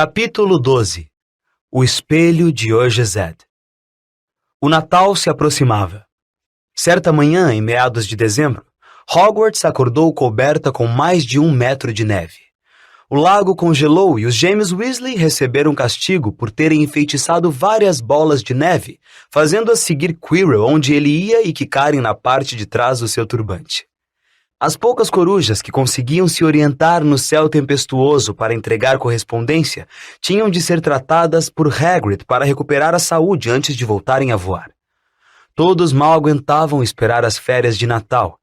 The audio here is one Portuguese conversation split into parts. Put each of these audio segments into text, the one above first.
Capítulo 12. O espelho de Orgezed. O Natal se aproximava. Certa manhã, em meados de dezembro, Hogwarts acordou coberta com mais de 1 metro de neve. O lago congelou e os gêmeos Weasley receberam castigo por terem enfeitiçado várias bolas de neve, fazendo-as seguir Quirrell onde ele ia e quicarem na parte de trás do seu turbante. As poucas corujas que conseguiam se orientar no céu tempestuoso para entregar correspondência tinham de ser tratadas por Hagrid para recuperar a saúde antes de voltarem a voar. Todos mal aguentavam esperar as férias de Natal,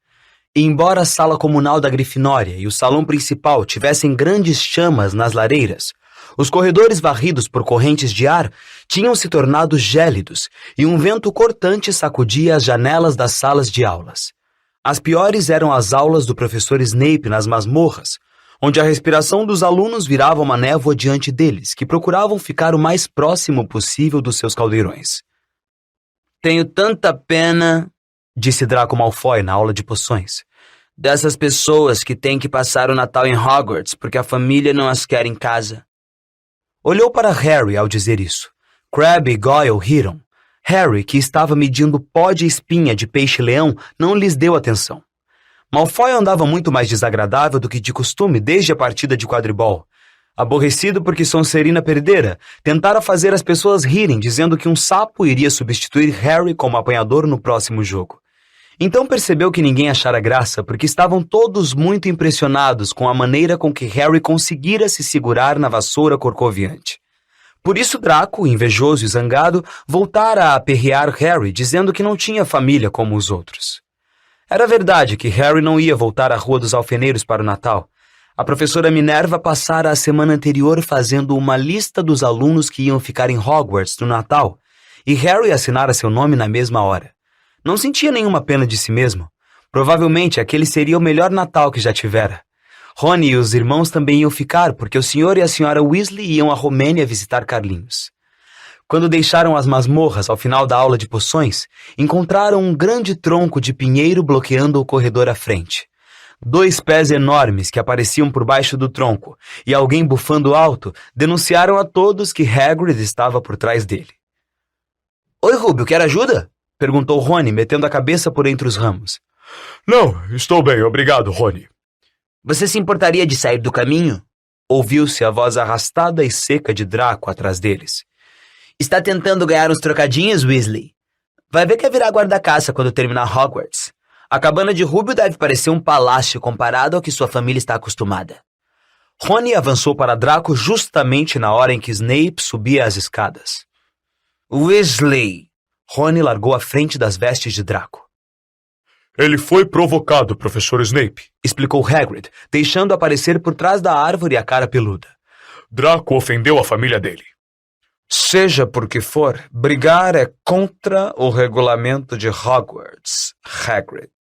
e embora a sala comunal da Grifinória e o salão principal tivessem grandes chamas nas lareiras, os corredores varridos por correntes de ar tinham se tornado gélidos e um vento cortante sacudia as janelas das salas de aulas. As piores eram as aulas do professor Snape nas masmorras, onde a respiração dos alunos virava uma névoa diante deles, que procuravam ficar o mais próximo possível dos seus caldeirões. Tenho tanta pena, disse Draco Malfoy na aula de poções, dessas pessoas que têm que passar o Natal em Hogwarts porque a família não as quer em casa. Olhou para Harry ao dizer isso. Crabbe e Goyle riram. Harry, que estava medindo pó de espinha de peixe-leão, não lhes deu atenção. Malfoy andava muito mais desagradável do que de costume desde a partida de quadribol. Aborrecido porque Sonserina perdera, tentara fazer as pessoas rirem, dizendo que um sapo iria substituir Harry como apanhador no próximo jogo. Então percebeu que ninguém achara graça, porque estavam todos muito impressionados com a maneira com que Harry conseguira se segurar na vassoura corcoviante. Por isso Draco, invejoso e zangado, voltara a aperrear Harry, dizendo que não tinha família como os outros. Era verdade que Harry não ia voltar à Rua dos Alfeneiros para o Natal. A professora Minerva passara a semana anterior fazendo uma lista dos alunos que iam ficar em Hogwarts no Natal, e Harry assinara seu nome na mesma hora. Não sentia nenhuma pena de si mesmo. Provavelmente aquele seria o melhor Natal que já tivera. Rony e os irmãos também iam ficar, porque o senhor e a senhora Weasley iam a Romênia visitar Carlinhos. Quando deixaram as masmorras ao final da aula de poções, encontraram um grande tronco de pinheiro bloqueando o corredor à frente. 2 pés enormes que apareciam por baixo do tronco, e alguém bufando alto, denunciaram a todos que Hagrid estava por trás dele. Oi, Rubio, quer ajuda? Perguntou Rony, metendo a cabeça por entre os ramos. Não, estou bem, obrigado, Rony. Você se importaria de sair do caminho? Ouviu-se a voz arrastada e seca de Draco atrás deles. Está tentando ganhar uns trocadinhos, Weasley? Vai ver que virá guarda-caça quando terminar Hogwarts. A cabana de Rubio deve parecer um palácio comparado ao que sua família está acostumada. Rony avançou para Draco justamente na hora em que Snape subia as escadas. Weasley! Rony largou a frente das vestes de Draco. Ele foi provocado, professor Snape, explicou Hagrid, deixando aparecer por trás da árvore a cara peluda. Draco ofendeu a família dele. Seja por que for, brigar é contra o regulamento de Hogwarts, Hagrid,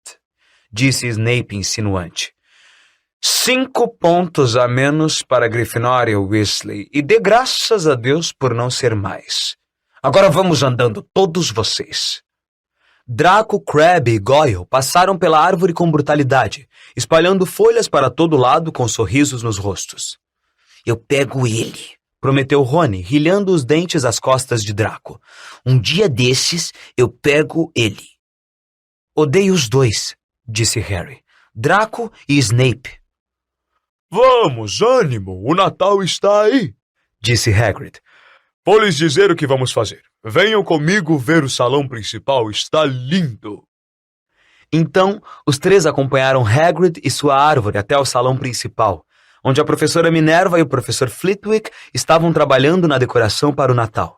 disse Snape insinuante. 5 pontos a menos para a Grifinória, Weasley, e dê graças a Deus por não ser mais. Agora vamos andando, todos vocês. Draco, Crabbe e Goyle passaram pela árvore com brutalidade, espalhando folhas para todo lado com sorrisos nos rostos. Eu pego ele, prometeu Rony, rilhando os dentes às costas de Draco. Um dia desses, eu pego ele. Odeio os dois, disse Harry. Draco e Snape. Vamos, ânimo, o Natal está aí, disse Hagrid. Vou lhes dizer o que vamos fazer. Venham comigo ver o salão principal, está lindo. Então, os 3 acompanharam Hagrid e sua árvore até o salão principal, onde a professora Minerva e o professor Flitwick estavam trabalhando na decoração para o Natal.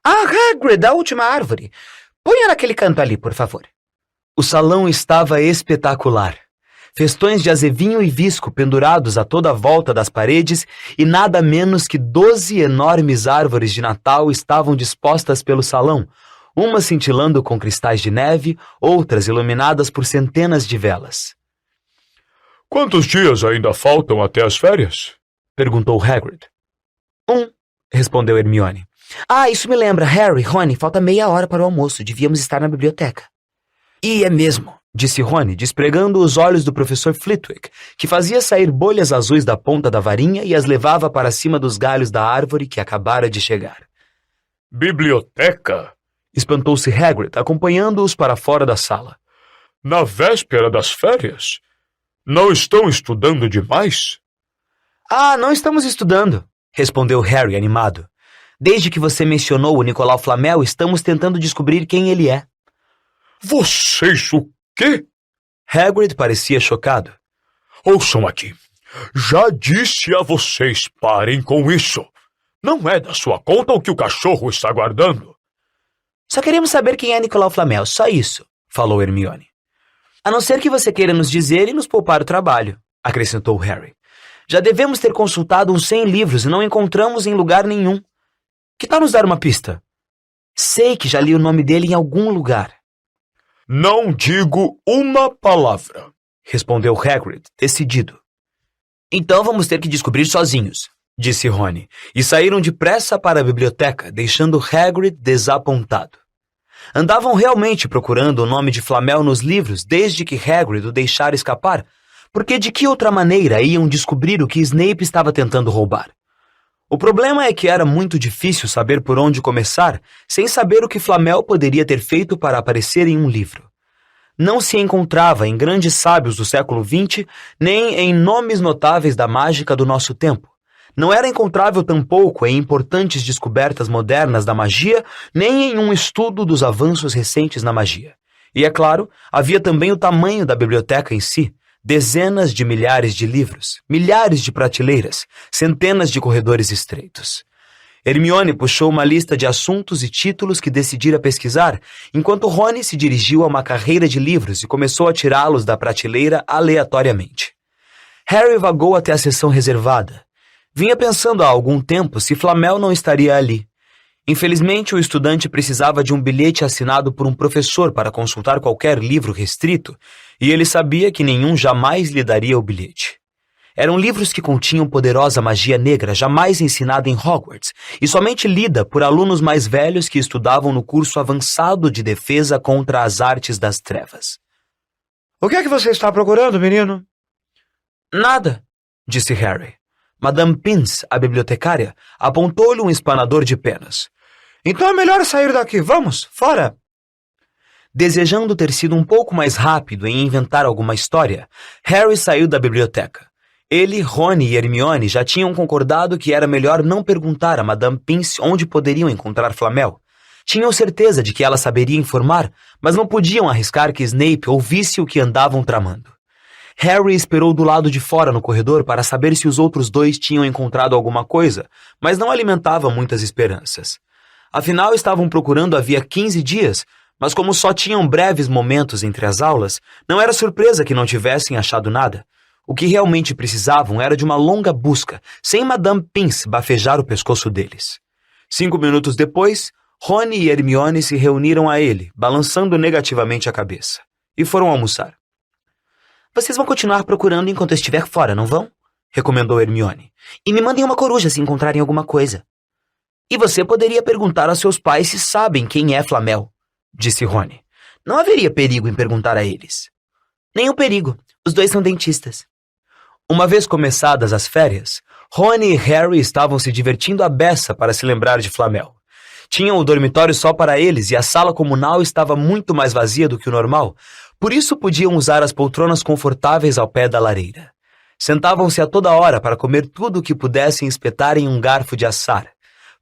Ah, Hagrid, a última árvore. Ponha naquele canto ali, por favor. O salão estava espetacular. Festões de azevinho e visco pendurados a toda a volta das paredes e nada menos que 12 enormes árvores de Natal estavam dispostas pelo salão, umas cintilando com cristais de neve, outras iluminadas por centenas de velas. Quantos dias ainda faltam até as férias? Perguntou Hagrid. 1, respondeu Hermione. Ah, isso me lembra, Harry, Rony, falta meia hora para o almoço, devíamos estar na biblioteca. E é mesmo, disse Rony, despregando os olhos do professor Flitwick, que fazia sair bolhas azuis da ponta da varinha e as levava para cima dos galhos da árvore que acabara de chegar. Biblioteca? Espantou-se Hagrid, acompanhando-os para fora da sala. Na véspera das férias? Não estão estudando demais? Ah, não estamos estudando, respondeu Harry animado. Desde que você mencionou o Nicolau Flamel, estamos tentando descobrir quem ele é. Vocês o quê? Hagrid parecia chocado. Ouçam aqui. Já disse a vocês, parem com isso. Não é da sua conta o que o cachorro está guardando. Só queremos saber quem é Nicolau Flamel, só isso, falou Hermione. A não ser que você queira nos dizer e nos poupar o trabalho, acrescentou Harry. Já devemos ter consultado uns 100 livros e não encontramos em lugar nenhum. Que tal nos dar uma pista? Sei que já li o nome dele em algum lugar. Não digo uma palavra, respondeu Hagrid, decidido. Então vamos ter que descobrir sozinhos, disse Rony, e saíram depressa para a biblioteca, deixando Hagrid desapontado. Andavam realmente procurando o nome de Flamel nos livros desde que Hagrid o deixara escapar, porque de que outra maneira iam descobrir o que Snape estava tentando roubar? O problema é que era muito difícil saber por onde começar, sem saber o que Flamel poderia ter feito para aparecer em um livro. Não se encontrava em grandes sábios do século XX, nem em nomes notáveis da mágica do nosso tempo. Não era encontrável tampouco em importantes descobertas modernas da magia, nem em um estudo dos avanços recentes na magia. E, é claro, havia também o tamanho da biblioteca em si. Dezenas de milhares de livros, milhares de prateleiras, centenas de corredores estreitos. Hermione puxou uma lista de assuntos e títulos que decidira pesquisar, enquanto Rony se dirigiu a uma carreira de livros e começou a tirá-los da prateleira aleatoriamente. Harry vagou até a seção reservada. Vinha pensando há algum tempo se Flamel não estaria ali. Infelizmente, o estudante precisava de um bilhete assinado por um professor para consultar qualquer livro restrito, e ele sabia que nenhum jamais lhe daria o bilhete. Eram livros que continham poderosa magia negra jamais ensinada em Hogwarts e somente lida por alunos mais velhos que estudavam no curso avançado de defesa contra as artes das trevas. O que é que você está procurando, menino? Nada, disse Harry. Madame Pince, a bibliotecária, apontou-lhe um espanador de penas. Então é melhor sair daqui. Vamos, fora! Desejando ter sido um pouco mais rápido em inventar alguma história, Harry saiu da biblioteca. Ele, Rony e Hermione já tinham concordado que era melhor não perguntar a Madame Pince onde poderiam encontrar Flamel. Tinham certeza de que ela saberia informar, mas não podiam arriscar que Snape ouvisse o que andavam tramando. Harry esperou do lado de fora no corredor para saber se os outros dois tinham encontrado alguma coisa, mas não alimentava muitas esperanças. Afinal, estavam procurando havia 15 dias, mas como só tinham breves momentos entre as aulas, não era surpresa que não tivessem achado nada. O que realmente precisavam era de uma longa busca, sem Madame Pince bafejar o pescoço deles. 5 minutos depois, Rony e Hermione se reuniram a ele, balançando negativamente a cabeça, e foram almoçar. Vocês vão continuar procurando enquanto eu estiver fora, não vão? Recomendou Hermione. E me mandem uma coruja se encontrarem alguma coisa. E você poderia perguntar aos seus pais se sabem quem é Flamel, disse Rony. Não haveria perigo em perguntar a eles. Nenhum perigo. Os dois são dentistas. Uma vez começadas as férias, Rony e Harry estavam se divertindo à beça para se lembrar de Flamel. Tinham o dormitório só para eles e a sala comunal estava muito mais vazia do que o normal, por isso podiam usar as poltronas confortáveis ao pé da lareira. Sentavam-se a toda hora para comer tudo o que pudessem espetar em um garfo de assar.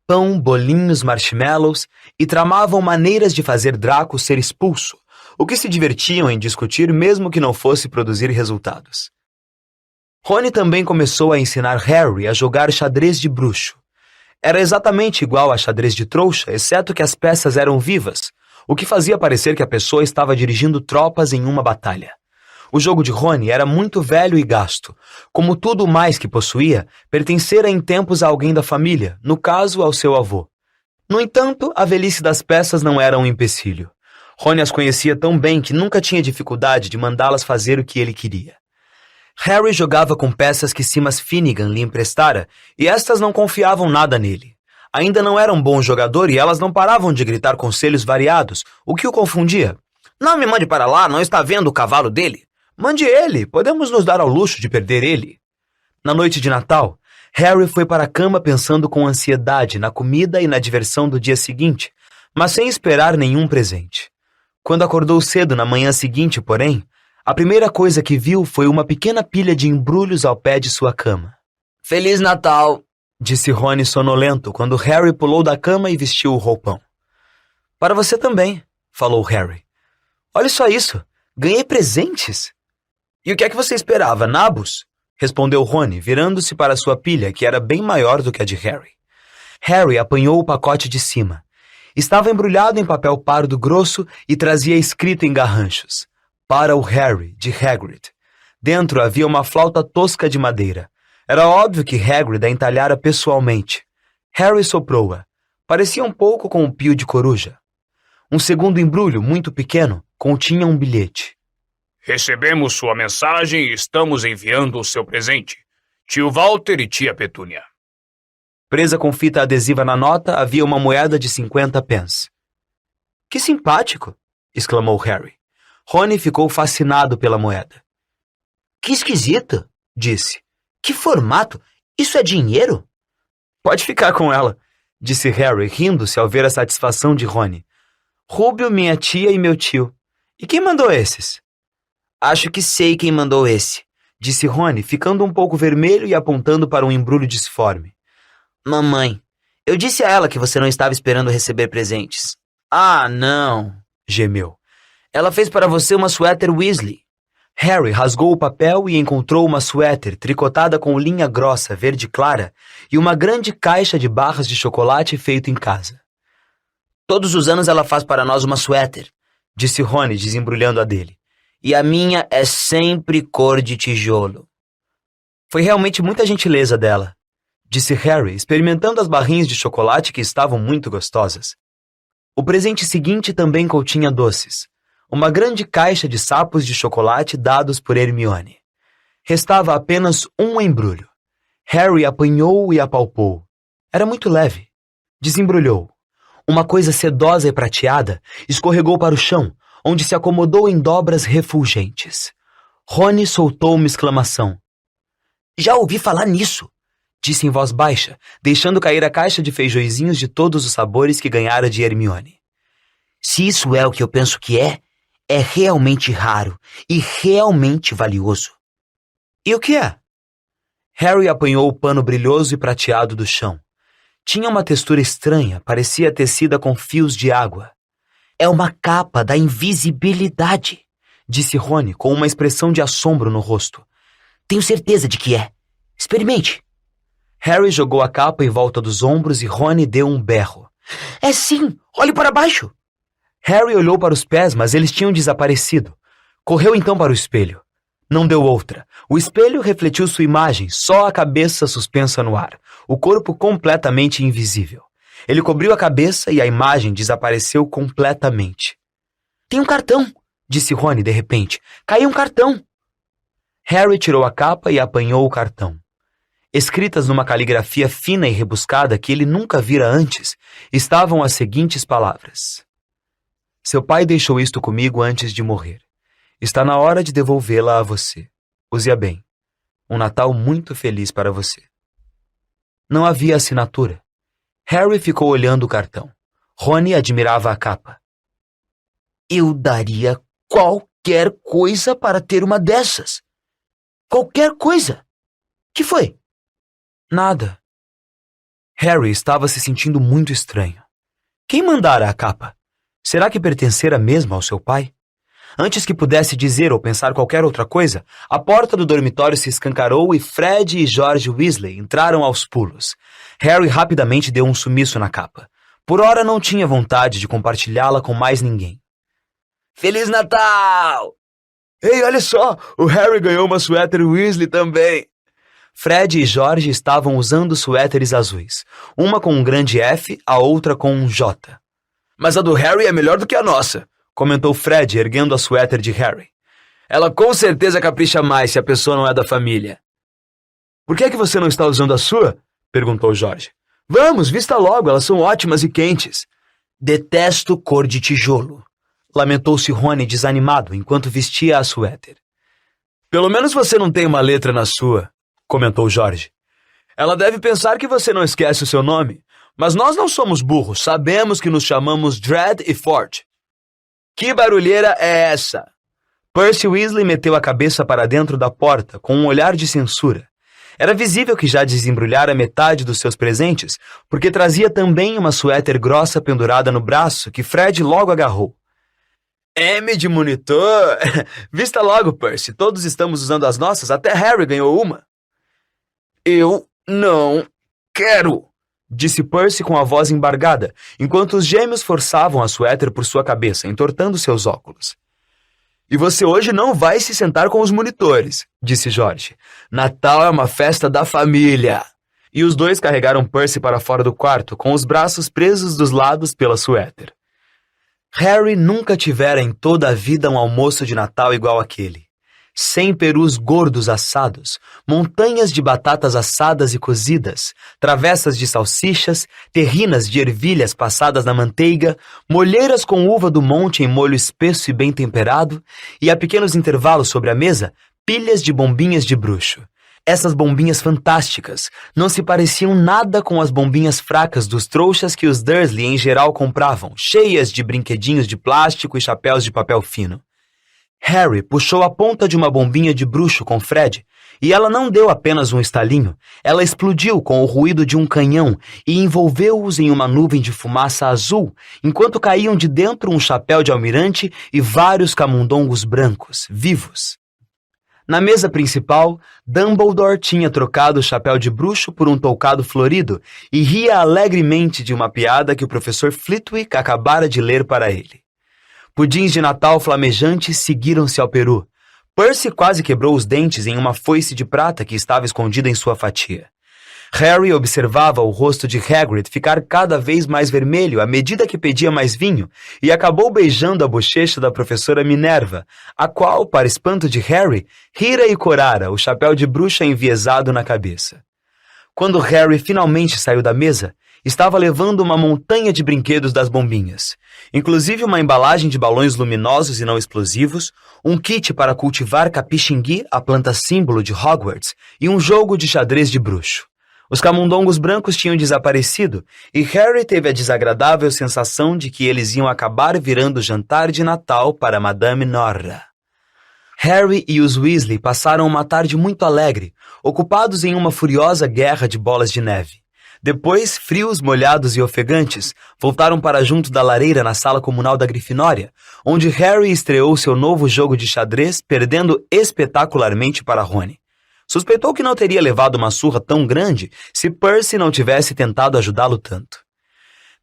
Pão, bolinhos, marshmallows, e tramavam maneiras de fazer Draco ser expulso, o que se divertiam em discutir mesmo que não fosse produzir resultados. Rony também começou a ensinar Harry a jogar xadrez de bruxo. Era exatamente igual a xadrez de trouxa, exceto que as peças eram vivas, o que fazia parecer que a pessoa estava dirigindo tropas em uma batalha. O jogo de Rony era muito velho e gasto. Como tudo mais que possuía, pertencera em tempos a alguém da família, no caso, ao seu avô. No entanto, a velhice das peças não era um empecilho. Rony as conhecia tão bem que nunca tinha dificuldade de mandá-las fazer o que ele queria. Harry jogava com peças que Simas Finnegan lhe emprestara, e estas não confiavam nada nele. Ainda não era um bom jogador e elas não paravam de gritar conselhos variados, o que o confundia. Não me mande para lá, não está vendo o cavalo dele? Mande ele, podemos nos dar ao luxo de perder ele. Na noite de Natal, Harry foi para a cama pensando com ansiedade na comida e na diversão do dia seguinte, mas sem esperar nenhum presente. Quando acordou cedo na manhã seguinte, porém, a primeira coisa que viu foi uma pequena pilha de embrulhos ao pé de sua cama. Feliz Natal, disse Rony sonolento quando Harry pulou da cama e vestiu o roupão. Para você também, falou Harry. Olha só isso, ganhei presentes. E o que é que você esperava, nabos? Respondeu Rony, virando-se para sua pilha, que era bem maior do que a de Harry. Harry apanhou o pacote de cima. Estava embrulhado em papel pardo grosso e trazia escrito em garranchos: para o Harry, de Hagrid. Dentro havia uma flauta tosca de madeira. Era óbvio que Hagrid a entalhara pessoalmente. Harry soprou-a. Parecia um pouco com um pio de coruja. Um segundo embrulho, muito pequeno, continha um bilhete. Recebemos sua mensagem e estamos enviando o seu presente. Tio Walter e tia Petúnia. Presa com fita adesiva na nota, havia uma moeda de 50 pence. Que simpático! Exclamou Harry. Rony ficou fascinado pela moeda. Que esquisito, disse. Que formato? Isso é dinheiro? Pode ficar com ela, disse Harry, rindo-se ao ver a satisfação de Rony. Rúbio, minha tia e meu tio. E quem mandou esses? Acho que sei quem mandou esse, disse Rony, ficando um pouco vermelho e apontando para um embrulho disforme. Mamãe, eu disse a ela que você não estava esperando receber presentes. Ah, não, gemeu. Ela fez para você uma suéter Weasley. Harry rasgou o papel e encontrou uma suéter tricotada com linha grossa verde clara e uma grande caixa de barras de chocolate feito em casa. Todos os anos ela faz para nós uma suéter, disse Rony, desembrulhando a dele. E a minha é sempre cor de tijolo. Foi realmente muita gentileza dela, disse Harry, experimentando as barrinhas de chocolate que estavam muito gostosas. O presente seguinte também continha doces. Uma grande caixa de sapos de chocolate dados por Hermione. Restava apenas um embrulho. Harry apanhou e apalpou. Era muito leve. Desembrulhou. Uma coisa sedosa e prateada escorregou para o chão, onde se acomodou em dobras refulgentes. Rony soltou uma exclamação. Já ouvi falar nisso, disse em voz baixa, deixando cair a caixa de feijõezinhos de todos os sabores que ganhara de Hermione. Se isso é o que eu penso que é realmente raro e realmente valioso. E o que é? Harry apanhou o pano brilhoso e prateado do chão. Tinha uma textura estranha, parecia tecida com fios de água. É uma capa da invisibilidade, disse Rony com uma expressão de assombro no rosto. Tenho certeza de que é. Experimente. Harry jogou a capa em volta dos ombros e Rony deu um berro. É sim! Olhe para baixo! Harry olhou para os pés, mas eles tinham desaparecido. Correu então para o espelho. Não deu outra. O espelho refletiu sua imagem, só a cabeça suspensa no ar, o corpo completamente invisível. Ele cobriu a cabeça e a imagem desapareceu completamente. Tem um cartão, disse Rony de repente. Caiu um cartão. Harry tirou a capa e apanhou o cartão. Escritas numa caligrafia fina e rebuscada que ele nunca vira antes, estavam as seguintes palavras. Seu pai deixou isto comigo antes de morrer. Está na hora de devolvê-la a você. Use-a bem. Um Natal muito feliz para você. Não havia assinatura. Harry ficou olhando o cartão. Rony admirava a capa. Eu daria qualquer coisa para ter uma dessas. Qualquer coisa. Que foi? Nada. Harry estava se sentindo muito estranho. Quem mandara a capa? Será que pertencera mesmo ao seu pai? Antes que pudesse dizer ou pensar qualquer outra coisa, a porta do dormitório se escancarou e Fred e George Weasley entraram aos pulos. Harry rapidamente deu um sumiço na capa. Por ora não tinha vontade de compartilhá-la com mais ninguém. Feliz Natal! Ei, olha só! O Harry ganhou uma suéter Weasley também! Fred e George estavam usando suéteres azuis. Uma com um grande F, a outra com um J. Mas a do Harry é melhor do que a nossa, comentou Fred, erguendo a suéter de Harry. Ela com certeza capricha mais se a pessoa não é da família. Por que é que você não está usando a sua? Perguntou George. Vamos, vista logo, elas são ótimas e quentes. Detesto cor de tijolo. lamentou-se Rony desanimado enquanto vestia a suéter. Pelo menos você não tem uma letra na sua, comentou George. Ela deve pensar que você não esquece o seu nome, mas nós não somos burros, sabemos que nos chamamos Dredd e Ford. Que barulheira é essa? Percy Weasley meteu a cabeça para dentro da porta com um olhar de censura. Era visível que já desembrulhara metade dos seus presentes, porque trazia também uma suéter grossa pendurada no braço que Fred logo agarrou. M de monitor? Vista logo, Percy, todos estamos usando as nossas, até Harry ganhou uma. Eu não quero, disse Percy com a voz embargada, enquanto os gêmeos forçavam a suéter por sua cabeça, entortando seus óculos. E você hoje não vai se sentar com os monitores, disse George. Natal é uma festa da família. E os dois carregaram Percy para fora do quarto, com os braços presos dos lados pela suéter. Harry nunca tivera em toda a vida um almoço de Natal igual aquele. 100 perus gordos assados, montanhas de batatas assadas e cozidas, travessas de salsichas, terrinas de ervilhas passadas na manteiga, molheiras com uva do monte em molho espesso e bem temperado, e a pequenos intervalos sobre a mesa, pilhas de bombinhas de bruxo. Essas bombinhas fantásticas não se pareciam nada com as bombinhas fracas dos trouxas que os Dursley em geral compravam, cheias de brinquedinhos de plástico e chapéus de papel fino. Harry puxou a ponta de uma bombinha de bruxo com Fred, e ela não deu apenas um estalinho, ela explodiu com o ruído de um canhão e envolveu-os em uma nuvem de fumaça azul, enquanto caíam de dentro um chapéu de almirante e vários camundongos brancos, vivos. Na mesa principal, Dumbledore tinha trocado o chapéu de bruxo por um toucado florido e ria alegremente de uma piada que o professor Flitwick acabara de ler para ele. Pudins de Natal flamejantes seguiram-se ao peru. Percy quase quebrou os dentes em uma foice de prata que estava escondida em sua fatia. Harry observava o rosto de Hagrid ficar cada vez mais vermelho à medida que pedia mais vinho e acabou beijando a bochecha da professora Minerva, a qual, para espanto de Harry, rira e corara, o chapéu de bruxa enviesado na cabeça. Quando Harry finalmente saiu da mesa, estava levando uma montanha de brinquedos das bombinhas, inclusive uma embalagem de balões luminosos e não explosivos, um kit para cultivar capixingui, a planta símbolo de Hogwarts, e um jogo de xadrez de bruxo. Os camundongos brancos tinham desaparecido e Harry teve a desagradável sensação de que eles iam acabar virando jantar de Natal para Madame Norra. Harry e os Weasley passaram uma tarde muito alegre, ocupados em uma furiosa guerra de bolas de neve. Depois, frios, molhados e ofegantes, voltaram para junto da lareira na sala comunal da Grifinória, onde Harry estreou seu novo jogo de xadrez, perdendo espetacularmente para Rony. Suspeitou que não teria levado uma surra tão grande se Percy não tivesse tentado ajudá-lo tanto.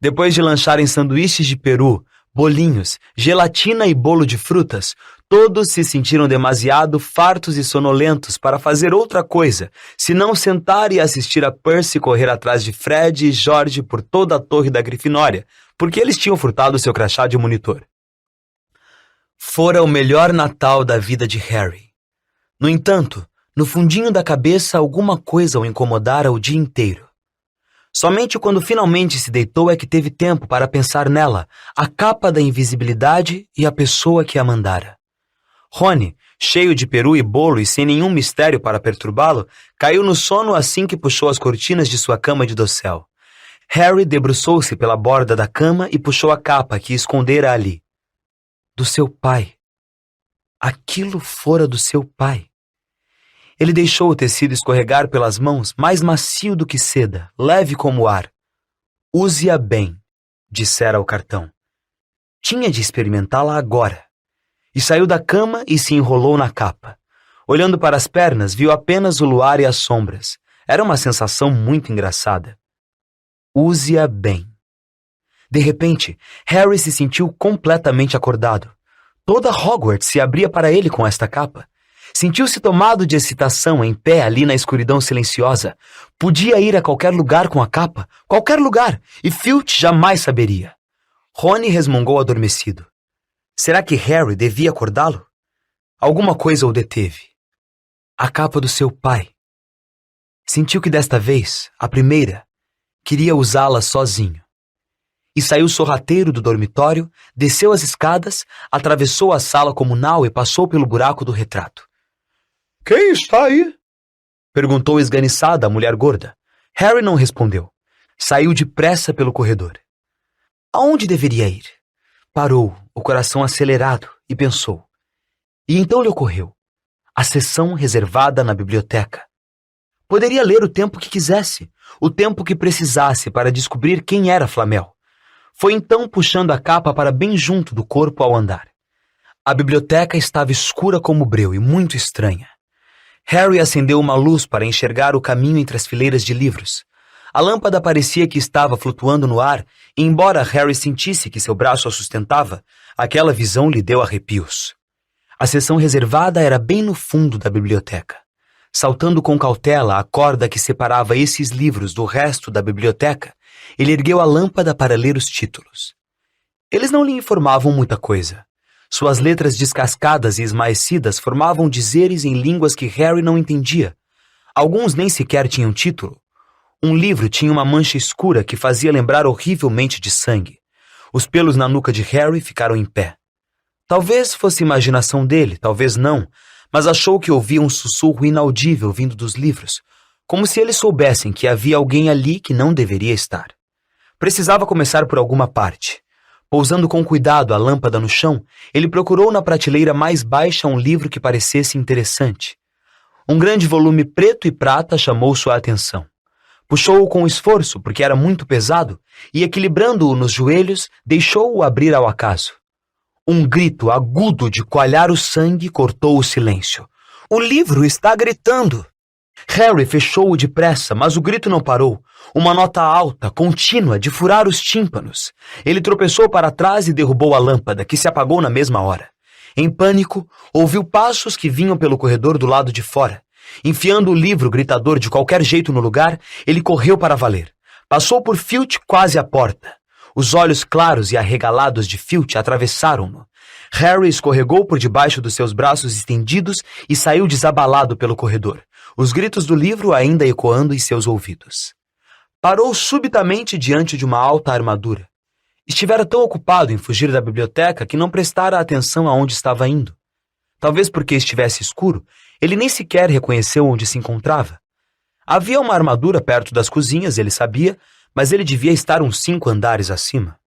Depois de lancharem sanduíches de peru, bolinhos, gelatina e bolo de frutas, todos se sentiram demasiado fartos e sonolentos para fazer outra coisa, senão sentar e assistir a Percy correr atrás de Fred e George por toda a torre da Grifinória, porque eles tinham furtado seu crachá de monitor. Fora o melhor Natal da vida de Harry. No entanto, no fundinho da cabeça alguma coisa o incomodara o dia inteiro. Somente quando finalmente se deitou é que teve tempo para pensar nela, a capa da invisibilidade e a pessoa que a mandara. Rony, cheio de peru e bolo e sem nenhum mistério para perturbá-lo, caiu no sono assim que puxou as cortinas de sua cama de dossel. Harry debruçou-se pela borda da cama e puxou a capa que escondera ali. Do seu pai. Aquilo fora do seu pai. Ele deixou o tecido escorregar pelas mãos, mais macio do que seda, leve como ar. Use-a bem, dissera o cartão. Tinha de experimentá-la agora. E saiu da cama e se enrolou na capa. Olhando para as pernas, viu apenas o luar e as sombras. Era uma sensação muito engraçada. Use-a bem. De repente, Harry se sentiu completamente acordado. Toda Hogwarts se abria para ele com esta capa. Sentiu-se tomado de excitação em pé ali na escuridão silenciosa. Podia ir a qualquer lugar com a capa, qualquer lugar, e Filch jamais saberia. Rony resmungou adormecido. Será que Harry devia acordá-lo? Alguma coisa o deteve. A capa do seu pai. Sentiu que desta vez, a primeira, queria usá-la sozinho. e saiu sorrateiro do dormitório, desceu as escadas, atravessou a sala comunal e passou pelo buraco do retrato. Quem está aí? Perguntou esganiçada a mulher gorda. Harry não respondeu. Saiu depressa pelo corredor. Aonde deveria ir? Parou, o coração acelerado, e pensou. E então lhe ocorreu. A seção reservada na biblioteca. Poderia ler o tempo que quisesse, o tempo que precisasse para descobrir quem era Flamel. Foi então puxando a capa para bem junto do corpo ao andar. A biblioteca estava escura como breu e muito estranha. Harry acendeu uma luz para enxergar o caminho entre as fileiras de livros. A lâmpada parecia que estava flutuando no ar, e embora Harry sentisse que seu braço a sustentava, aquela visão lhe deu arrepios. A seção reservada era bem no fundo da biblioteca. Saltando com cautela a corda que separava esses livros do resto da biblioteca, ele ergueu a lâmpada para ler os títulos. Eles não lhe informavam muita coisa. Suas letras descascadas e esmaecidas formavam dizeres em línguas que Harry não entendia. Alguns nem sequer tinham título. Um livro tinha uma mancha escura que fazia lembrar horrivelmente de sangue. Os pelos na nuca de Harry ficaram em pé. Talvez fosse imaginação dele, talvez não, mas achou que ouvia um sussurro inaudível vindo dos livros, como se eles soubessem que havia alguém ali que não deveria estar. Precisava começar por alguma parte. Pousando com cuidado a lâmpada no chão, ele procurou na prateleira mais baixa um livro que parecesse interessante. Um grande volume preto e prata chamou sua atenção. Puxou-o com esforço, porque era muito pesado, e equilibrando-o nos joelhos, deixou-o abrir ao acaso. Um grito agudo de coalhar o sangue cortou o silêncio. O livro está gritando! Harry fechou-o depressa, mas o grito não parou. Uma nota alta, contínua, de furar os tímpanos. Ele tropeçou para trás e derrubou a lâmpada, que se apagou na mesma hora. Em pânico, ouviu passos que vinham pelo corredor do lado de fora. Enfiando o livro gritador de qualquer jeito no lugar, ele correu para valer. Passou por Filch quase à porta. Os olhos claros e arregalados de Filch atravessaram-no. Harry escorregou por debaixo dos seus braços estendidos e saiu desabalado pelo corredor, os gritos do livro ainda ecoando em seus ouvidos. Parou subitamente diante de uma alta armadura. Estivera tão ocupado em fugir da biblioteca que não prestara atenção aonde estava indo. Talvez porque estivesse escuro, ele nem sequer reconheceu onde se encontrava. Havia uma armadura perto das cozinhas, ele sabia, mas ele devia estar uns 5 andares acima.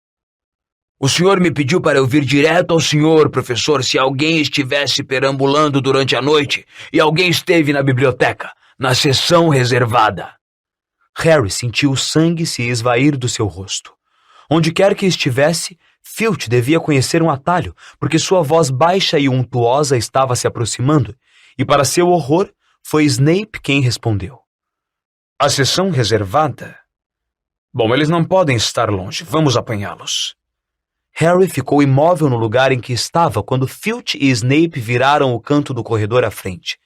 O senhor me pediu para eu vir direto ao senhor, professor, se alguém estivesse perambulando durante a noite e alguém esteve na biblioteca, na seção reservada. Harry sentiu o sangue se esvair do seu rosto. Onde quer que estivesse, Filch devia conhecer um atalho, porque sua voz baixa e untuosa estava se aproximando, e para seu horror, foi Snape quem respondeu. A seção reservada? Bom, eles não podem estar longe. Vamos apanhá-los. Harry ficou imóvel no lugar em que estava quando Filch e Snape viraram o canto do corredor à frente.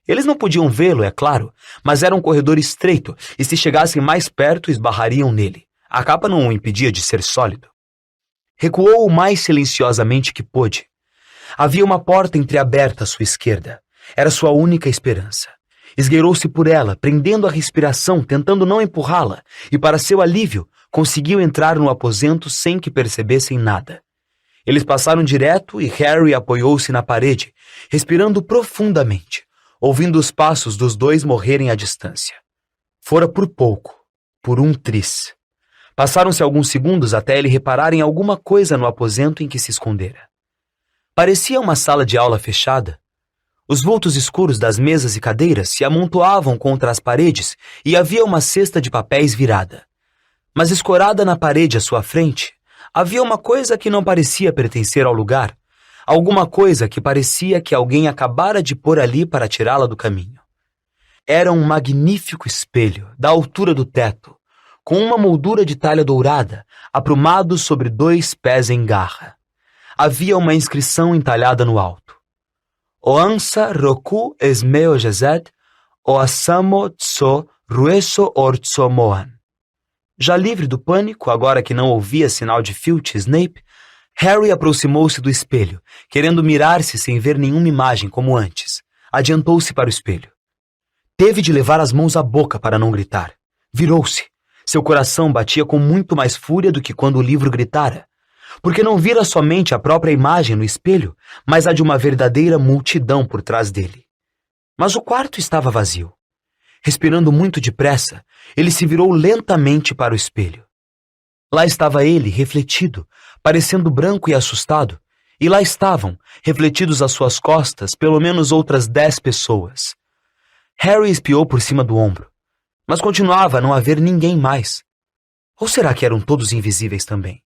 Eles não podiam vê-lo, é claro, mas era um corredor estreito e se chegassem mais perto esbarrariam nele. A capa não o impedia de ser sólido. Recuou o mais silenciosamente que pôde. Havia uma porta entreaberta à sua esquerda. Era sua única esperança. Esgueirou-se por ela, prendendo a respiração, tentando não empurrá-la, e para seu alívio, conseguiu entrar no aposento sem que percebessem nada. Eles passaram direto e Harry apoiou-se na parede, respirando profundamente, ouvindo os passos dos dois morrerem à distância. Fora por pouco, por um tris. Passaram-se alguns segundos até ele reparar em alguma coisa no aposento em que se escondera. Parecia uma sala de aula fechada. Os vultos escuros das mesas e cadeiras se amontoavam contra as paredes e havia uma cesta de papéis virada. Mas escorada na parede à sua frente, havia uma coisa que não parecia pertencer ao lugar, alguma coisa que parecia que alguém acabara de pôr ali para tirá-la do caminho. Era um magnífico espelho, da altura do teto, com uma moldura de talha dourada, aprumado sobre 2 pés em garra. Havia uma inscrição entalhada no alto. Oansa roku esmeo jezet, oasamo tso rueso ortso moan. Já livre do pânico, agora que não ouvia sinal de Filch e Snape, Harry aproximou-se do espelho, querendo mirar-se sem ver nenhuma imagem como antes. Adiantou-se para o espelho. Teve de levar as mãos à boca para não gritar. Virou-se. Seu coração batia com muito mais fúria do que quando o livro gritara, porque não vira somente a própria imagem no espelho, mas a de uma verdadeira multidão por trás dele. Mas o quarto estava vazio. Respirando muito depressa, ele se virou lentamente para o espelho. Lá estava ele, refletido, parecendo branco e assustado, e lá estavam, refletidos às suas costas, pelo menos outras 10 pessoas. Harry espiou por cima do ombro, mas continuava a não haver ninguém mais. Ou será que eram todos invisíveis também?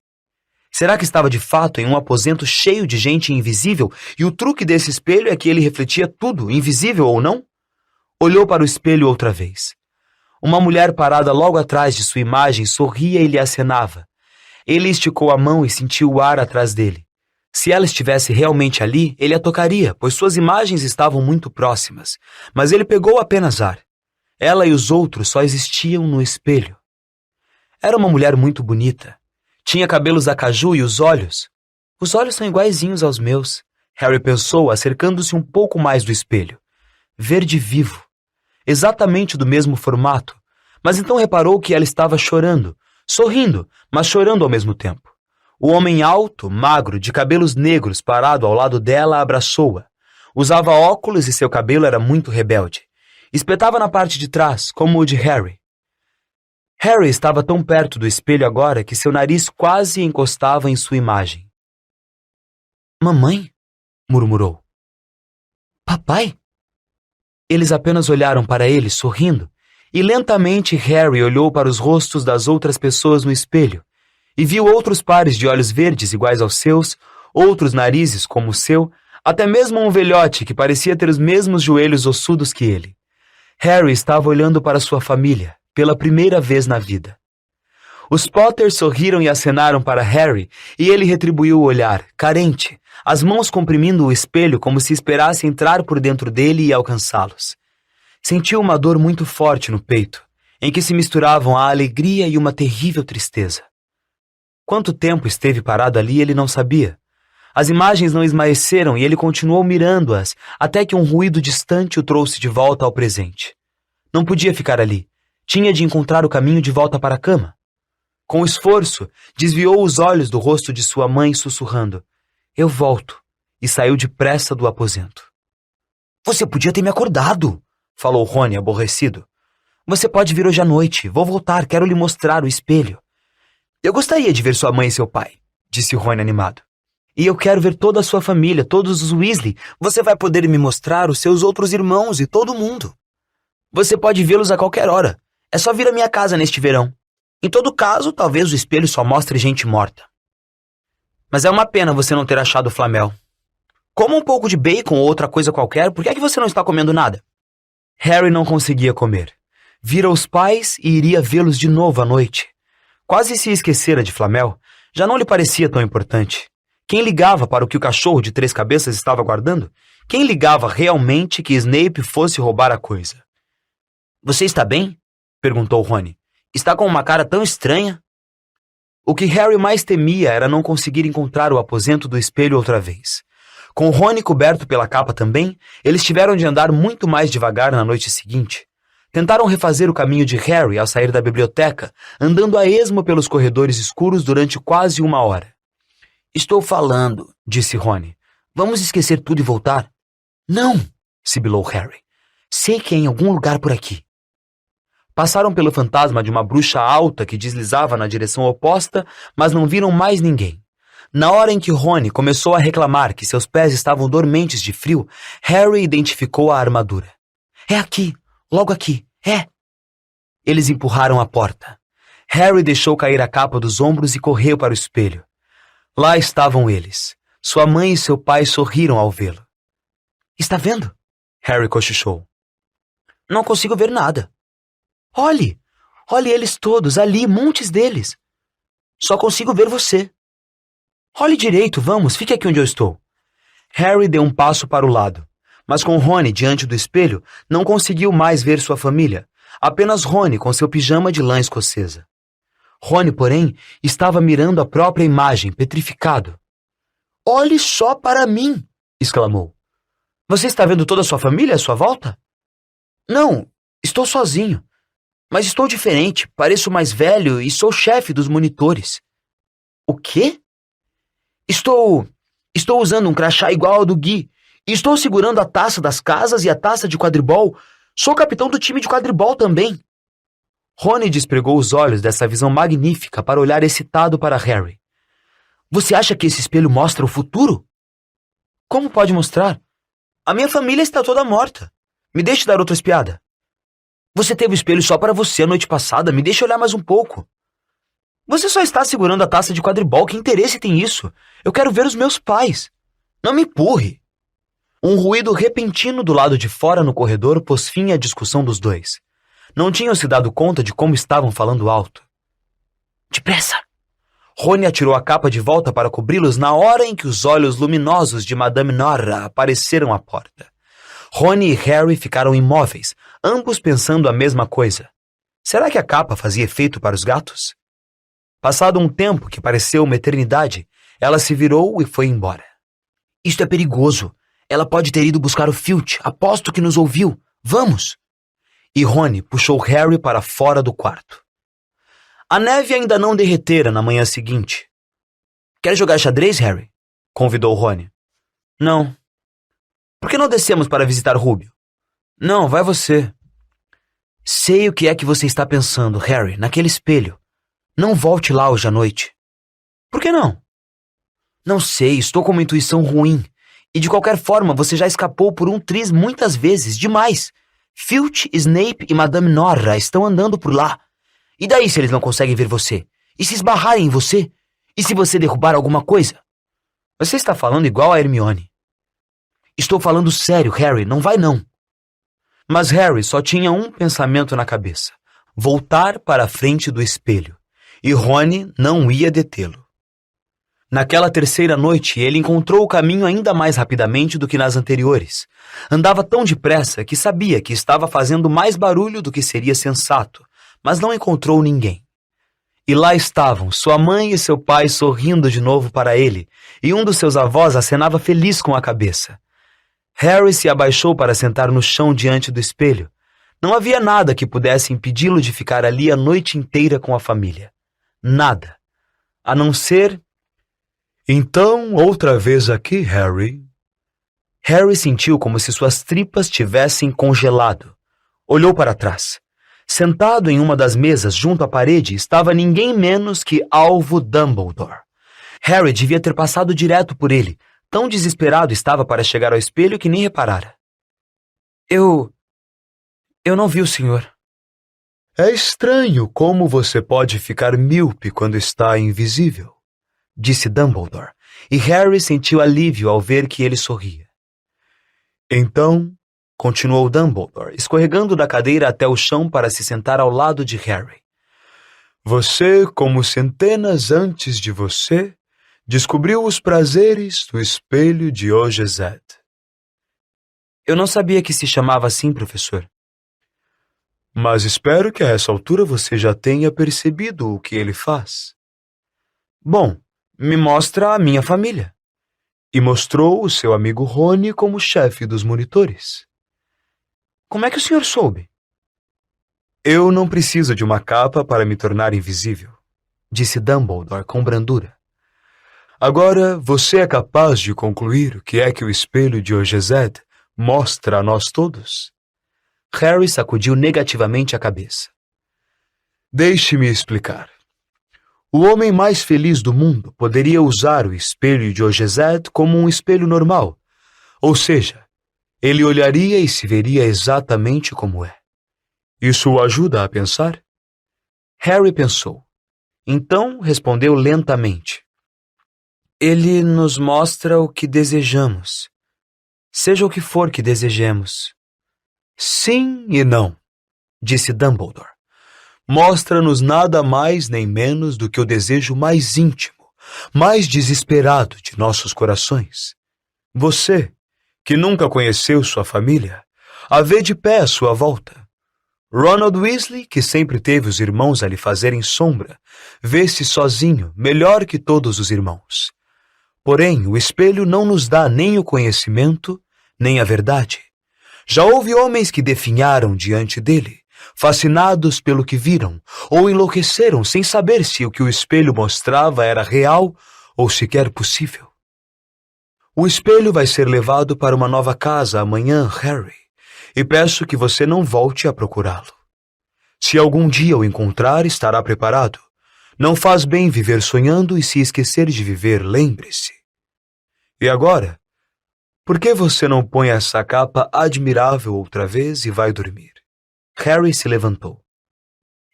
Será que estava de fato em um aposento cheio de gente invisível e o truque desse espelho é que ele refletia tudo, invisível ou não? Olhou para o espelho outra vez. Uma mulher parada logo atrás de sua imagem sorria e lhe acenava. Ele esticou a mão e sentiu o ar atrás dele. Se ela estivesse realmente ali, ele a tocaria, pois suas imagens estavam muito próximas, mas ele pegou apenas ar. Ela e os outros só existiam no espelho. Era uma mulher muito bonita. Tinha cabelos a caju e os olhos. Os olhos são iguaizinhos aos meus, Harry pensou, acercando-se um pouco mais do espelho. Verde vivo. Exatamente do mesmo formato, mas então reparou que ela estava chorando, sorrindo, mas chorando ao mesmo tempo. O homem alto, magro, de cabelos negros, parado ao lado dela, abraçou-a. Usava óculos e seu cabelo era muito rebelde. Espetava na parte de trás, como o de Harry. Harry estava tão perto do espelho agora que seu nariz quase encostava em sua imagem. "Mamãe?" murmurou. "Papai?" Eles apenas olharam para ele, sorrindo, e lentamente Harry olhou para os rostos das outras pessoas no espelho e viu outros pares de olhos verdes iguais aos seus, outros narizes como o seu, até mesmo um velhote que parecia ter os mesmos joelhos ossudos que ele. Harry estava olhando para sua família, pela primeira vez na vida. Os Potter sorriram e acenaram para Harry, e ele retribuiu o olhar, carente, as mãos comprimindo o espelho como se esperasse entrar por dentro dele e alcançá-los. Sentiu uma dor muito forte no peito, em que se misturavam a alegria e uma terrível tristeza. Quanto tempo esteve parado ali ele não sabia. As imagens não esmaeceram e ele continuou mirando-as, até que um ruído distante o trouxe de volta ao presente. Não podia ficar ali. Tinha de encontrar o caminho de volta para a cama. Com esforço, desviou os olhos do rosto de sua mãe, sussurrando: "Eu volto", e saiu depressa do aposento. "Você podia ter me acordado", falou Rony, aborrecido. "Você pode vir hoje à noite. Vou voltar, quero lhe mostrar o espelho." "Eu gostaria de ver sua mãe e seu pai", disse Rony animado. "E eu quero ver toda a sua família, todos os Weasley. Você vai poder me mostrar os seus outros irmãos e todo mundo. Você pode vê-los a qualquer hora. É só vir à minha casa neste verão. Em todo caso, talvez o espelho só mostre gente morta. Mas é uma pena você não ter achado o Flamel. Coma um pouco de bacon ou outra coisa qualquer, por que é que você não está comendo nada?" Harry não conseguia comer. Vira os pais e iria vê-los de novo à noite. Quase se esquecera de Flamel. Já não lhe parecia tão importante. Quem ligava para o que o cachorro de 3 cabeças estava guardando? Quem ligava realmente que Snape fosse roubar a coisa? "Você está bem?" perguntou Rony. "Está com uma cara tão estranha." O que Harry mais temia era não conseguir encontrar o aposento do espelho outra vez. Com Rony coberto pela capa também, eles tiveram de andar muito mais devagar na noite seguinte. Tentaram refazer o caminho de Harry ao sair da biblioteca, andando a esmo pelos corredores escuros durante quase 1 hora. "Estou falando", disse Rony. "Vamos esquecer tudo e voltar?" "Não", sibilou Harry. "Sei que é em algum lugar por aqui." Passaram pelo fantasma de uma bruxa alta que deslizava na direção oposta, mas não viram mais ninguém. Na hora em que Rony começou a reclamar que seus pés estavam dormentes de frio, Harry identificou a armadura. "É aqui, logo aqui, é." Eles empurraram a porta. Harry deixou cair a capa dos ombros e correu para o espelho. Lá estavam eles. Sua mãe e seu pai sorriram ao vê-lo. "Está vendo?" Harry cochichou. "Não consigo ver nada." Olhe eles todos, ali, montes deles." "Só consigo ver você." "Olhe direito, vamos, fique aqui onde eu estou." Harry deu um passo para o lado, mas com Rony diante do espelho, não conseguiu mais ver sua família, apenas Rony com seu pijama de lã escocesa. Rony, porém, estava mirando a própria imagem, petrificado. "Olhe só para mim!" exclamou. "Você está vendo toda a sua família à sua volta?" "Não, estou sozinho. Mas estou diferente, pareço mais velho e sou chefe dos monitores. O quê? Estou usando um crachá igual ao do Gui. E estou segurando a taça das casas e a taça de quadribol. Sou capitão do time de quadribol também. Rony despregou os olhos dessa visão magnífica para olhar excitado para Harry. Você acha que esse espelho mostra o futuro? Como pode mostrar? A minha família está toda morta. Me deixe dar outra espiada. Você teve o espelho só para você a noite passada. Me deixe olhar mais um pouco. Você só está segurando a taça de quadribol. Que interesse tem isso? Eu quero ver os meus pais. Não me empurre. Um ruído repentino do lado de fora no corredor pôs fim à discussão dos dois. Não tinham se dado conta de como estavam falando alto. Depressa! Rony atirou a capa de volta para cobri-los na hora em que os olhos luminosos de Madame Nora apareceram à porta. Rony e Harry ficaram imóveis, ambos pensando a mesma coisa. Será que a capa fazia efeito para os gatos? Passado um tempo que pareceu uma eternidade, ela se virou e foi embora. Isto é perigoso. Ela pode ter ido buscar o Filch. Aposto que nos ouviu. Vamos! E Rony puxou Harry para fora do quarto. A neve ainda não derretera na manhã seguinte. Quer jogar xadrez, Harry? Convidou Rony. Não. Por que não descemos para visitar Rúbio? Não, vai você. Sei o que é que você está pensando, Harry, naquele espelho. Não volte lá hoje à noite. Por que não? Não sei, estou com uma intuição ruim. E de qualquer forma, você já escapou por um triz muitas vezes, demais. Filch, Snape e Madame Nora estão andando por lá. E daí se eles não conseguem ver você? E se esbarrarem em você? E se você derrubar alguma coisa? Você está falando igual a Hermione. Estou falando sério, Harry, não vai não. Mas Harry só tinha um pensamento na cabeça. Voltar para a frente do espelho. E Rony não ia detê-lo. Naquela terceira noite, ele encontrou o caminho ainda mais rapidamente do que nas anteriores. Andava tão depressa que sabia que estava fazendo mais barulho do que seria sensato, mas não encontrou ninguém. E lá estavam sua mãe e seu pai sorrindo de novo para ele, e um dos seus avós acenava feliz com a cabeça. Harry se abaixou para sentar no chão diante do espelho. Não havia nada que pudesse impedi-lo de ficar ali a noite inteira com a família. Nada. A não ser... Então, outra vez aqui, Harry. Harry sentiu como se suas tripas tivessem congelado. Olhou para trás. Sentado em uma das mesas junto à parede estava ninguém menos que Alvo Dumbledore. Harry devia ter passado direto por ele. Tão desesperado estava para chegar ao espelho que nem reparara. Eu não vi o senhor. É estranho como você pode ficar míope quando está invisível, disse Dumbledore, e Harry sentiu alívio ao ver que ele sorria. Então, continuou Dumbledore, escorregando da cadeira até o chão para se sentar ao lado de Harry. Você, como centenas antes de você, descobriu os prazeres do espelho de Ogezed. Eu não sabia que se chamava assim, professor. Mas espero que a essa altura você já tenha percebido o que ele faz. Bom, me mostra a minha família. E mostrou o seu amigo Rony como chefe dos monitores. Como é que o senhor soube? Eu não preciso de uma capa para me tornar invisível, disse Dumbledore com brandura. Agora, você é capaz de concluir o que é que o espelho de Ogezed mostra a nós todos? Harry sacudiu negativamente a cabeça. Deixe-me explicar. O homem mais feliz do mundo poderia usar o espelho de Ogezed como um espelho normal, ou seja, ele olharia e se veria exatamente como é. Isso o ajuda a pensar? Harry pensou. Então respondeu lentamente. Ele nos mostra o que desejamos, seja o que for que desejemos. Sim e não, disse Dumbledore. Mostra-nos nada mais nem menos do que o desejo mais íntimo, mais desesperado de nossos corações. Você, que nunca conheceu sua família, a vê de pé à sua volta. Ronald Weasley, que sempre teve os irmãos a lhe fazerem sombra, vê-se sozinho, melhor que todos os irmãos. Porém, o espelho não nos dá nem o conhecimento, nem a verdade. Já houve homens que definharam diante dele, fascinados pelo que viram, ou enlouqueceram sem saber se o que o espelho mostrava era real ou sequer possível. O espelho vai ser levado para uma nova casa amanhã, Harry, e peço que você não volte a procurá-lo. Se algum dia o encontrar, estará preparado. Não faz bem viver sonhando e se esquecer de viver, lembre-se. E agora, por que você não põe essa capa admirável outra vez e vai dormir? Harry se levantou.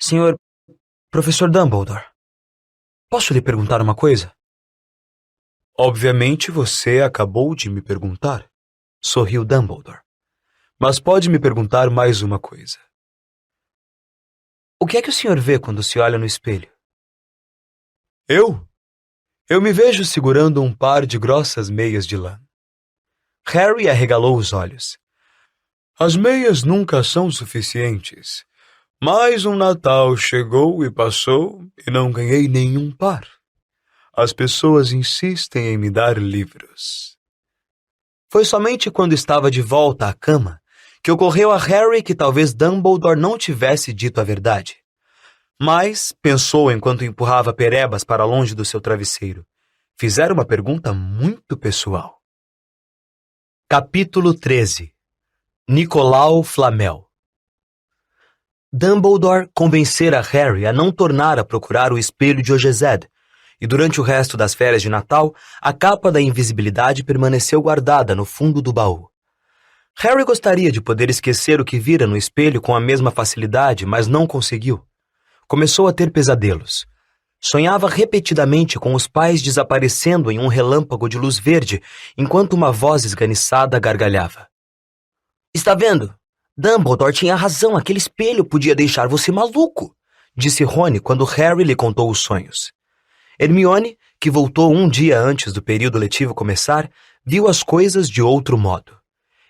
Senhor Professor Dumbledore, posso lhe perguntar uma coisa? Obviamente você acabou de me perguntar, sorriu Dumbledore. Mas pode me perguntar mais uma coisa. O que é que o senhor vê quando se olha no espelho? Eu? Eu me vejo segurando um par de grossas meias de lã. Harry arregalou os olhos. As meias nunca são suficientes. Mais um Natal chegou e passou e não ganhei nenhum par. As pessoas insistem em me dar livros. Foi somente quando estava de volta à cama que ocorreu a Harry que talvez Dumbledore não tivesse dito a verdade. Mas, pensou enquanto empurrava perebas para longe do seu travesseiro, fizeram uma pergunta muito pessoal. Capítulo 13. Nicolau Flamel. Dumbledore convencera Harry a não tornar a procurar o espelho de Ogezed, e durante o resto das férias de Natal, a capa da invisibilidade permaneceu guardada no fundo do baú. Harry gostaria de poder esquecer o que vira no espelho com a mesma facilidade, mas não conseguiu. Começou a ter pesadelos. Sonhava repetidamente com os pais desaparecendo em um relâmpago de luz verde, enquanto uma voz esganiçada gargalhava. Está vendo? Dumbledore tinha razão, aquele espelho podia deixar você maluco, disse Rony quando Harry lhe contou os sonhos. Hermione, que voltou um dia antes do período letivo começar, viu as coisas de outro modo.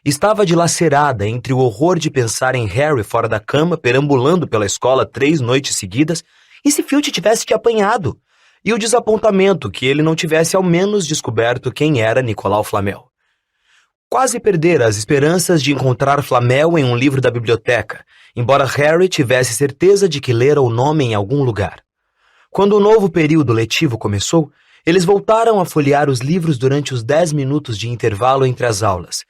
Estava dilacerada entre o horror de pensar em Harry fora da cama, perambulando pela escola 3 noites seguidas, e se Filch tivesse te apanhado, e o desapontamento que ele não tivesse ao menos descoberto quem era Nicolau Flamel. Quase perdera as esperanças de encontrar Flamel em um livro da biblioteca, embora Harry tivesse certeza de que lera o nome em algum lugar. Quando o novo período letivo começou, eles voltaram a folhear os livros durante os 10 minutos de intervalo entre as aulas.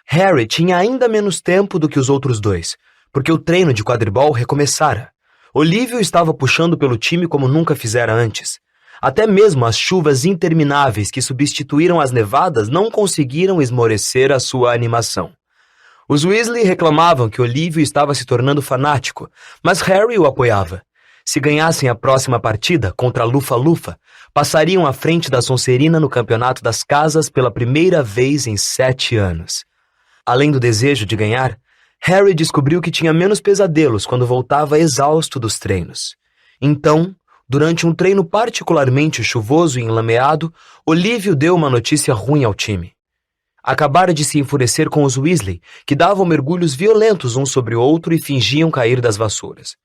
Harry tinha ainda menos tempo do que os outros dois, porque o treino de quadribol recomeçara. Olívio estava puxando pelo time como nunca fizera antes. Até mesmo as chuvas intermináveis que substituíram as nevadas não conseguiram esmorecer a sua animação. Os Weasley reclamavam que Olívio estava se tornando fanático, mas Harry o apoiava. Se ganhassem a próxima partida contra a Lufa-Lufa, passariam à frente da Sonserina no campeonato das casas pela primeira vez em 7 anos. Além do desejo de ganhar, Harry descobriu que tinha menos pesadelos quando voltava exausto dos treinos. Então, durante um treino particularmente chuvoso e enlameado, Olívio deu uma notícia ruim ao time. Acabara de se enfurecer com os Weasley, que davam mergulhos violentos um sobre o outro e fingiam cair das vassouras.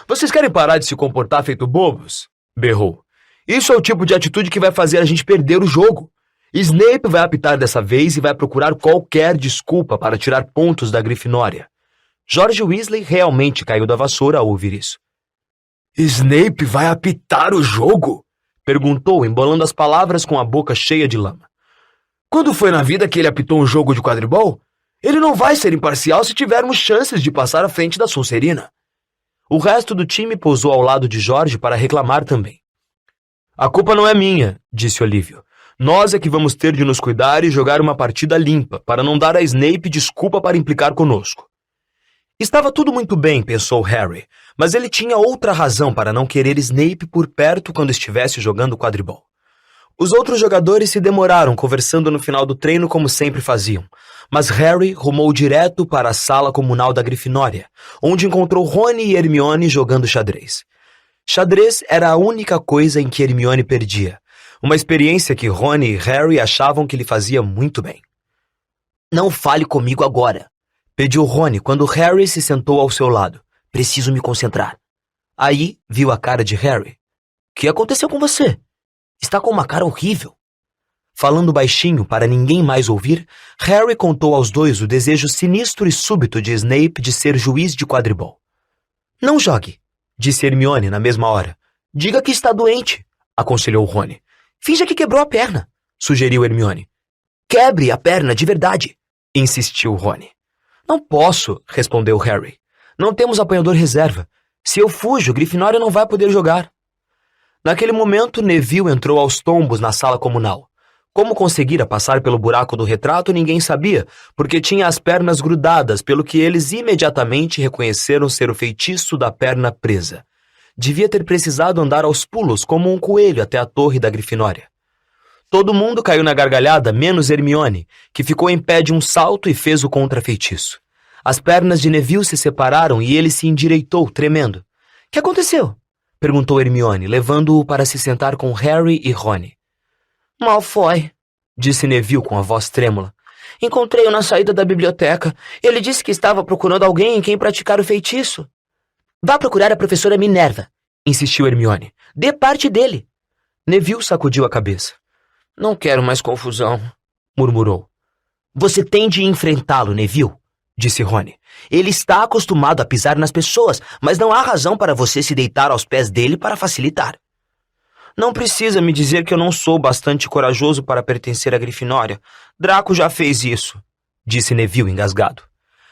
"Vocês querem parar de se comportar feito bobos?" berrou. "Isso é o tipo de atitude que vai fazer a gente perder o jogo. Snape vai apitar dessa vez e vai procurar qualquer desculpa para tirar pontos da Grifinória." George Weasley realmente caiu da vassoura ao ouvir isso. "Snape vai apitar o jogo?" perguntou, embolando as palavras com a boca cheia de lama. "Quando foi na vida que ele apitou um jogo de quadribol? Ele não vai ser imparcial se tivermos chances de passar à frente da Sonserina." O resto do time pousou ao lado de George para reclamar também. "A culpa não é minha", disse Olívio. "Nós é que vamos ter de nos cuidar e jogar uma partida limpa, para não dar a Snape desculpa para implicar conosco." Estava tudo muito bem, pensou Harry, mas ele tinha outra razão para não querer Snape por perto quando estivesse jogando quadribol. Os outros jogadores se demoraram conversando no final do treino como sempre faziam, mas Harry rumou direto para a sala comunal da Grifinória, onde encontrou Rony e Hermione jogando xadrez. Xadrez era a única coisa em que Hermione perdia, uma experiência que Rony e Harry achavam que lhe fazia muito bem. "Não fale comigo agora", pediu Rony quando Harry se sentou ao seu lado. "Preciso me concentrar." Aí viu a cara de Harry. "O que aconteceu com você? Está com uma cara horrível." Falando baixinho para ninguém mais ouvir, Harry contou aos dois o desejo sinistro e súbito de Snape de ser juiz de quadribol. Não jogue, disse Hermione na mesma hora. Diga que está doente, aconselhou Rony. Finja que quebrou a perna, sugeriu Hermione. Quebre a perna de verdade, insistiu Rony. Não posso, respondeu Harry. Não temos apanhador reserva. Se eu fujo, Grifinória não vai poder jogar. Naquele momento, Neville entrou aos tombos na sala comunal. Como conseguira passar pelo buraco do retrato, ninguém sabia, porque tinha as pernas grudadas, pelo que eles imediatamente reconheceram ser o feitiço da perna presa. Devia ter precisado andar aos pulos, como um coelho, até a torre da Grifinória. Todo mundo caiu na gargalhada, menos Hermione, que ficou em pé de um salto e fez o contrafeitiço. As pernas de Neville se separaram e ele se endireitou, tremendo. — Que aconteceu? — perguntou Hermione, levando-o para se sentar com Harry e Rony. — Malfoy, disse Neville com a voz trêmula. — Encontrei-o na saída da biblioteca. Ele disse que estava procurando alguém em quem praticar o feitiço. — Vá procurar a professora Minerva, insistiu Hermione. — Dê parte dele. Neville sacudiu a cabeça. — Não quero mais confusão, murmurou. — Você tem de enfrentá-lo, Neville, disse Rony. Ele está acostumado a pisar nas pessoas, mas não há razão para você se deitar aos pés dele para facilitar. Não precisa me dizer que eu não sou bastante corajoso para pertencer à Grifinória. Draco já fez isso, disse Neville engasgado.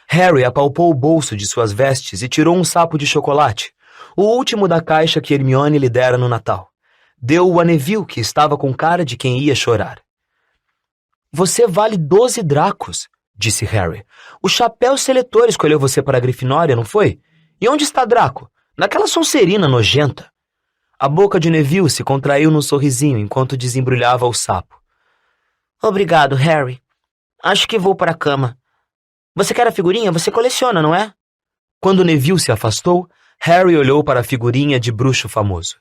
Harry apalpou o bolso de suas vestes e tirou um sapo de chocolate, o último da caixa que Hermione lhe dera no Natal. Deu-o a Neville, que estava com cara de quem ia chorar. Você vale 12 dracos, disse Harry. O chapéu seletor escolheu você para a Grifinória, não foi? E onde está Draco? Naquela Sonserina nojenta. A boca de Neville se contraiu num sorrisinho enquanto desembrulhava o sapo. Obrigado, Harry. Acho que vou para a cama. Você quer a figurinha? Você coleciona, não é? Quando Neville se afastou, Harry olhou para a figurinha de bruxo famoso.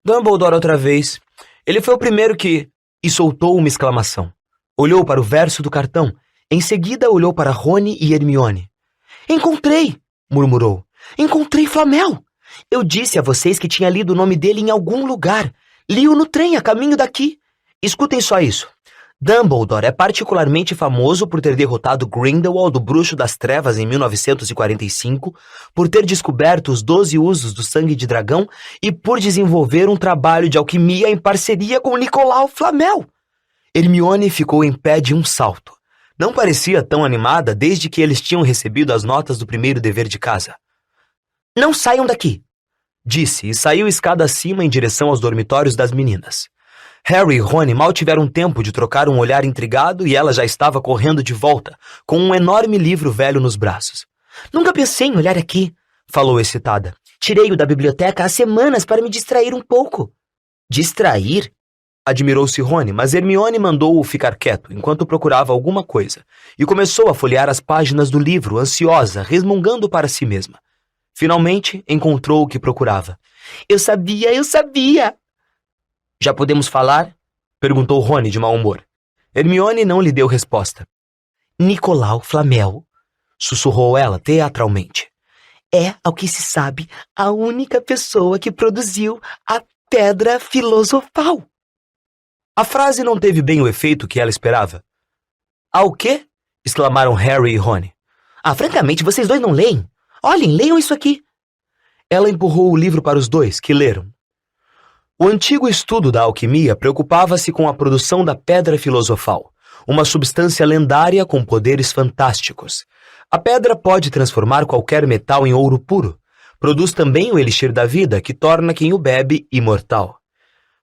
Dumbledore outra vez. Ele foi o primeiro que... E soltou uma exclamação. Olhou para o verso do cartão. Em seguida olhou para Rony e Hermione. Encontrei! Murmurou. Encontrei Flamel! Eu disse a vocês que tinha lido o nome dele em algum lugar. Li-o no trem a caminho daqui. Escutem só isso. Dumbledore é particularmente famoso por ter derrotado Grindelwald, o Bruxo das Trevas, em 1945, por ter descoberto os 12 usos do sangue de dragão e por desenvolver um trabalho de alquimia em parceria com Nicolau Flamel. Hermione ficou em pé de um salto. Não parecia tão animada desde que eles tinham recebido as notas do primeiro dever de casa. Não saiam daqui, disse e saiu escada acima em direção aos dormitórios das meninas. Harry e Rony mal tiveram tempo de trocar um olhar intrigado e ela já estava correndo de volta, com um enorme livro velho nos braços. Nunca pensei em olhar aqui, falou excitada. Tirei-o da biblioteca há semanas para me distrair um pouco. Distrair? Admirou-se Rony, mas Hermione mandou-o ficar quieto enquanto procurava alguma coisa e começou a folhear as páginas do livro, ansiosa, resmungando para si mesma. Finalmente, encontrou o que procurava. Eu sabia! Já podemos falar? Perguntou Rony de mau humor. Hermione não lhe deu resposta. Nicolau Flamel, sussurrou ela teatralmente. É, ao que se sabe, a única pessoa que produziu a Pedra Filosofal. A frase não teve bem o efeito que ela esperava. Ah, o quê? Exclamaram Harry e Rony. Francamente, vocês dois não leem? Olhem, leiam isso aqui. Ela empurrou o livro para os dois, que leram. O antigo estudo da alquimia preocupava-se com a produção da Pedra Filosofal, uma substância lendária com poderes fantásticos. A pedra pode transformar qualquer metal em ouro puro. Produz também o elixir da vida, que torna quem o bebe imortal.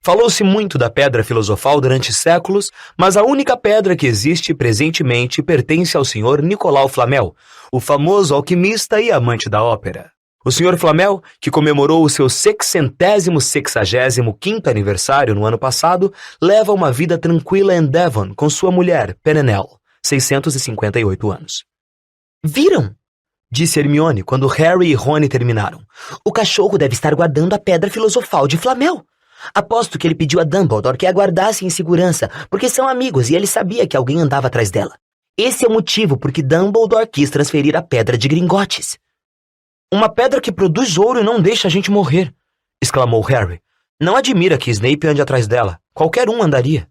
Falou-se muito da Pedra Filosofal durante séculos, mas a única pedra que existe presentemente pertence ao Sr. Nicolau Flamel, o famoso alquimista e amante da ópera. O Sr. Flamel, que comemorou o seu 665º aniversário no ano passado, leva uma vida tranquila em Devon com sua mulher, Perenelle, 658 anos. Viram? Disse Hermione quando Harry e Rony terminaram. O cachorro deve estar guardando a Pedra Filosofal de Flamel. Aposto que ele pediu a Dumbledore que a guardasse em segurança, porque são amigos e ele sabia que alguém andava atrás dela. Esse é o motivo por que Dumbledore quis transferir a Pedra de Gringotts. Uma pedra que produz ouro e não deixa a gente morrer, exclamou Harry. Não admira que Snape ande atrás dela. Qualquer um andaria.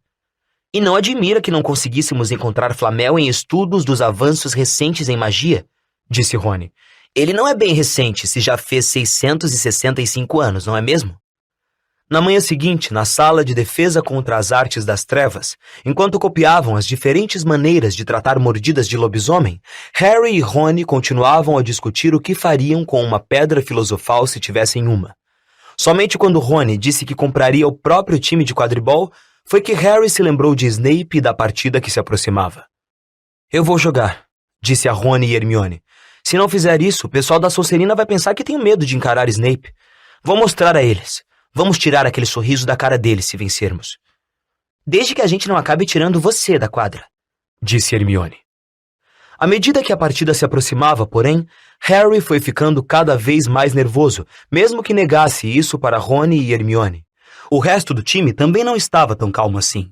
E não admira que não conseguíssemos encontrar Flamel em estudos dos avanços recentes em magia, disse Rony. Ele não é bem recente, se já fez 665 anos, não é mesmo? Na manhã seguinte, na sala de defesa contra as artes das trevas, enquanto copiavam as diferentes maneiras de tratar mordidas de lobisomem, Harry e Rony continuavam a discutir o que fariam com uma pedra filosofal se tivessem uma. Somente quando Rony disse que compraria o próprio time de quadribol, foi que Harry se lembrou de Snape e da partida que se aproximava. Eu vou jogar, disse a Rony e Hermione. Se não fizer isso, o pessoal da Sonserina vai pensar que tenho medo de encarar Snape. Vou mostrar a eles. Vamos tirar aquele sorriso da cara deles se vencermos. Desde que a gente não acabe tirando você da quadra, disse Hermione. À medida que a partida se aproximava, porém, Harry foi ficando cada vez mais nervoso, mesmo que negasse isso para Rony e Hermione. O resto do time também não estava tão calmo assim.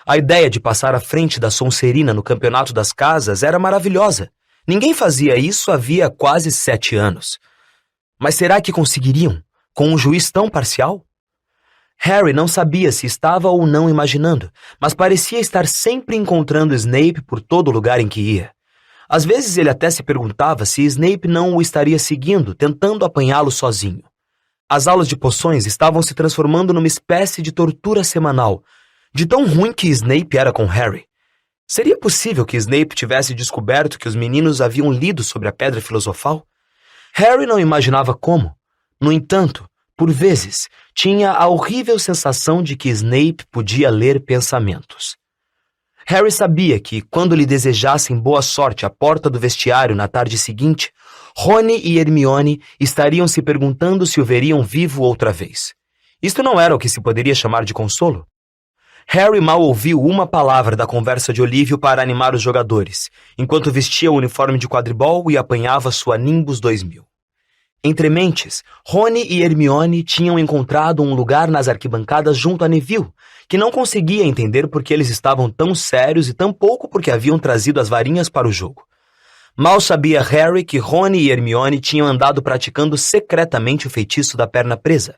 A ideia de passar à frente da Sonserina no campeonato das casas era maravilhosa. Ninguém fazia isso havia quase 7 anos. Mas será que conseguiriam, com um juiz tão parcial? Harry não sabia se estava ou não imaginando, mas parecia estar sempre encontrando Snape por todo lugar em que ia. Às vezes ele até se perguntava se Snape não o estaria seguindo, tentando apanhá-lo sozinho. As aulas de poções estavam se transformando numa espécie de tortura semanal, de tão ruim que Snape era com Harry. Seria possível que Snape tivesse descoberto que os meninos haviam lido sobre a Pedra Filosofal? Harry não imaginava como. No entanto, por vezes, tinha a horrível sensação de que Snape podia ler pensamentos. Harry sabia que, quando lhe desejassem boa sorte à porta do vestiário na tarde seguinte, Rony e Hermione estariam se perguntando se o veriam vivo outra vez. Isto não era o que se poderia chamar de consolo. Harry mal ouviu uma palavra da conversa de Olívio para animar os jogadores, enquanto vestia o uniforme de quadribol e apanhava sua Nimbus 2000. Entre mentes, Rony e Hermione tinham encontrado um lugar nas arquibancadas junto a Neville, que não conseguia entender por que eles estavam tão sérios e tampouco porque haviam trazido as varinhas para o jogo. Mal sabia Harry que Rony e Hermione tinham andado praticando secretamente o feitiço da perna presa.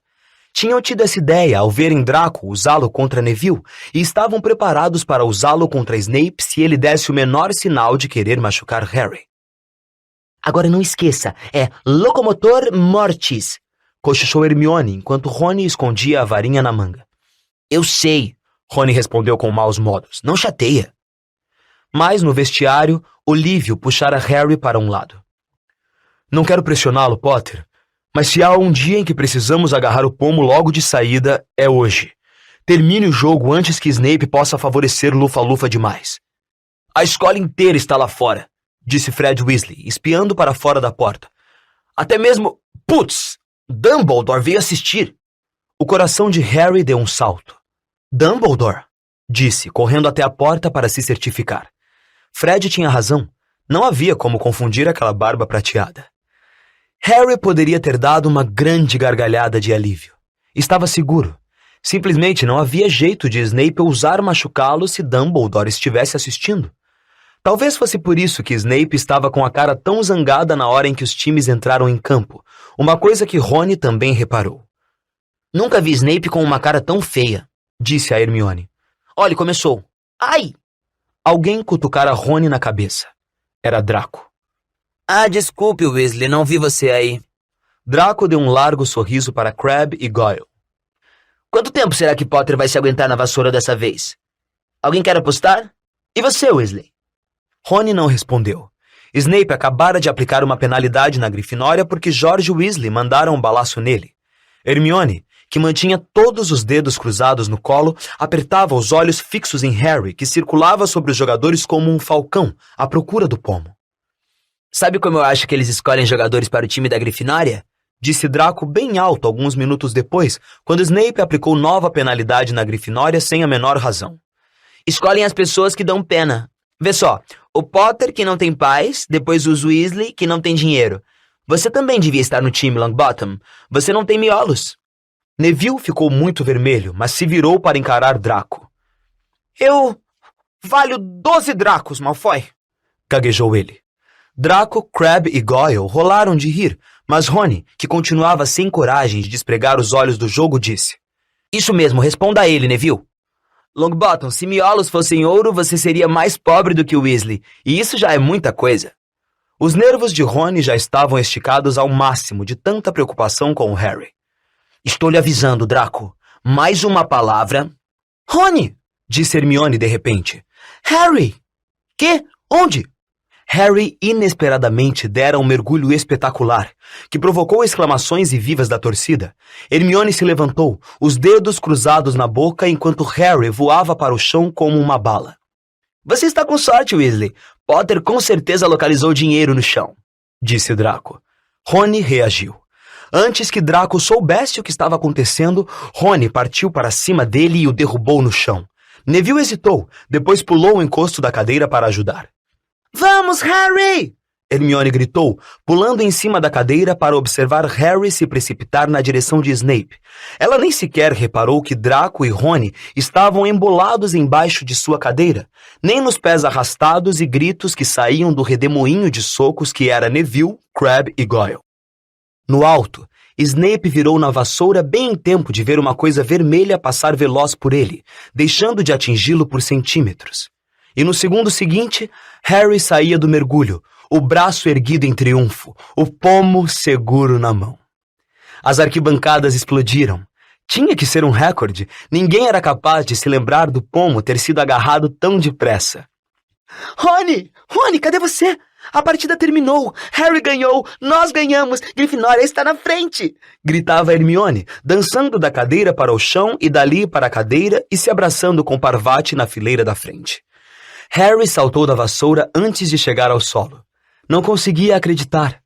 Tinham tido essa ideia ao verem Draco usá-lo contra Neville e estavam preparados para usá-lo contra Snape se ele desse o menor sinal de querer machucar Harry. Agora não esqueça, é Locomotor Mortis, cochichou Hermione enquanto Rony escondia a varinha na manga. Eu sei, Rony respondeu com maus modos, não chateia. Mas no vestiário, Olívio puxara Harry para um lado. Não quero pressioná-lo, Potter, mas se há um dia em que precisamos agarrar o pomo logo de saída, é hoje. Termine o jogo antes que Snape possa favorecer Lufa-Lufa demais. A escola inteira está lá fora, disse Fred Weasley, espiando para fora da porta. Até mesmo... Putz! Dumbledore veio assistir. O coração de Harry deu um salto. Dumbledore? Disse, correndo até a porta para se certificar. Fred tinha razão. Não havia como confundir aquela barba prateada. Harry poderia ter dado uma grande gargalhada de alívio. Estava seguro. Simplesmente não havia jeito de Snape ousar machucá-lo se Dumbledore estivesse assistindo. Talvez fosse por isso que Snape estava com a cara tão zangada na hora em que os times entraram em campo, uma coisa que Rony também reparou. Nunca vi Snape com uma cara tão feia, disse a Hermione. Olhe, começou. Ai! Alguém cutucara Rony na cabeça. Era Draco. Ah, desculpe, Weasley, não vi você aí. Draco deu um largo sorriso para Crabbe e Goyle. Quanto tempo será que Potter vai se aguentar na vassoura dessa vez? Alguém quer apostar? E você, Weasley? Rony não respondeu. Snape acabara de aplicar uma penalidade na Grifinória porque George Weasley mandara um balaço nele. Hermione, que mantinha todos os dedos cruzados no colo, apertava os olhos fixos em Harry, que circulava sobre os jogadores como um falcão, à procura do pomo. Sabe como eu acho que eles escolhem jogadores para o time da Grifinória? Disse Draco bem alto alguns minutos depois, quando Snape aplicou nova penalidade na Grifinória sem a menor razão. Escolhem as pessoas que dão pena. Vê só, o Potter que não tem pais, depois os Weasley que não tem dinheiro. Você também devia estar no time, Longbottom. Você não tem miolos. Neville ficou muito vermelho, mas se virou para encarar Draco. Eu valho 12 dracos, Malfoy, gaguejou ele. Draco, Crabbe e Goyle rolaram de rir, mas Rony, que continuava sem coragem de despregar os olhos do jogo, disse. Isso mesmo, responda a ele, Neville. Longbottom, se miolos fossem ouro, você seria mais pobre do que o Weasley, e isso já é muita coisa. Os nervos de Rony já estavam esticados ao máximo de tanta preocupação com o Harry. Estou lhe avisando, Draco. Mais uma palavra... Rony! Disse Hermione de repente. Harry! Que? Onde? Harry inesperadamente dera um mergulho espetacular, que provocou exclamações e vivas da torcida. Hermione se levantou, os dedos cruzados na boca, enquanto Harry voava para o chão como uma bala. Você está com sorte, Weasley. Potter com certeza localizou dinheiro no chão, disse Draco. Rony reagiu. Antes que Draco soubesse o que estava acontecendo, Rony partiu para cima dele e o derrubou no chão. Neville hesitou, depois pulou o encosto da cadeira para ajudar. Vamos, Harry! Hermione gritou, pulando em cima da cadeira para observar Harry se precipitar na direção de Snape. Ela nem sequer reparou que Draco e Rony estavam embolados embaixo de sua cadeira, nem nos pés arrastados e gritos que saíam do redemoinho de socos que era Neville, Crabbe e Goyle. No alto, Snape virou na vassoura bem em tempo de ver uma coisa vermelha passar veloz por ele, deixando de atingi-lo por centímetros. E no segundo seguinte, Harry saía do mergulho, o braço erguido em triunfo, o pomo seguro na mão. As arquibancadas explodiram. Tinha que ser um recorde. Ninguém era capaz de se lembrar do pomo ter sido agarrado tão depressa. Rony! Rony, cadê você? A partida terminou. Harry ganhou. Nós ganhamos. Grifinória está na frente. Gritava Hermione, dançando da cadeira para o chão e dali para a cadeira e se abraçando com Parvati na fileira da frente. Harry saltou da vassoura antes de chegar ao solo. Não conseguia acreditar.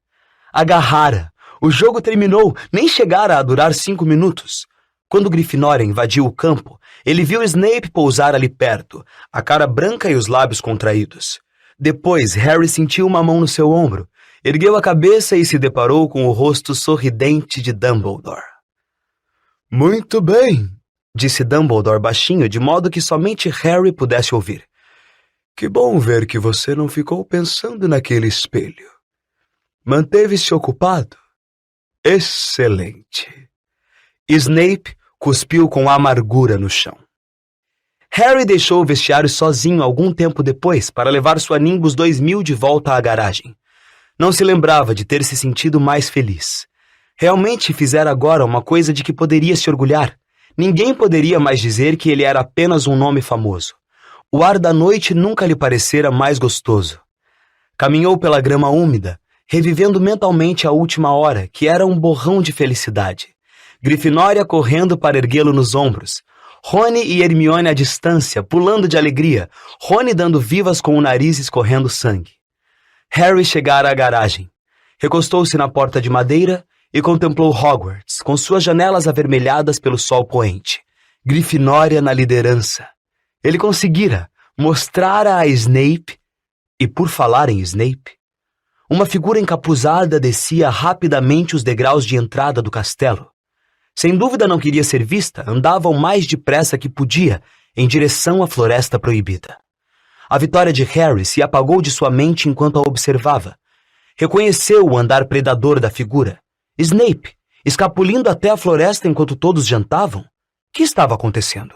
Agarrara. O jogo terminou, nem chegara a durar 5 minutos. Quando Grifinória invadiu o campo, ele viu Snape pousar ali perto, a cara branca e os lábios contraídos. Depois, Harry sentiu uma mão no seu ombro, ergueu a cabeça e se deparou com o rosto sorridente de Dumbledore. Muito bem, disse Dumbledore baixinho, de modo que somente Harry pudesse ouvir. Que bom ver que você não ficou pensando naquele espelho. Manteve-se ocupado? Excelente. Snape cuspiu com amargura no chão. Harry deixou o vestiário sozinho algum tempo depois para levar sua Nimbus 2000 de volta à garagem. Não se lembrava de ter se sentido mais feliz. Realmente fizera agora uma coisa de que poderia se orgulhar. Ninguém poderia mais dizer que ele era apenas um nome famoso. O ar da noite nunca lhe parecera mais gostoso. Caminhou pela grama úmida, revivendo mentalmente a última hora, que era um borrão de felicidade. Grifinória correndo para erguê-lo nos ombros. Rony e Hermione à distância, pulando de alegria, Rony dando vivas com o nariz escorrendo sangue. Harry chegara à garagem. Recostou-se na porta de madeira e contemplou Hogwarts, com suas janelas avermelhadas pelo sol poente. Grifinória na liderança. Ele conseguira, mostrara a Snape, e por falar em Snape, uma figura encapuzada descia rapidamente os degraus de entrada do castelo. Sem dúvida não queria ser vista, andava o mais depressa que podia, em direção à Floresta Proibida. A vitória de Harry se apagou de sua mente enquanto a observava. Reconheceu o andar predador da figura. Snape, escapulindo até a floresta enquanto todos jantavam? O que estava acontecendo?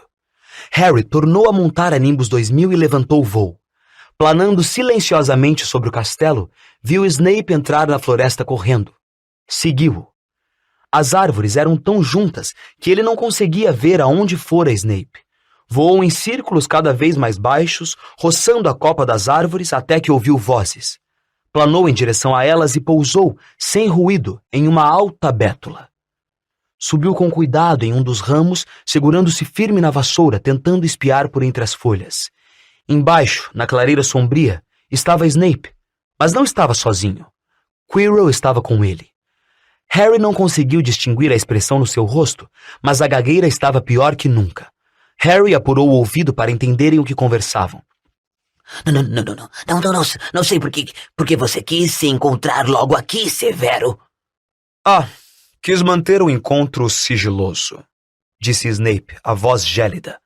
Harry tornou a montar a Nimbus 2000 e levantou o voo. Planando silenciosamente sobre o castelo, viu Snape entrar na floresta correndo. Seguiu-o. As árvores eram tão juntas que ele não conseguia ver aonde fora Snape. Voou em círculos cada vez mais baixos, roçando a copa das árvores até que ouviu vozes. Planou em direção a elas e pousou, sem ruído, em uma alta bétula. Subiu com cuidado em um dos ramos, segurando-se firme na vassoura, tentando espiar por entre as folhas. Embaixo, na clareira sombria, estava Snape, mas não estava sozinho. Quirrell estava com ele. Harry não conseguiu distinguir a expressão no seu rosto, mas a gagueira estava pior que nunca. Harry apurou o ouvido para entenderem o que conversavam. Não sei por que você quis se encontrar logo aqui, Severo. Quis manter o encontro sigiloso, disse Snape, a voz gélida.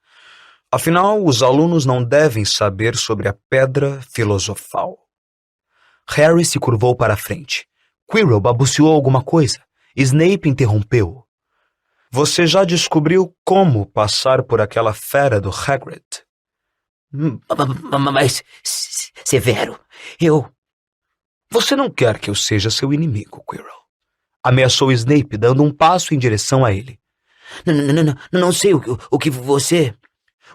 Afinal, os alunos não devem saber sobre a pedra filosofal. Harry se curvou para a frente. Quirrell balbuciou alguma coisa. Snape interrompeu-o. Você já descobriu como passar por aquela fera do Hagrid? Mas, Severo, eu Você não quer que eu seja seu inimigo, Quirrell. Ameaçou Snape, dando um passo em direção a ele. Não sei o que você...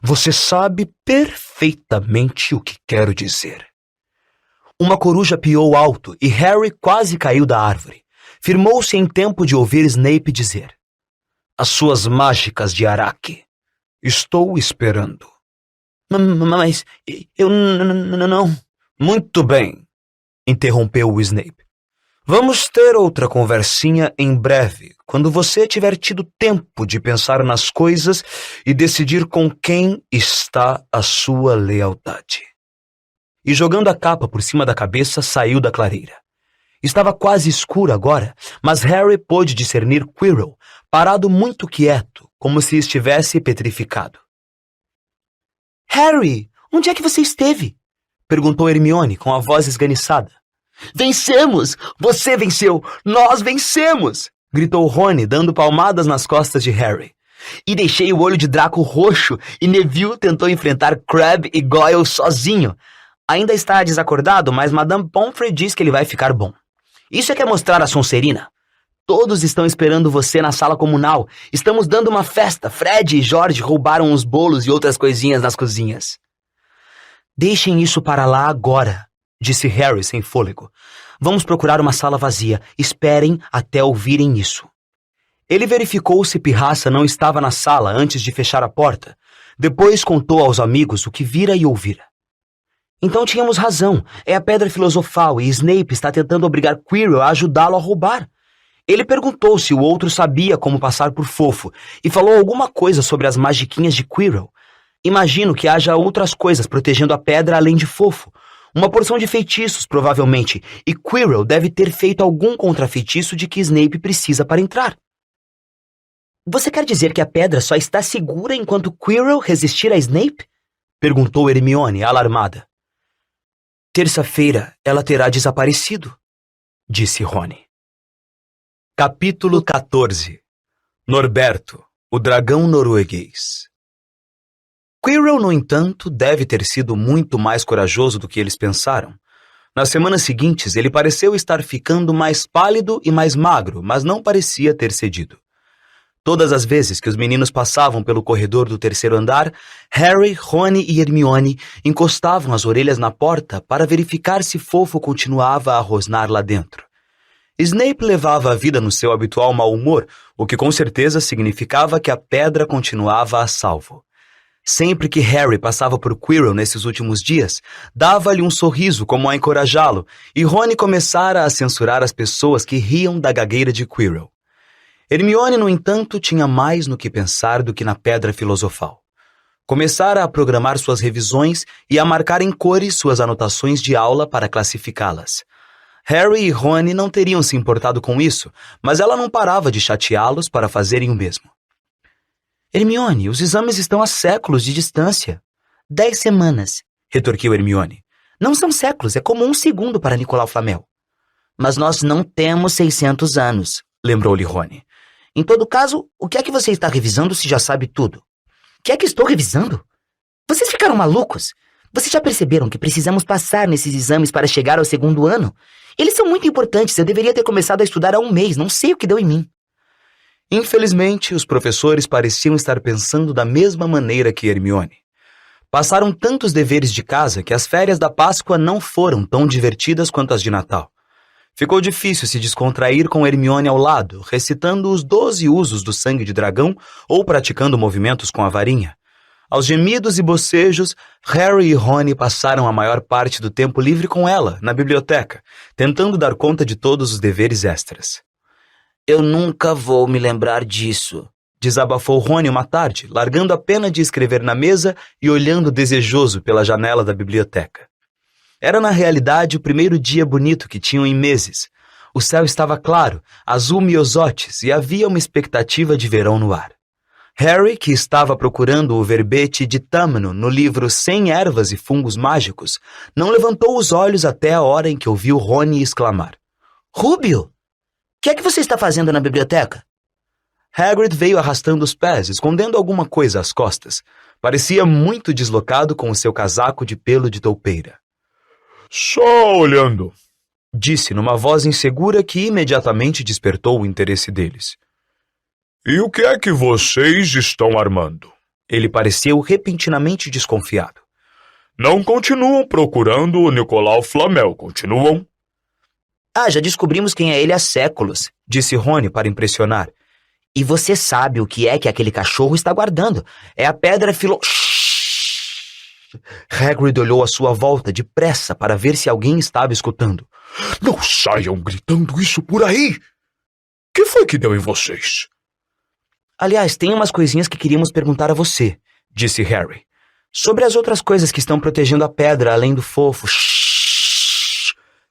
Você sabe perfeitamente o que quero dizer. Uma coruja piou alto e Harry quase caiu da árvore. Firmou-se em tempo de ouvir Snape dizer: As suas mágicas de Araque. Estou esperando. Mas eu não... Muito bem, interrompeu o Snape. Vamos ter outra conversinha em breve, quando você tiver tido tempo de pensar nas coisas e decidir com quem está a sua lealdade. E jogando a capa por cima da cabeça, saiu da clareira. Estava quase escuro agora, mas Harry pôde discernir Quirrell, parado muito quieto, como se estivesse petrificado. Harry, onde é que você esteve? Perguntou Hermione com a voz esganiçada. Vencemos! Você venceu! Nós vencemos! Gritou Rony, dando palmadas nas costas de Harry. E deixei o olho de Draco roxo e Neville tentou enfrentar Crabbe e Goyle sozinho. Ainda está desacordado, mas Madame Pomfrey diz que ele vai ficar bom. Isso é que é mostrar a Sonserina. Todos estão esperando você na sala comunal. Estamos dando uma festa. Fred e George roubaram os bolos e outras coisinhas nas cozinhas. Deixem isso para lá agora, disse Harry sem fôlego. Vamos procurar uma sala vazia. Esperem até ouvirem isso. Ele verificou se Pirraça não estava na sala antes de fechar a porta. Depois contou aos amigos o que vira e ouvira. Então tínhamos razão. É a Pedra Filosofal e Snape está tentando obrigar Quirrell a ajudá-lo a roubar. Ele perguntou se o outro sabia como passar por Fofo e falou alguma coisa sobre as magiquinhas de Quirrell. Imagino que haja outras coisas protegendo a pedra além de Fofo. Uma porção de feitiços, provavelmente, e Quirrell deve ter feito algum contrafeitiço de que Snape precisa para entrar. Você quer dizer que a pedra só está segura enquanto Quirrell resistir a Snape? Perguntou Hermione, alarmada. Terça-feira ela terá desaparecido, disse Rony. Capítulo 14. Norberto, o dragão norueguês. Quirrell, no entanto, deve ter sido muito mais corajoso do que eles pensaram. Nas semanas seguintes, ele pareceu estar ficando mais pálido e mais magro, mas não parecia ter cedido. Todas as vezes que os meninos passavam pelo corredor do terceiro andar, Harry, Rony e Hermione encostavam as orelhas na porta para verificar se Fofo continuava a rosnar lá dentro. Snape levava a vida no seu habitual mau humor, o que com certeza significava que a pedra continuava a salvo. Sempre que Harry passava por Quirrell nesses últimos dias, dava-lhe um sorriso como a encorajá-lo, e Rony começara a censurar as pessoas que riam da gagueira de Quirrell. Hermione, no entanto, tinha mais no que pensar do que na Pedra Filosofal. Começara a programar suas revisões e a marcar em cores suas anotações de aula para classificá-las. Harry e Rony não teriam se importado com isso, mas ela não parava de chateá-los para fazerem o mesmo. Hermione, os exames estão a séculos de distância. 10 semanas, retorquiu Hermione. Não são séculos, é como 1 segundo para Nicolau Flamel. Mas nós não temos 600 anos, lembrou-lhe Rony. Em todo caso, o que é que você está revisando se já sabe tudo? O que é que estou revisando? Vocês ficaram malucos? Vocês já perceberam que precisamos passar nesses exames para chegar ao 2º ano? Eles são muito importantes, eu deveria ter começado a estudar há 1 mês, não sei o que deu em mim. Infelizmente, os professores pareciam estar pensando da mesma maneira que Hermione. Passaram tantos deveres de casa que as férias da Páscoa não foram tão divertidas quanto as de Natal. Ficou difícil se descontrair com Hermione ao lado, recitando os 12 usos do sangue de dragão ou praticando movimentos com a varinha. Aos gemidos e bocejos, Harry e Rony passaram a maior parte do tempo livre com ela, na biblioteca, tentando dar conta de todos os deveres extras. Eu nunca vou me lembrar disso, desabafou Rony uma tarde, largando a pena de escrever na mesa e olhando desejoso pela janela da biblioteca. Era na realidade o primeiro dia bonito que tinham em meses. O céu estava claro, azul miosotes e havia uma expectativa de verão no ar. Harry, que estava procurando o verbete de Tâmino no livro 100 Ervas e Fungos Mágicos, não levantou os olhos até a hora em que ouviu Rony exclamar. Rúbio, o que é que você está fazendo na biblioteca? Hagrid veio arrastando os pés, escondendo alguma coisa às costas. Parecia muito deslocado com o seu casaco de pelo de toupeira. Só olhando. disse numa voz insegura que imediatamente despertou o interesse deles. E o que é que vocês estão armando? Ele pareceu repentinamente desconfiado. Não continuam procurando o Nicolau Flamel, continuam? Já descobrimos quem é ele há séculos, disse Rony para impressionar. E você sabe o que é que aquele cachorro está guardando. É a pedra Hagrid olhou à sua volta depressa para ver se alguém estava escutando. Não saiam gritando isso por aí! Que foi que deu em vocês? Aliás, tem umas coisinhas que queríamos perguntar a você, disse Harry. Sobre as outras coisas que estão protegendo a pedra, além do fofo.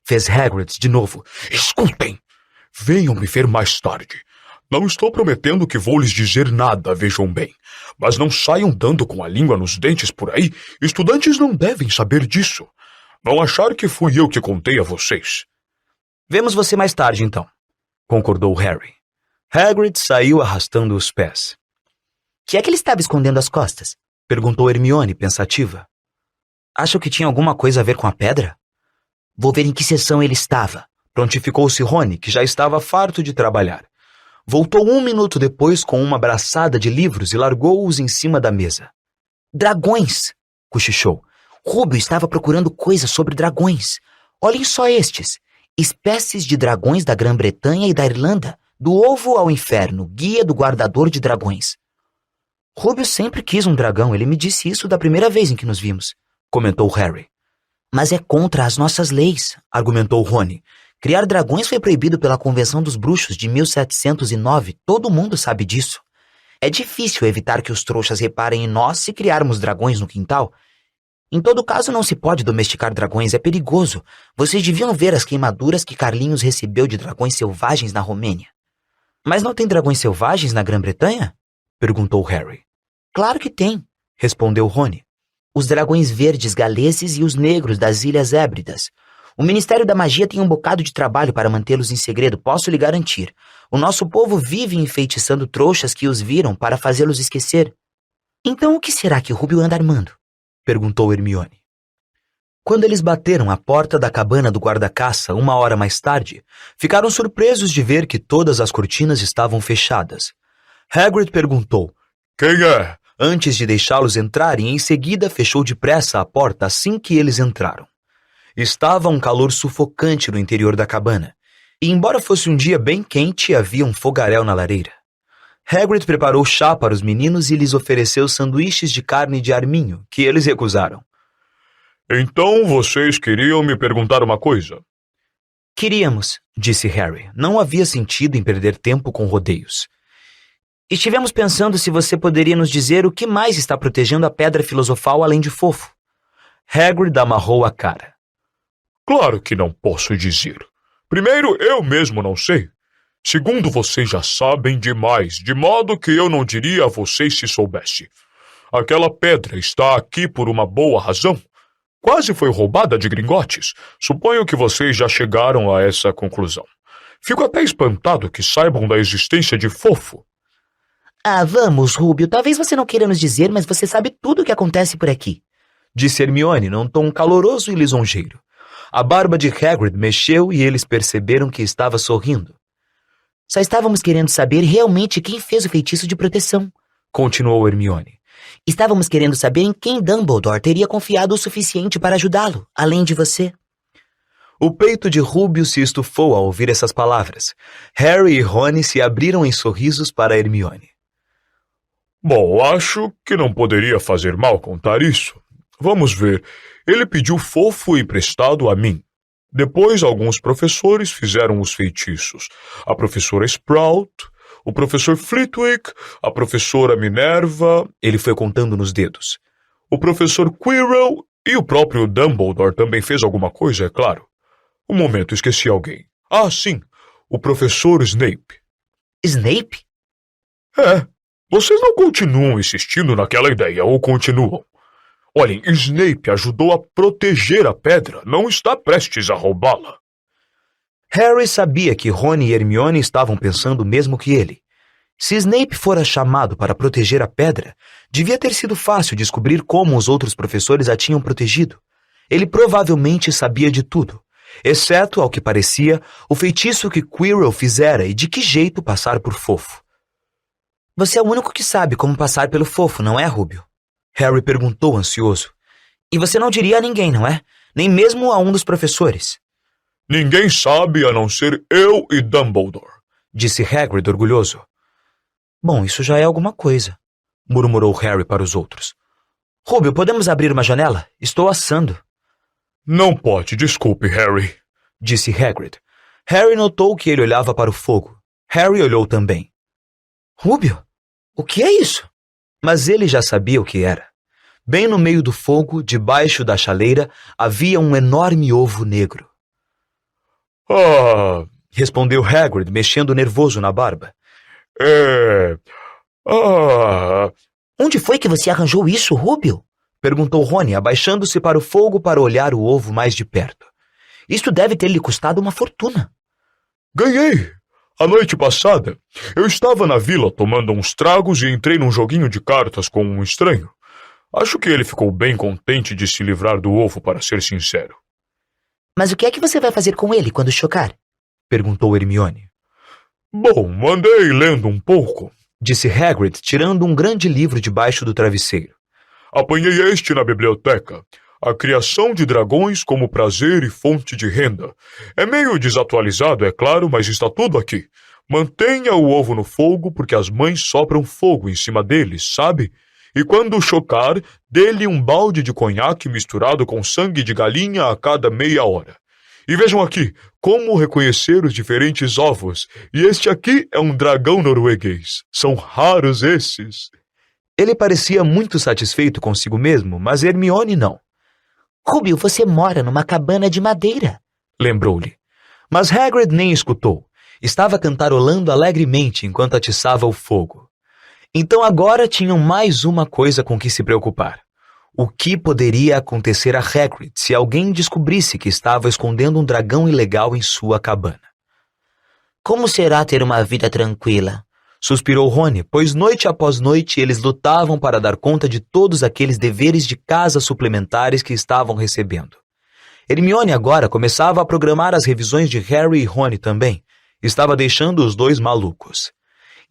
Fez Hagrid de novo. Escutem! Venham me ver mais tarde. Não estou prometendo que vou lhes dizer nada, vejam bem. Mas não saiam dando com a língua nos dentes por aí. Estudantes não devem saber disso. Vão achar que fui eu que contei a vocês. Vemos você mais tarde, então, concordou Harry. Hagrid saiu arrastando os pés. Que é que ele estava escondendo as costas? Perguntou Hermione, pensativa. Acho que tinha alguma coisa a ver com a pedra? Vou ver em que seção ele estava. Prontificou-se Rony, que já estava farto de trabalhar. Voltou 1 minuto depois com uma braçada de livros e largou-os em cima da mesa. Dragões! Cochichou. Rubio estava procurando coisas sobre dragões. Olhem só estes. Espécies de dragões da Grã-Bretanha e da Irlanda. Do ovo ao inferno, guia do guardador de dragões. Rubio sempre quis um dragão, ele me disse isso da primeira vez em que nos vimos, comentou Harry. Mas é contra as nossas leis, argumentou Rony. Criar dragões foi proibido pela Convenção dos Bruxos de 1709, todo mundo sabe disso. É difícil evitar que os trouxas reparem em nós se criarmos dragões no quintal. Em todo caso, não se pode domesticar dragões, é perigoso. Vocês deviam ver as queimaduras que Carlinhos recebeu de dragões selvagens na Romênia. Mas não tem dragões selvagens na Grã-Bretanha? Perguntou Harry. Claro que tem, respondeu Rony. Os dragões verdes galeses e os negros das Ilhas Hébridas. O Ministério da Magia tem um bocado de trabalho para mantê-los em segredo, posso lhe garantir. O nosso povo vive enfeitiçando trouxas que os viram para fazê-los esquecer. Então o que será que Rubio anda armando? Perguntou Hermione. Quando eles bateram à porta da cabana do guarda-caça 1 hora mais tarde, ficaram surpresos de ver que todas as cortinas estavam fechadas. Hagrid perguntou, quem é? Antes de deixá-los entrar e em seguida fechou depressa a porta assim que eles entraram. Estava um calor sufocante no interior da cabana, e embora fosse um dia bem quente, havia um fogaréu na lareira. Hagrid preparou chá para os meninos e lhes ofereceu sanduíches de carne de arminho, que eles recusaram. Então vocês queriam me perguntar uma coisa? Queríamos, disse Harry. Não havia sentido em perder tempo com rodeios. Estivemos pensando se você poderia nos dizer o que mais está protegendo a pedra filosofal além de fofo. Hagrid amarrou a cara. Claro que não posso dizer. Primeiro, eu mesmo não sei. Segundo, vocês já sabem demais, de modo que eu não diria a vocês se soubesse. Aquela pedra está aqui por uma boa razão. Quase foi roubada de Gringotts. Suponho que vocês já chegaram a essa conclusão. Fico até espantado que saibam da existência de fofo. Vamos, Rubio. Talvez você não queira nos dizer, mas você sabe tudo o que acontece por aqui. Disse Hermione num tom caloroso e lisonjeiro. A barba de Hagrid mexeu e eles perceberam que estava sorrindo. Só estávamos querendo saber realmente quem fez o feitiço de proteção, continuou Hermione. Estávamos querendo saber em quem Dumbledore teria confiado o suficiente para ajudá-lo, além de você. O peito de Rubio se estufou ao ouvir essas palavras. Harry e Rony se abriram em sorrisos para Hermione. Bom, acho que não poderia fazer mal contar isso. Vamos ver. Ele pediu fofo emprestado a mim. Depois, alguns professores fizeram os feitiços. A professora Sprout, o professor Flitwick, a professora Minerva... Ele foi contando nos dedos. O professor Quirrell e o próprio Dumbledore também fez alguma coisa, é claro. Um momento, esqueci alguém. Sim, o professor Snape. Snape? Vocês não continuam insistindo naquela ideia, ou continuam? Olhem, Snape ajudou a proteger a pedra, não está prestes a roubá-la. Harry sabia que Rony e Hermione estavam pensando o mesmo que ele. Se Snape fora chamado para proteger a pedra, devia ter sido fácil descobrir como os outros professores a tinham protegido. Ele provavelmente sabia de tudo. exceto, ao que parecia, o feitiço que Quirrell fizera e de que jeito passar por fofo. Você é o único que sabe como passar pelo fofo, não é, Rúbio? Harry perguntou ansioso. E você não diria a ninguém, não é? Nem mesmo a um dos professores. Ninguém sabe a não ser eu e Dumbledore, disse Hagrid orgulhoso. Bom, isso já é alguma coisa, murmurou Harry para os outros. Rúbio, podemos abrir uma janela? Estou assando. Não pode, desculpe, Harry, disse Hagrid. Harry notou que ele olhava para o fogo. Harry olhou também. Rúbio, o que é isso? Mas ele já sabia o que era. Bem no meio do fogo, debaixo da chaleira, havia um enorme ovo negro. Respondeu Hagrid, mexendo nervoso na barba. Onde foi que você arranjou isso, Rúbio? Perguntou Rony, abaixando-se para o fogo para olhar o ovo mais de perto. Isto deve ter lhe custado uma fortuna. Ganhei! A noite passada, eu estava na vila tomando uns tragos e entrei num joguinho de cartas com um estranho. Acho que ele ficou bem contente de se livrar do ovo, para ser sincero. Mas o que é que você vai fazer com ele quando chocar? Perguntou Hermione. Bom, andei lendo um pouco, disse Hagrid, tirando um grande livro debaixo do travesseiro. Apanhei este na biblioteca. A criação de dragões como prazer e fonte de renda. É meio desatualizado, é claro, mas está tudo aqui. Mantenha o ovo no fogo, porque as mães sopram fogo em cima dele, sabe? E quando chocar, dê-lhe um balde de conhaque misturado com sangue de galinha a cada meia hora. E vejam aqui, como reconhecer os diferentes ovos. E este aqui é um dragão norueguês. São raros esses. Ele parecia muito satisfeito consigo mesmo, mas Hermione não. Rúbio, você mora numa cabana de madeira, lembrou-lhe. Mas Hagrid nem escutou. Estava cantarolando alegremente enquanto atiçava o fogo. Então agora tinham mais uma coisa com que se preocupar. O que poderia acontecer a Hagrid se alguém descobrisse que estava escondendo um dragão ilegal em sua cabana? Como será ter uma vida tranquila? Suspirou Rony, pois noite após noite eles lutavam para dar conta de todos aqueles deveres de casa suplementares que estavam recebendo. Hermione agora começava a programar as revisões de Harry e Rony também. Estava deixando os dois malucos.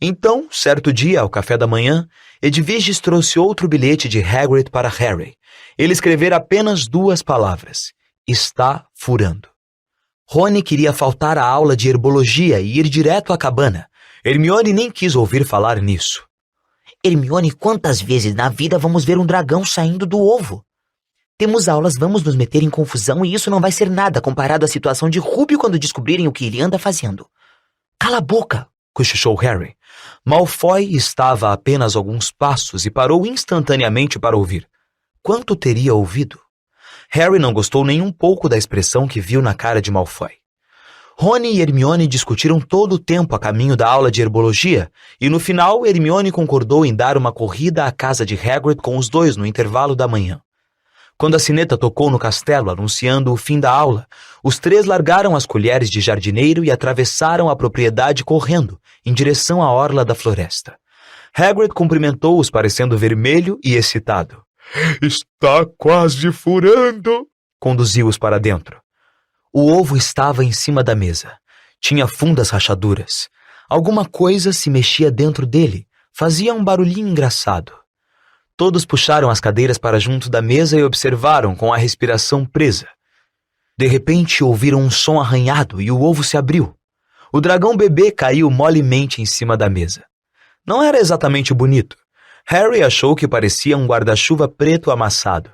Então, certo dia, ao café da manhã, Edviges trouxe outro bilhete de Hagrid para Harry. Ele escrevera apenas 2 palavras. Está furando. Rony queria faltar à aula de herbologia e ir direto à cabana. Hermione nem quis ouvir falar nisso. Hermione, quantas vezes na vida vamos ver um dragão saindo do ovo? Temos aulas, vamos nos meter em confusão e isso não vai ser nada comparado à situação de Rúbio quando descobrirem o que ele anda fazendo. Cala a boca, cochichou Harry. Malfoy estava a apenas alguns passos e parou instantaneamente para ouvir. Quanto teria ouvido? Harry não gostou nem um pouco da expressão que viu na cara de Malfoy. Rony e Hermione discutiram todo o tempo a caminho da aula de herbologia, e no final Hermione concordou em dar uma corrida à casa de Hagrid com os dois no intervalo da manhã. Quando a sineta tocou no castelo anunciando o fim da aula, os 3 largaram as colheres de jardineiro e atravessaram a propriedade correndo, em direção à orla da floresta. Hagrid cumprimentou-os parecendo vermelho e excitado. Está quase furando! Conduziu-os para dentro. O ovo estava em cima da mesa. Tinha fundas rachaduras. Alguma coisa se mexia dentro dele. Fazia um barulhinho engraçado. Todos puxaram as cadeiras para junto da mesa e observaram com a respiração presa. De repente ouviram um som arranhado e o ovo se abriu. O dragão bebê caiu molemente em cima da mesa. Não era exatamente bonito. Harry achou que parecia um guarda-chuva preto amassado.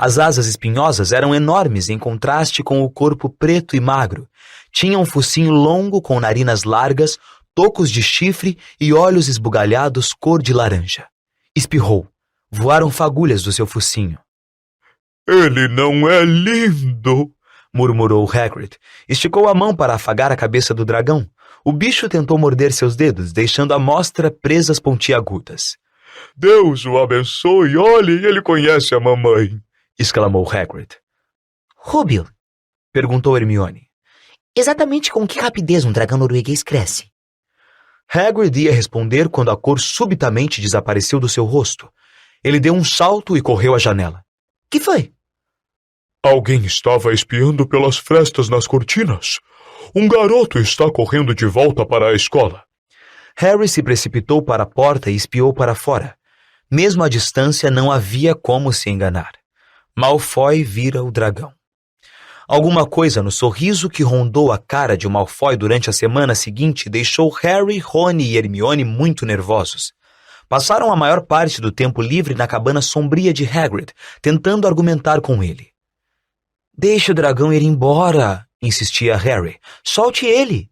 As asas espinhosas eram enormes em contraste com o corpo preto e magro. Tinha um focinho longo com narinas largas, tocos de chifre e olhos esbugalhados cor de laranja. Espirrou. Voaram fagulhas do seu focinho. Ele não é lindo, murmurou Hagrid. Esticou a mão para afagar a cabeça do dragão. O bicho tentou morder seus dedos, deixando à mostra presas pontiagudas. Deus o abençoe, olhe, ele conhece a mamãe, exclamou Hagrid. Rúbio, perguntou Hermione. Exatamente com que rapidez um dragão norueguês cresce? Hagrid ia responder quando a cor subitamente desapareceu do seu rosto. Ele deu um salto e correu à janela. Que foi? Alguém estava espiando pelas frestas nas cortinas. Um garoto está correndo de volta para a escola. Harry se precipitou para a porta e espiou para fora. Mesmo à distância, não havia como se enganar. Malfoy vira o dragão. Alguma coisa no sorriso que rondou a cara de Malfoy durante a semana seguinte deixou Harry, Rony e Hermione muito nervosos. Passaram a maior parte do tempo livre na cabana sombria de Hagrid, tentando argumentar com ele. Deixe o dragão ir embora, insistia Harry. Solte ele.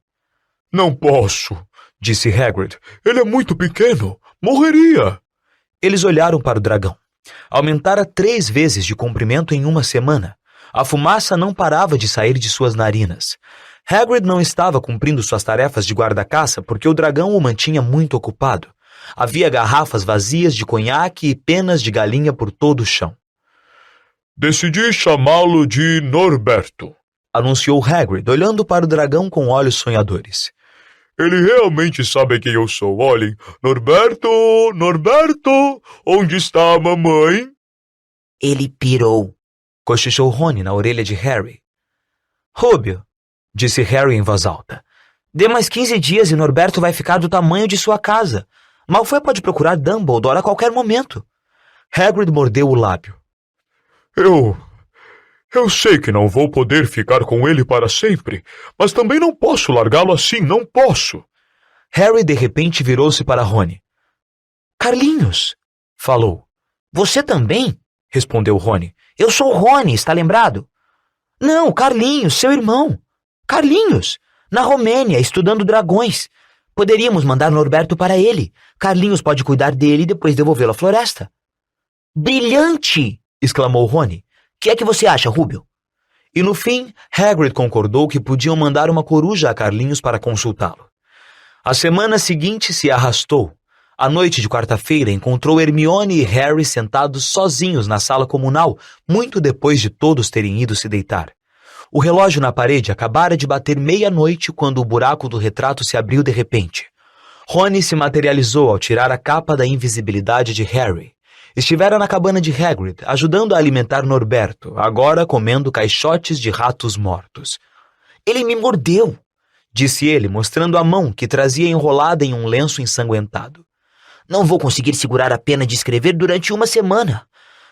Não posso, disse Hagrid. Ele é muito pequeno. Morreria. Eles olharam para o dragão. Aumentara 3 vezes de comprimento em uma semana. A fumaça não parava de sair de suas narinas. Hagrid não estava cumprindo suas tarefas de guarda-caça porque o dragão o mantinha muito ocupado. Havia garrafas vazias de conhaque e penas de galinha por todo o chão. Decidi chamá-lo de Norberto, anunciou Hagrid, olhando para o dragão com olhos sonhadores. Ele realmente sabe quem eu sou. Olhem, Norberto, Norberto, onde está a mamãe? Ele pirou, cochichou Rony na orelha de Harry. Rúbio, disse Harry em voz alta. Dê mais 15 dias e Norberto vai ficar do tamanho de sua casa. Malfoy pode procurar Dumbledore a qualquer momento. Hagrid mordeu o lábio. Eu sei que não vou poder ficar com ele para sempre, mas também não posso largá-lo assim, não posso. Harry de repente virou-se para Rony. Carlinhos, falou. Você também? Respondeu Rony. Eu sou Rony, está lembrado? Não, Carlinhos, seu irmão. Carlinhos, na Romênia, estudando dragões. Poderíamos mandar Norberto para ele. Carlinhos pode cuidar dele e depois devolvê-lo à floresta. Brilhante! Exclamou Rony. Que é que você acha, Rúbio? E no fim, Hagrid concordou que podiam mandar uma coruja a Carlinhos para consultá-lo. A semana seguinte se arrastou. À noite de quarta-feira, encontrou Hermione e Harry sentados sozinhos na sala comunal, muito depois de todos terem ido se deitar. O relógio na parede acabara de bater meia-noite quando o buraco do retrato se abriu de repente. Rony se materializou ao tirar a capa da invisibilidade de Harry. Estivera na cabana de Hagrid, ajudando a alimentar Norberto, agora comendo caixotes de ratos mortos. Ele me mordeu, disse ele, mostrando a mão que trazia enrolada em um lenço ensanguentado. Não vou conseguir segurar a pena de escrever durante uma semana.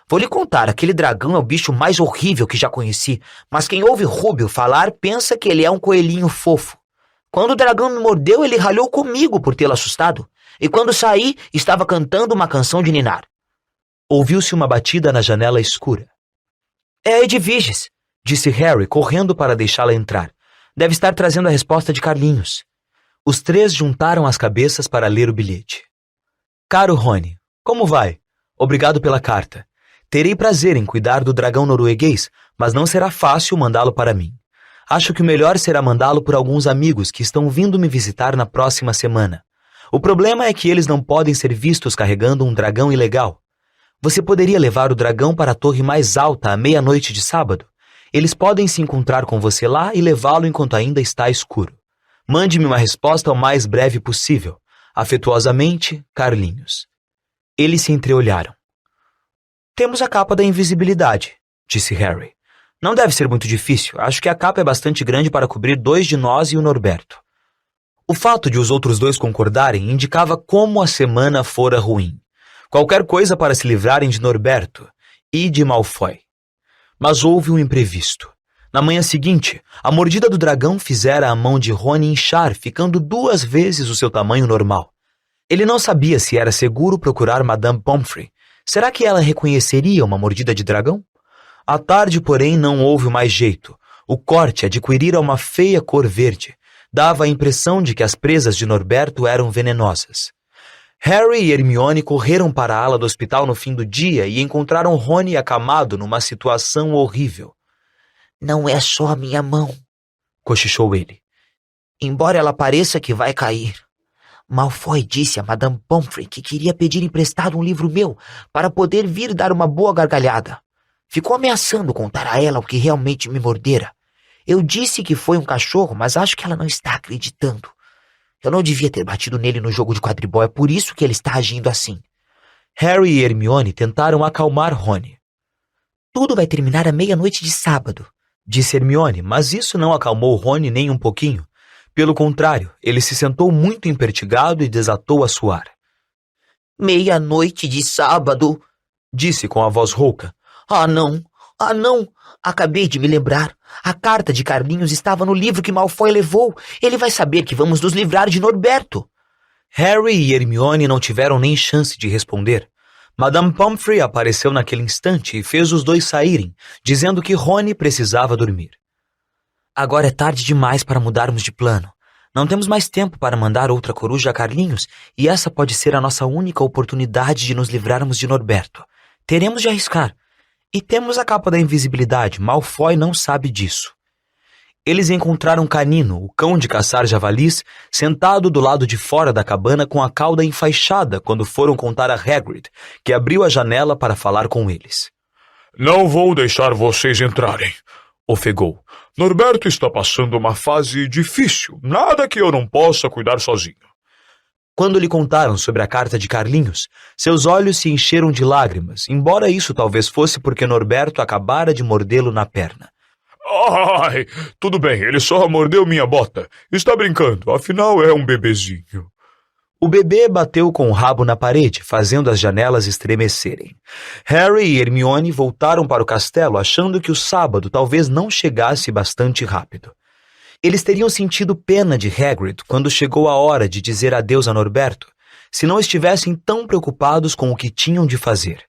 Vou lhe contar, aquele dragão é o bicho mais horrível que já conheci, mas quem ouve Rúbio falar pensa que ele é um coelhinho fofo. Quando o dragão me mordeu, ele ralhou comigo por tê-lo assustado, e quando saí, estava cantando uma canção de ninar. Ouviu-se uma batida na janela escura. É a Edviges, disse Harry, correndo para deixá-la entrar. Deve estar trazendo a resposta de Carlinhos. Os 3 juntaram as cabeças para ler o bilhete. Caro Rony, como vai? Obrigado pela carta. Terei prazer em cuidar do dragão norueguês, mas não será fácil mandá-lo para mim. Acho que o melhor será mandá-lo por alguns amigos que estão vindo me visitar na próxima semana. O problema é que eles não podem ser vistos carregando um dragão ilegal. Você poderia levar o dragão para a torre mais alta à meia-noite de sábado? Eles podem se encontrar com você lá e levá-lo enquanto ainda está escuro. Mande-me uma resposta o mais breve possível. Afetuosamente, Carlinhos. Eles se entreolharam. Temos a capa da invisibilidade, disse Harry. Não deve ser muito difícil. Acho que a capa é bastante grande para cobrir 2 de nós e o Norberto. O fato de os outros 2 concordarem indicava como a semana fora ruim. Qualquer coisa para se livrarem de Norberto e de Malfoy. Mas houve um imprevisto. Na manhã seguinte, a mordida do dragão fizera a mão de Rony inchar, ficando 2 vezes o seu tamanho normal. Ele não sabia se era seguro procurar Madame Pomfrey. Será que ela reconheceria uma mordida de dragão? À tarde, porém, não houve mais jeito. O corte adquirira uma feia cor verde. Dava a impressão de que as presas de Norberto eram venenosas. Harry e Hermione correram para a ala do hospital no fim do dia e encontraram Rony acamado numa situação horrível. Não é só a minha mão, cochichou ele. Embora ela pareça que vai cair. Malfoy disse a Madame Pomfrey que queria pedir emprestado um livro meu para poder vir dar uma boa gargalhada. Ficou ameaçando contar a ela o que realmente me mordera. Eu disse que foi um cachorro, mas acho que ela não está acreditando. Eu não devia ter batido nele no jogo de quadribol, é por isso que ele está agindo assim. Harry e Hermione tentaram acalmar Rony. Tudo vai terminar à meia-noite de sábado, disse Hermione, mas isso não acalmou Rony nem um pouquinho. Pelo contrário, ele se sentou muito empertigado e desatou a suar. Meia-noite de sábado, disse com a voz rouca. Ah, não! Acabei de me lembrar. A carta de Carlinhos estava no livro que Malfoy levou. Ele vai saber que vamos nos livrar de Norberto. Harry e Hermione não tiveram nem chance de responder. Madame Pomfrey apareceu naquele instante e fez os dois saírem, dizendo que Rony precisava dormir. Agora é tarde demais para mudarmos de plano. Não temos mais tempo para mandar outra coruja a Carlinhos, e essa pode ser a nossa única oportunidade de nos livrarmos de Norberto. Teremos de arriscar. E temos a capa da invisibilidade. Malfoy não sabe disso. Eles encontraram Canino, o cão de caçar javalis, sentado do lado de fora da cabana com a cauda enfaixada quando foram contar a Hagrid, que abriu a janela para falar com eles. Não vou deixar vocês entrarem, ofegou. Norberto está passando uma fase difícil, nada que eu não possa cuidar sozinho. Quando lhe contaram sobre a carta de Carlinhos, seus olhos se encheram de lágrimas, embora isso talvez fosse porque Norberto acabara de mordê-lo na perna. Ai, tudo bem, ele só mordeu minha bota. Está brincando, afinal é um bebezinho. O bebê bateu com o rabo na parede, fazendo as janelas estremecerem. Harry e Hermione voltaram para o castelo, achando que o sábado talvez não chegasse bastante rápido. Eles teriam sentido pena de Hagrid quando chegou a hora de dizer adeus a Norberto, se não estivessem tão preocupados com o que tinham de fazer.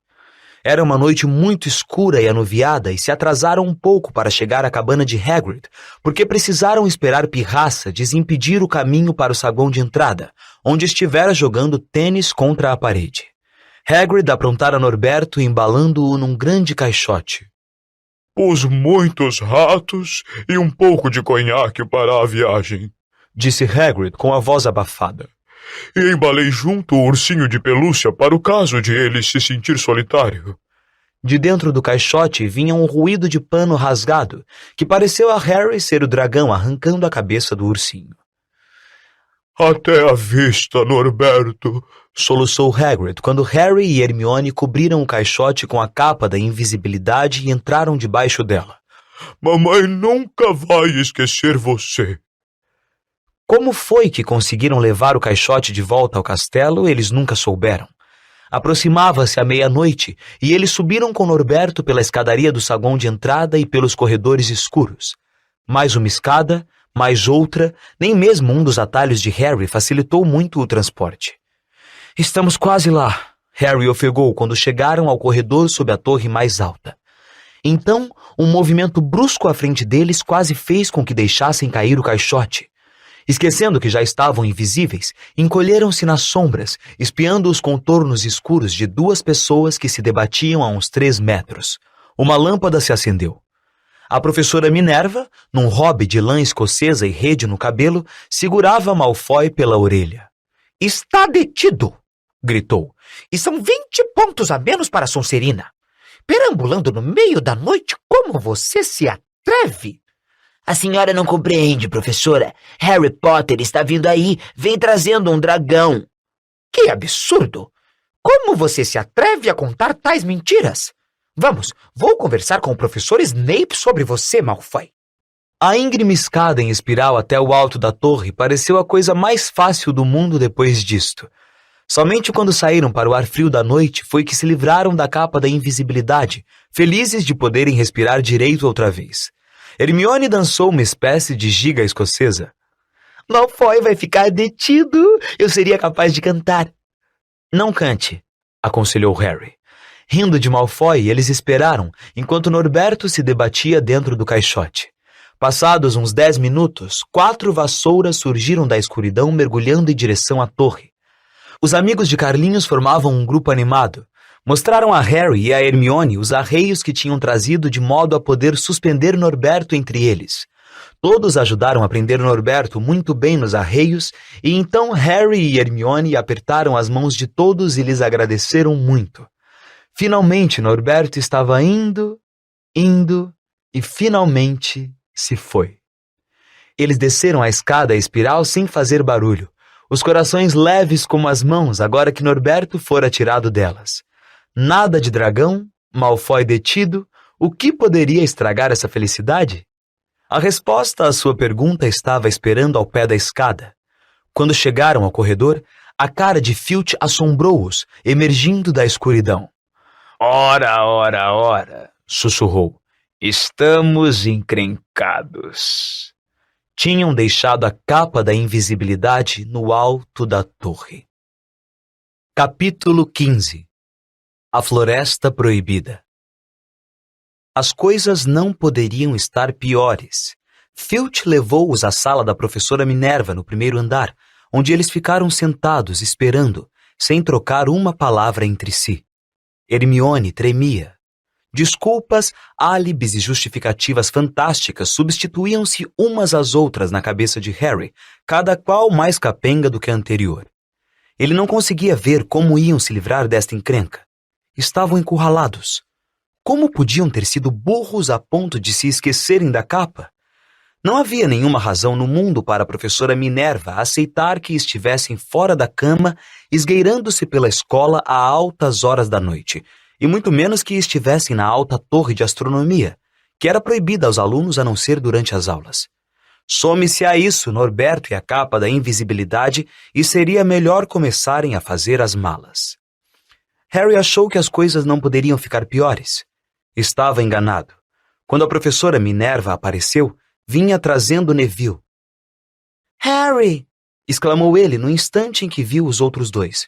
Era uma noite muito escura e anuviada e se atrasaram um pouco para chegar à cabana de Hagrid, porque precisaram esperar Pirraça desimpedir o caminho para o saguão de entrada, onde estivera jogando tênis contra a parede. Hagrid aprontara Norberto embalando-o num grande caixote. Pus muitos ratos e um pouco de conhaque para a viagem, disse Hagrid com a voz abafada. E embalei junto o ursinho de pelúcia para o caso de ele se sentir solitário. De dentro do caixote vinha um ruído de pano rasgado, que pareceu a Harry ser o dragão arrancando a cabeça do ursinho. Até a vista, Norberto, soluçou Hagrid quando Harry e Hermione cobriram o caixote com a capa da invisibilidade e entraram debaixo dela. Mamãe nunca vai esquecer você. Como foi que conseguiram levar o caixote de volta ao castelo, eles nunca souberam. Aproximava-se a meia-noite e eles subiram com Norberto pela escadaria do saguão de entrada e pelos corredores escuros. Mais uma escada, mais outra, nem mesmo um dos atalhos de Harry facilitou muito o transporte. Estamos quase lá, Harry ofegou quando chegaram ao corredor sob a torre mais alta. Então, um movimento brusco à frente deles quase fez com que deixassem cair o caixote. Esquecendo que já estavam invisíveis, encolheram-se nas sombras, espiando os contornos escuros de duas pessoas que se debatiam a uns 3 metros. Uma lâmpada se acendeu. A professora Minerva, num hobby de lã escocesa e rede no cabelo, segurava Malfoy pela orelha. Está detido! Gritou. E são 20 pontos a menos para Sonserina. Perambulando no meio da noite, como você se atreve? A senhora não compreende, professora. Harry Potter está vindo aí, vem trazendo um dragão. Que absurdo! Como você se atreve a contar tais mentiras? Vamos, vou conversar com o professor Snape sobre você, Malfoy. A íngreme escada em espiral até o alto da torre pareceu a coisa mais fácil do mundo depois disto. Somente quando saíram para o ar frio da noite foi que se livraram da capa da invisibilidade, felizes de poderem respirar direito outra vez. Hermione dançou uma espécie de giga escocesa. Malfoy vai ficar detido. Eu seria capaz de cantar. Não cante, aconselhou Harry. Rindo de Malfoy, eles esperaram, enquanto Norberto se debatia dentro do caixote. Passados uns 10 minutos, 4 vassouras surgiram da escuridão mergulhando em direção à torre. Os amigos de Carlinhos formavam um grupo animado. Mostraram a Harry e a Hermione os arreios que tinham trazido de modo a poder suspender Norberto entre eles. Todos ajudaram a prender Norberto muito bem nos arreios, e então Harry e Hermione apertaram as mãos de todos e lhes agradeceram muito. Finalmente Norberto estava indo, e finalmente se foi. Eles desceram a escada espiral sem fazer barulho, os corações leves como as mãos agora que Norberto fora tirado delas. Nada de dragão, Malfoy detido, O que poderia estragar essa felicidade? A resposta à sua pergunta estava esperando ao pé da escada. Quando chegaram ao corredor, a cara de Filch assombrou-os, emergindo da escuridão. Ora, sussurrou. Estamos encrencados. Tinham deixado a capa da invisibilidade no alto da torre. Capítulo 15. A Floresta Proibida. As coisas não poderiam estar piores. Filch levou-os à sala da professora Minerva no primeiro andar, onde eles ficaram sentados esperando, sem trocar uma palavra entre si. Hermione tremia. Desculpas, álibis e justificativas fantásticas substituíam-se umas às outras na cabeça de Harry, cada qual mais capenga do que a anterior. Ele não conseguia ver como iam se livrar desta encrenca. Estavam encurralados. Como podiam ter sido burros a ponto de se esquecerem da capa? Não havia nenhuma razão no mundo para a professora Minerva aceitar que estivessem fora da cama, esgueirando-se pela escola a altas horas da noite, e muito menos que estivessem na alta torre de astronomia, que era proibida aos alunos a não ser durante as aulas. Some-se a isso Norberto e a capa da invisibilidade, e seria melhor começarem a fazer as malas. Harry achou que as coisas não poderiam ficar piores. Estava enganado. Quando a professora Minerva apareceu, vinha trazendo Neville. Harry! Exclamou ele no instante em que viu os outros dois.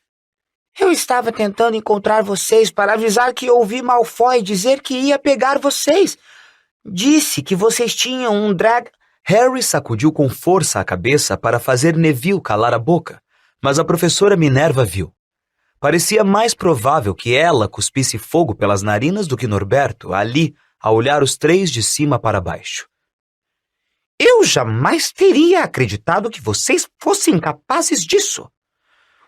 Eu estava tentando encontrar vocês para avisar que ouvi Malfoy dizer que ia pegar vocês. Disse que vocês tinham um drag... Harry sacudiu com força a cabeça para fazer Neville calar a boca, mas a professora Minerva viu. Parecia mais provável que ela cuspisse fogo pelas narinas do que Norberto, ali, a olhar os três de cima para baixo. Eu jamais teria acreditado que vocês fossem capazes disso.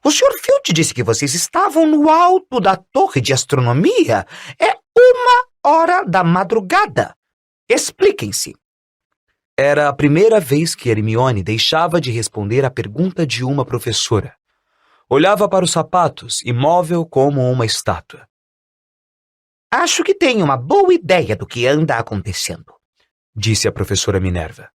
O Sr. Filch disse que vocês estavam no alto da torre de astronomia. É 1h da madrugada. Expliquem-se. Era a primeira vez que Hermione deixava de responder à pergunta de uma professora. Olhava para os sapatos, imóvel como uma estátua. Acho que tenho uma boa ideia do que anda acontecendo, disse a professora Minerva.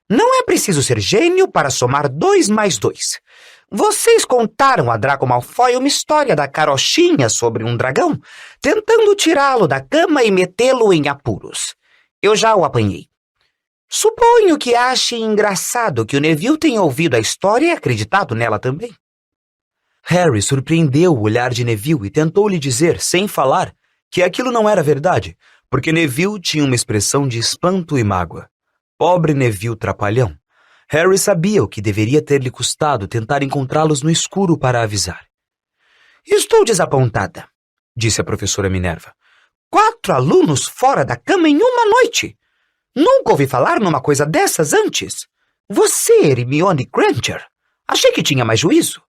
Não é preciso ser gênio para somar 2 mais 2. Vocês contaram a Draco Malfoy uma história da carochinha sobre um dragão, tentando tirá-lo da cama e metê-lo em apuros. Eu já o apanhei. Suponho que ache engraçado que o Neville tenha ouvido a história e acreditado nela também. Harry surpreendeu o olhar de Neville e tentou lhe dizer, sem falar, que aquilo não era verdade, porque Neville tinha uma expressão de espanto e mágoa. Pobre Neville trapalhão. Harry sabia o que deveria ter-lhe custado tentar encontrá-los no escuro para avisar. Estou desapontada, disse a professora Minerva. 4 alunos fora da cama em uma noite. Nunca ouvi falar numa coisa dessas antes. Você, Hermione Granger, achei que tinha mais juízo.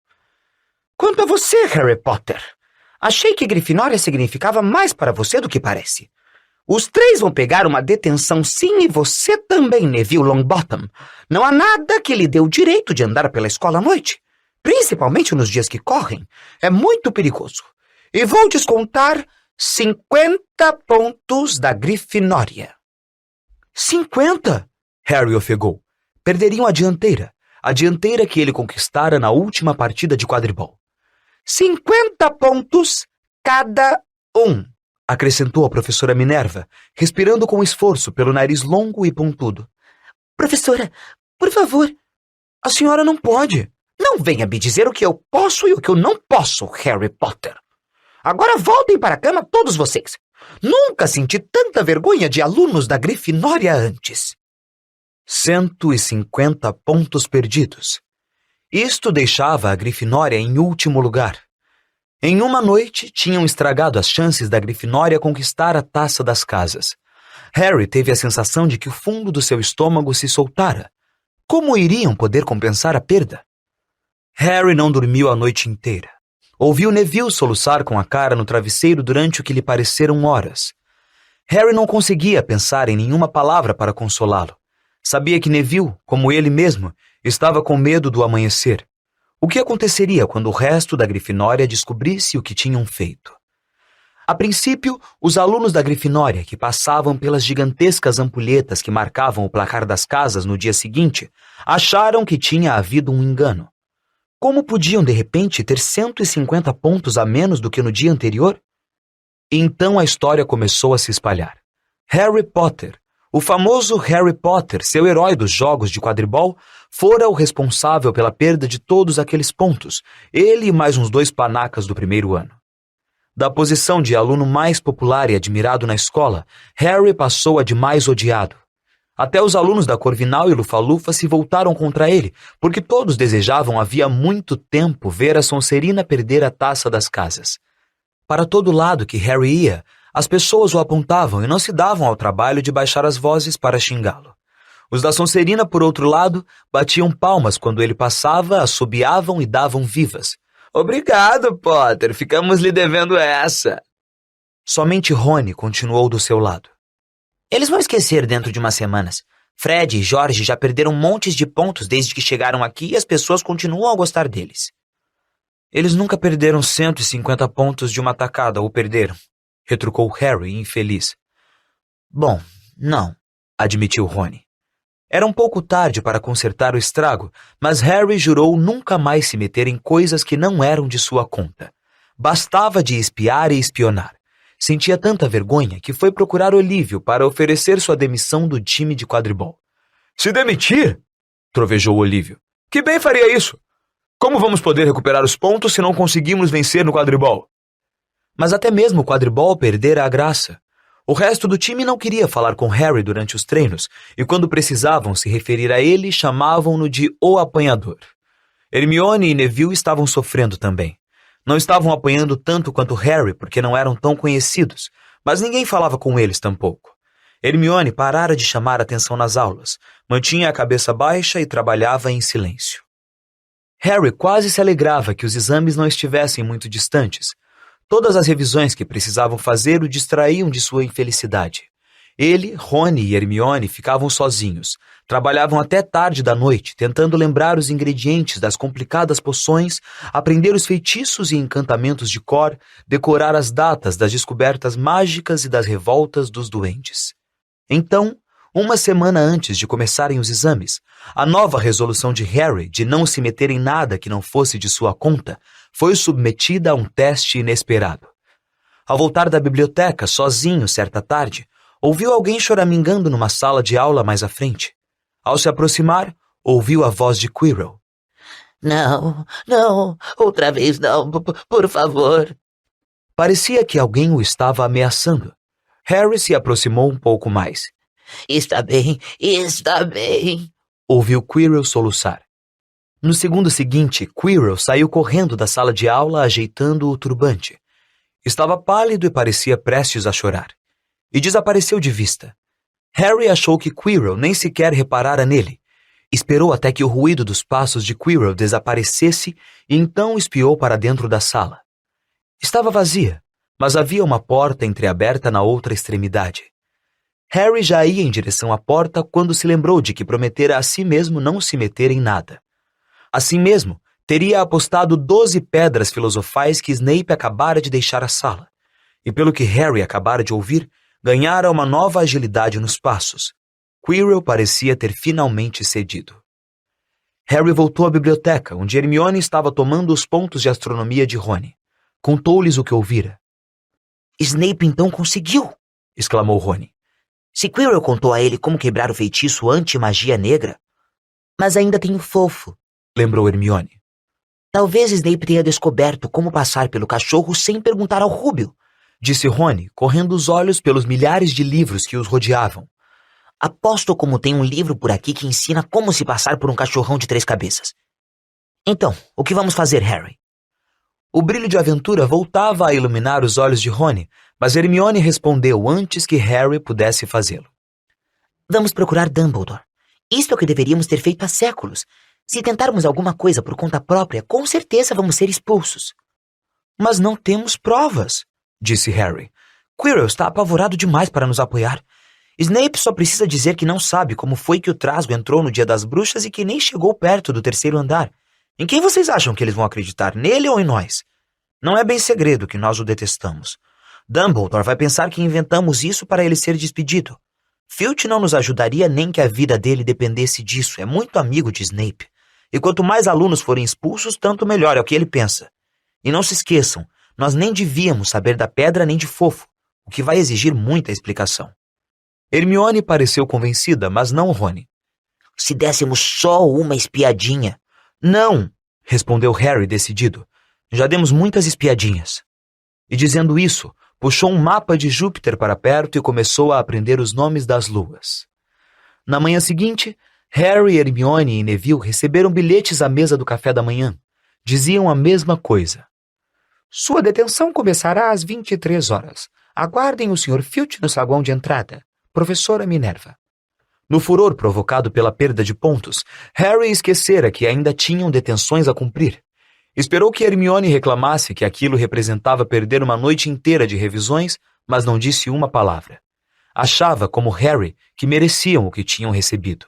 Quanto a você, Harry Potter, achei que Grifinória significava mais para você do que parece. Os 3 vão pegar uma detenção sim e você também, Neville Longbottom. Não há nada que lhe dê o direito de andar pela escola à noite, principalmente nos dias que correm. É muito perigoso. E vou descontar 50 pontos da Grifinória. 50? Harry ofegou. Perderiam a dianteira que ele conquistara na última partida de quadribol. 50 pontos cada um, acrescentou a professora Minerva, respirando com esforço pelo nariz longo e pontudo. Professora, por favor, a senhora não pode. Não venha me dizer o que eu posso e o que eu não posso, Harry Potter. Agora voltem para a cama todos vocês. Nunca senti tanta vergonha de alunos da Grifinória antes. 150 pontos perdidos. Isto deixava a Grifinória em último lugar. Em uma noite, tinham estragado as chances da Grifinória conquistar a Taça das Casas. Harry teve a sensação de que o fundo do seu estômago se soltara. Como iriam poder compensar a perda? Harry não dormiu a noite inteira. Ouviu Neville soluçar com a cara no travesseiro durante o que lhe pareceram horas. Harry não conseguia pensar em nenhuma palavra para consolá-lo. Sabia que Neville, como ele mesmo, estava com medo do amanhecer. O que aconteceria quando o resto da Grifinória descobrisse o que tinham feito? A princípio, os alunos da Grifinória, que passavam pelas gigantescas ampulhetas que marcavam o placar das casas no dia seguinte, acharam que tinha havido um engano. Como podiam, de repente, ter 150 pontos a menos do que no dia anterior? Então a história começou a se espalhar. Harry Potter, o famoso Harry Potter, seu herói dos jogos de quadribol, fora o responsável pela perda de todos aqueles pontos, ele e mais uns 2 panacas do primeiro ano. Da posição de aluno mais popular e admirado na escola, Harry passou a de mais odiado. Até os alunos da Corvinal e Lufa-Lufa se voltaram contra ele, porque todos desejavam havia muito tempo ver a Sonserina perder a taça das casas. Para todo lado que Harry ia, as pessoas o apontavam e não se davam ao trabalho de baixar as vozes para xingá-lo. Os da Sonserina, por outro lado, batiam palmas quando ele passava, assobiavam e davam vivas. Obrigado, Potter, ficamos lhe devendo essa. Somente Rony continuou do seu lado. Eles vão esquecer dentro de umas semanas. Fred e Jorge já perderam montes de pontos desde que chegaram aqui e as pessoas continuam a gostar deles. Eles nunca perderam 150 pontos de uma tacada, ou perderam, retrucou Harry, infeliz. Bom, não, admitiu Rony. Era um pouco tarde para consertar o estrago, mas Harry jurou nunca mais se meter em coisas que não eram de sua conta. Bastava de espiar e espionar. Sentia tanta vergonha que foi procurar Olívio para oferecer sua demissão do time de quadribol. Se demitir? Trovejou Olívio. Que bem faria isso? Como vamos poder recuperar os pontos se não conseguimos vencer no quadribol? Mas até mesmo o quadribol perdera a graça. O resto do time não queria falar com Harry durante os treinos, e quando precisavam se referir a ele, chamavam-no de O Apanhador. Hermione e Neville estavam sofrendo também. Não estavam apanhando tanto quanto Harry, porque não eram tão conhecidos, mas ninguém falava com eles tampouco. Hermione parara de chamar atenção nas aulas, mantinha a cabeça baixa e trabalhava em silêncio. Harry quase se alegrava que os exames não estivessem muito distantes. Todas as revisões que precisavam fazer o distraíam de sua infelicidade. Ele, Rony e Hermione ficavam sozinhos. Trabalhavam até tarde da noite, tentando lembrar os ingredientes das complicadas poções, aprender os feitiços e encantamentos de cor, decorar as datas das descobertas mágicas e das revoltas dos duendes. Então, uma semana antes de começarem os exames, a nova resolução de Harry de não se meter em nada que não fosse de sua conta foi submetida a um teste inesperado. Ao voltar da biblioteca, sozinho, certa tarde, ouviu alguém choramingando numa sala de aula mais à frente. Ao se aproximar, ouviu a voz de Quirrell. Não, outra vez não, por favor. Parecia que alguém o estava ameaçando. Harry se aproximou um pouco mais. Está bem, ouviu Quirrell soluçar. No segundo seguinte, Quirrell saiu correndo da sala de aula ajeitando o turbante. Estava pálido e parecia prestes a chorar. E desapareceu de vista. Harry achou que Quirrell nem sequer reparara nele. Esperou até que o ruído dos passos de Quirrell desaparecesse e então espiou para dentro da sala. Estava vazia, mas havia uma porta entreaberta na outra extremidade. Harry já ia em direção à porta quando se lembrou de que prometera a si mesmo não se meter em nada. Assim mesmo, teria apostado 12 pedras filosofais que Snape acabara de deixar a sala. E pelo que Harry acabara de ouvir, ganhara uma nova agilidade nos passos. Quirrell parecia ter finalmente cedido. Harry voltou à biblioteca, onde Hermione estava tomando os pontos de astronomia de Rony. Contou-lhes o que ouvira. Snape então conseguiu! Exclamou Rony. Se Quirrell contou a ele como quebrar o feitiço anti-magia negra... Mas ainda tem o fofo, lembrou Hermione. Talvez Snape tenha descoberto como passar pelo cachorro sem perguntar ao Rúbio, disse Rony, correndo os olhos pelos milhares de livros que os rodeavam. Aposto como tem um livro por aqui que ensina como se passar por um cachorrão de 3 cabeças. Então, o que vamos fazer, Harry? O brilho de aventura voltava a iluminar os olhos de Rony, mas Hermione respondeu antes que Harry pudesse fazê-lo. Vamos procurar Dumbledore. Isto é o que deveríamos ter feito há séculos. Se tentarmos alguma coisa por conta própria, com certeza vamos ser expulsos. Mas não temos provas, disse Harry. Quirrell está apavorado demais para nos apoiar. Snape só precisa dizer que não sabe como foi que o Trasgo entrou no Dia das Bruxas e que nem chegou perto do 3º andar. Em quem vocês acham que eles vão acreditar, nele ou em nós? Não é bem segredo que nós o detestamos. Dumbledore vai pensar que inventamos isso para ele ser despedido. Filch não nos ajudaria nem que a vida dele dependesse disso. É muito amigo de Snape. E quanto mais alunos forem expulsos, tanto melhor, é o que ele pensa. E não se esqueçam, nós nem devíamos saber da pedra nem de Fofo, o que vai exigir muita explicação. Hermione pareceu convencida, mas não Rony. Se dessemos só uma espiadinha. Não, respondeu Harry decidido. Já demos muitas espiadinhas. E dizendo isso, puxou um mapa de Júpiter para perto e começou a aprender os nomes das luas. Na manhã seguinte, Harry, Hermione e Neville receberam bilhetes à mesa do café da manhã. Diziam a mesma coisa. Sua detenção começará às 23 horas. Aguardem o Sr. Filch no saguão de entrada. Professora Minerva. No furor provocado pela perda de pontos, Harry esquecera que ainda tinham detenções a cumprir. Esperou que Hermione reclamasse que aquilo representava perder uma noite inteira de revisões, mas não disse uma palavra. Achava, como Harry, que mereciam o que tinham recebido.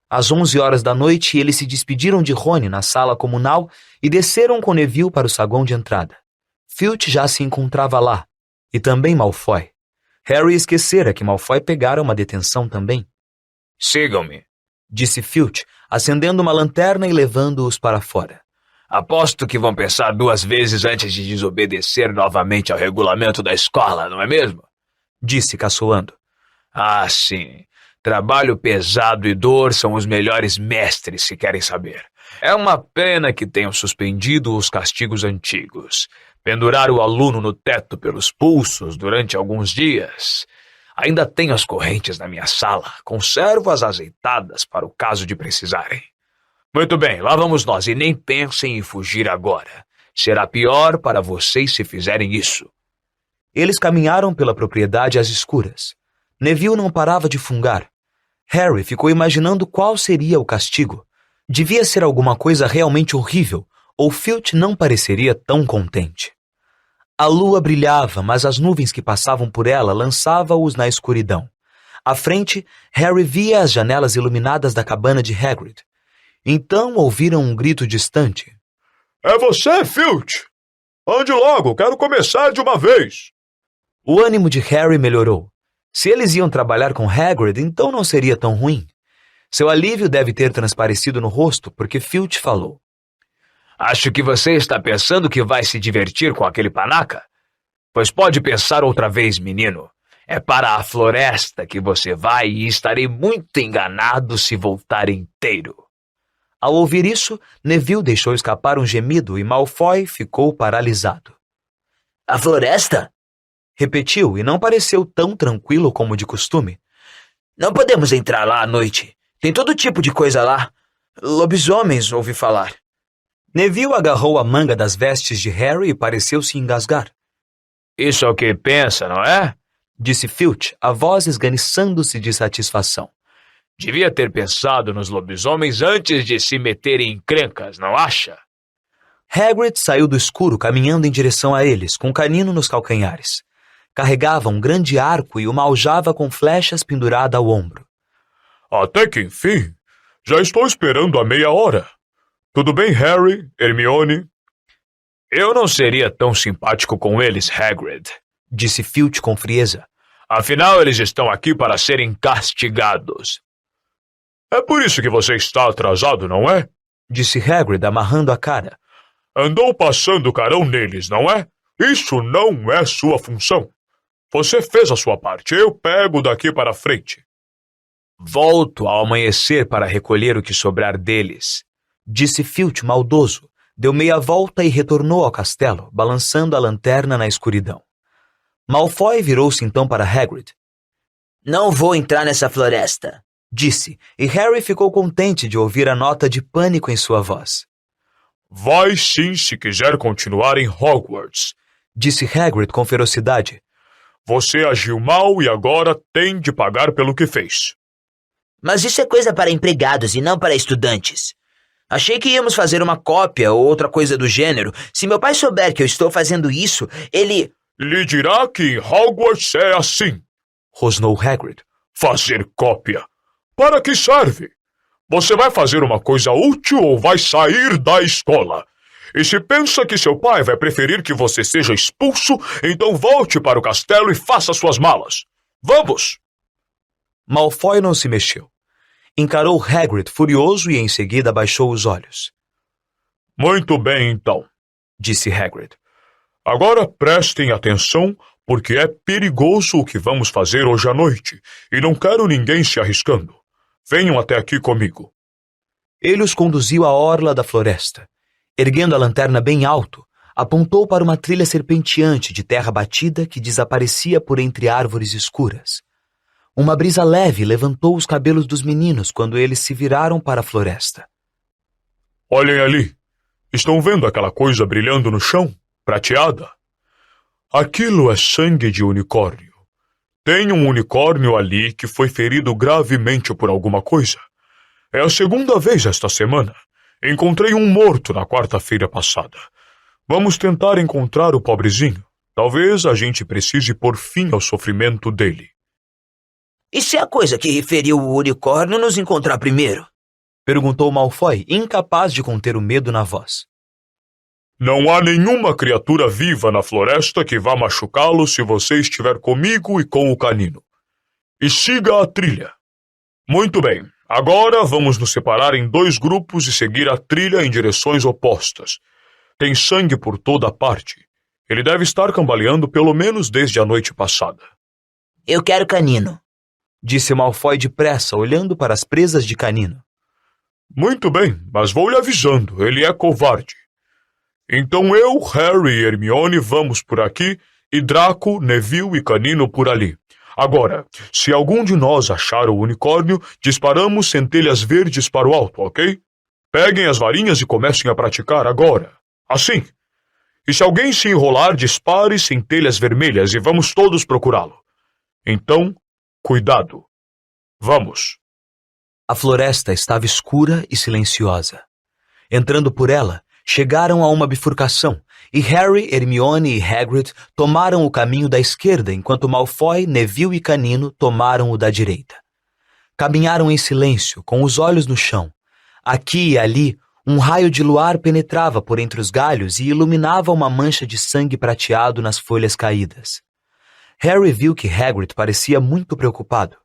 Às 11 horas da noite, eles se despediram de Rony na sala comunal e desceram com Neville para o saguão de entrada. Filch já se encontrava lá, e também Malfoy. Harry esquecera que Malfoy pegara uma detenção também. Sigam-me, disse Filch, acendendo uma lanterna e levando-os para fora. Aposto que vão pensar 2 vezes antes de desobedecer novamente ao regulamento da escola, não é mesmo? Disse caçoando. Ah, sim. Trabalho pesado e dor são os melhores mestres, se querem saber. É uma pena que tenham suspendido os castigos antigos. Pendurar o aluno no teto pelos pulsos durante alguns dias. Ainda tenho as correntes na minha sala. Conservo-as azeitadas para o caso de precisarem. Muito bem, lá vamos nós, e nem pensem em fugir agora. Será pior para vocês se fizerem isso. Eles caminharam pela propriedade às escuras. Neville não parava de fungar. Harry ficou imaginando qual seria o castigo. Devia ser alguma coisa realmente horrível, ou Filch não pareceria tão contente. A lua brilhava, mas as nuvens que passavam por ela lançavam-os na escuridão. À frente, Harry via as janelas iluminadas da cabana de Hagrid. Então ouviram um grito distante. É você, Filch! Ande logo, quero começar de uma vez! O ânimo de Harry melhorou. Se eles iam trabalhar com Hagrid, então não seria tão ruim. Seu alívio deve ter transparecido no rosto, porque Filch falou. Acho que você está pensando que vai se divertir com aquele panaca? Pois pode pensar outra vez, menino. É para a floresta que você vai e estarei muito enganado se voltar inteiro. Ao ouvir isso, Neville deixou escapar um gemido e Malfoy ficou paralisado. A floresta? Repetiu e não pareceu tão tranquilo como de costume. Não podemos entrar lá à noite. Tem todo tipo de coisa lá. Lobisomens, ouvi falar. Neville agarrou a manga das vestes de Harry e pareceu se engasgar. Isso é o que pensa, não é? Disse Filch, a voz esganiçando-se de satisfação. Devia ter pensado nos lobisomens antes de se meter em encrencas, não acha? Hagrid saiu do escuro caminhando em direção a eles, com o canino nos calcanhares. Carregava um grande arco e uma aljava com flechas pendurada ao ombro. Até que enfim, já estou esperando há meia hora. Tudo bem, Harry, Hermione? Eu não seria tão simpático com eles, Hagrid, disse Filch com frieza. Afinal, eles estão aqui para serem castigados. É por isso que você está atrasado, não é? Disse Hagrid, amarrando a cara. Andou passando carão neles, não é? Isso não é sua função. Você fez a sua parte, eu pego daqui para frente. Volto ao amanhecer para recolher o que sobrar deles, disse Filch maldoso. Deu meia volta e retornou ao castelo, balançando a lanterna na escuridão. Malfoy virou-se então para Hagrid. Não vou entrar nessa floresta, disse, e Harry ficou contente de ouvir a nota de pânico em sua voz. Vai sim se quiser continuar em Hogwarts, disse Hagrid com ferocidade. Você agiu mal e agora tem de pagar pelo que fez. Mas isso é coisa para empregados e não para estudantes. Achei que íamos fazer uma cópia ou outra coisa do gênero. Se meu pai souber que eu estou fazendo isso, ele... Lhe dirá que em Hogwarts é assim, rosnou Hagrid. Fazer cópia? Para que serve? Você vai fazer uma coisa útil ou vai sair da escola? E se pensa que seu pai vai preferir que você seja expulso, então volte para o castelo e faça suas malas. Vamos! Malfoy não se mexeu. Encarou Hagrid furioso e em seguida baixou os olhos. Muito bem, então, disse Hagrid. Agora prestem atenção, porque é perigoso o que vamos fazer hoje à noite, e não quero ninguém se arriscando. Venham até aqui comigo. Ele os conduziu à orla da floresta. Erguendo a lanterna bem alto, apontou para uma trilha serpenteante de terra batida que desaparecia por entre árvores escuras. Uma brisa leve levantou os cabelos dos meninos quando eles se viraram para a floresta. Olhem ali. Estão vendo aquela coisa brilhando no chão? Prateada? Aquilo é sangue de unicórnio. Tem um unicórnio ali que foi ferido gravemente por alguma coisa. É a segunda vez esta semana. Encontrei um morto na quarta-feira passada. Vamos tentar encontrar o pobrezinho. Talvez a gente precise pôr fim ao sofrimento dele. E se a coisa que feriu o unicórnio nos encontrar primeiro? Perguntou Malfoy, incapaz de conter o medo na voz. Não há nenhuma criatura viva na floresta que vá machucá-lo se você estiver comigo e com o canino. E siga a trilha. Muito bem, agora vamos nos separar em 2 grupos e seguir a trilha em direções opostas. Tem sangue por toda parte. Ele deve estar cambaleando pelo menos desde a noite passada. Eu quero canino, disse Malfoy depressa, olhando para as presas de canino. Muito bem, mas vou lhe avisando, ele é covarde. Então eu, Harry e Hermione vamos por aqui, e Draco, Neville e Canino por ali. Agora, se algum de nós achar o unicórnio, disparamos centelhas verdes para o alto, ok? Peguem as varinhas e comecem a praticar agora. Assim. E se alguém se enrolar, dispare centelhas vermelhas e vamos todos procurá-lo. Então, cuidado. Vamos. A floresta estava escura e silenciosa. Entrando por ela, chegaram a uma bifurcação, e Harry, Hermione e Hagrid tomaram o caminho da esquerda, enquanto Malfoy, Neville e Canino tomaram o da direita. Caminharam em silêncio, com os olhos no chão. Aqui e ali, um raio de luar penetrava por entre os galhos e iluminava uma mancha de sangue prateado nas folhas caídas. Harry viu que Hagrid parecia muito preocupado.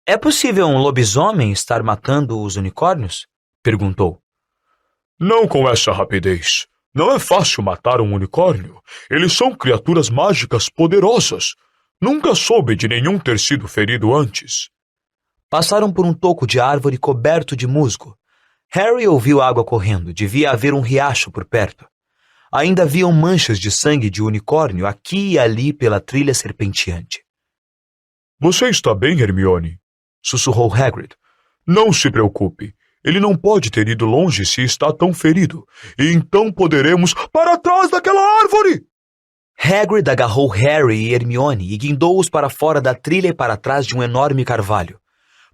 É possível um lobisomem estar matando os unicórnios? Perguntou. Não com essa rapidez. Não é fácil matar um unicórnio. Eles são criaturas mágicas poderosas. Nunca soube de nenhum ter sido ferido antes. Passaram por um toco de árvore coberto de musgo. Harry ouviu água correndo. Devia haver um riacho por perto. Ainda haviam manchas de sangue de unicórnio aqui e ali pela trilha serpenteante. Você está bem, Hermione? Sussurrou Hagrid. Não se preocupe. Ele não pode ter ido longe se está tão ferido. E então poderemos... Para trás daquela árvore! Hagrid agarrou Harry e Hermione e guindou-os para fora da trilha e para trás de um enorme carvalho.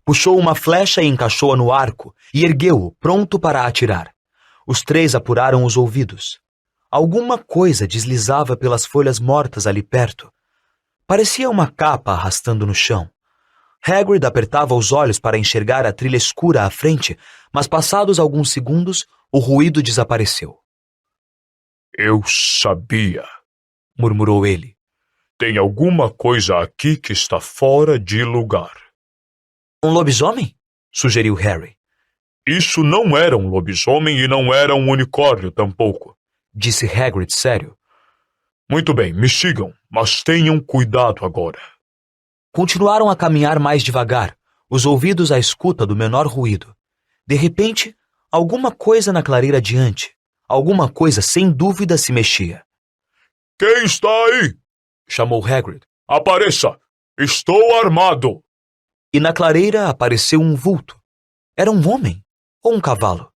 Puxou uma flecha e encaixou-a no arco e ergueu-o, pronto para atirar. Os 3 apuraram os ouvidos. Alguma coisa deslizava pelas folhas mortas ali perto. Parecia uma capa arrastando no chão. Hagrid apertava os olhos para enxergar a trilha escura à frente, mas passados alguns segundos, o ruído desapareceu. Eu sabia, murmurou ele. Tem alguma coisa aqui que está fora de lugar. Um lobisomem? Sugeriu Harry. Isso não era um lobisomem e não era um unicórnio tampouco, disse Hagrid sério. Muito bem, me sigam, mas tenham cuidado agora. Continuaram a caminhar mais devagar, os ouvidos à escuta do menor ruído. De repente, alguma coisa na clareira adiante, alguma coisa sem dúvida se mexia. Quem está aí? Chamou Hagrid. Apareça! Estou armado! E na clareira apareceu um vulto. Era um homem ou um cavalo.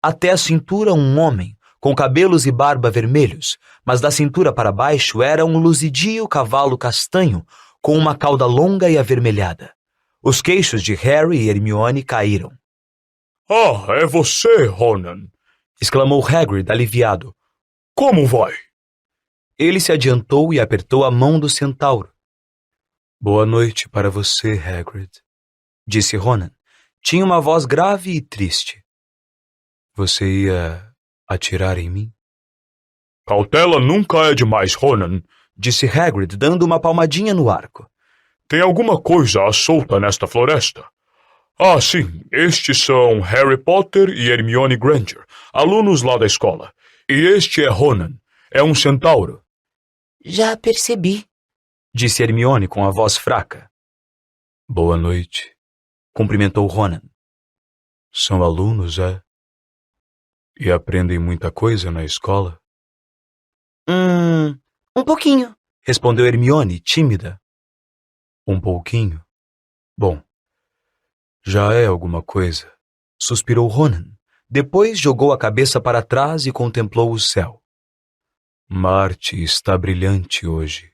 Até a cintura um homem, com cabelos e barba vermelhos, mas da cintura para baixo era um luzidio cavalo castanho, com uma cauda longa e avermelhada. Os queixos de Harry e Hermione caíram. Ah, é você, Ronan! Exclamou Hagrid, aliviado. Como vai? Ele se adiantou e apertou a mão do centauro. Boa noite para você, Hagrid, disse Ronan. Tinha uma voz grave e triste. Você ia atirar em mim? Cautela nunca é demais, Ronan, disse Hagrid, dando uma palmadinha no arco. Tem alguma coisa à solta nesta floresta. Ah, sim, estes são Harry Potter e Hermione Granger, alunos lá da escola. E este é Ronan, é um centauro. Já percebi, disse Hermione com a voz fraca. Boa noite, cumprimentou Ronan. São alunos, é? E aprendem muita coisa na escola? Um pouquinho, respondeu Hermione, tímida. Um pouquinho? Bom, já é alguma coisa, suspirou Ronan. Depois jogou a cabeça para trás e contemplou o céu. Marte está brilhante hoje.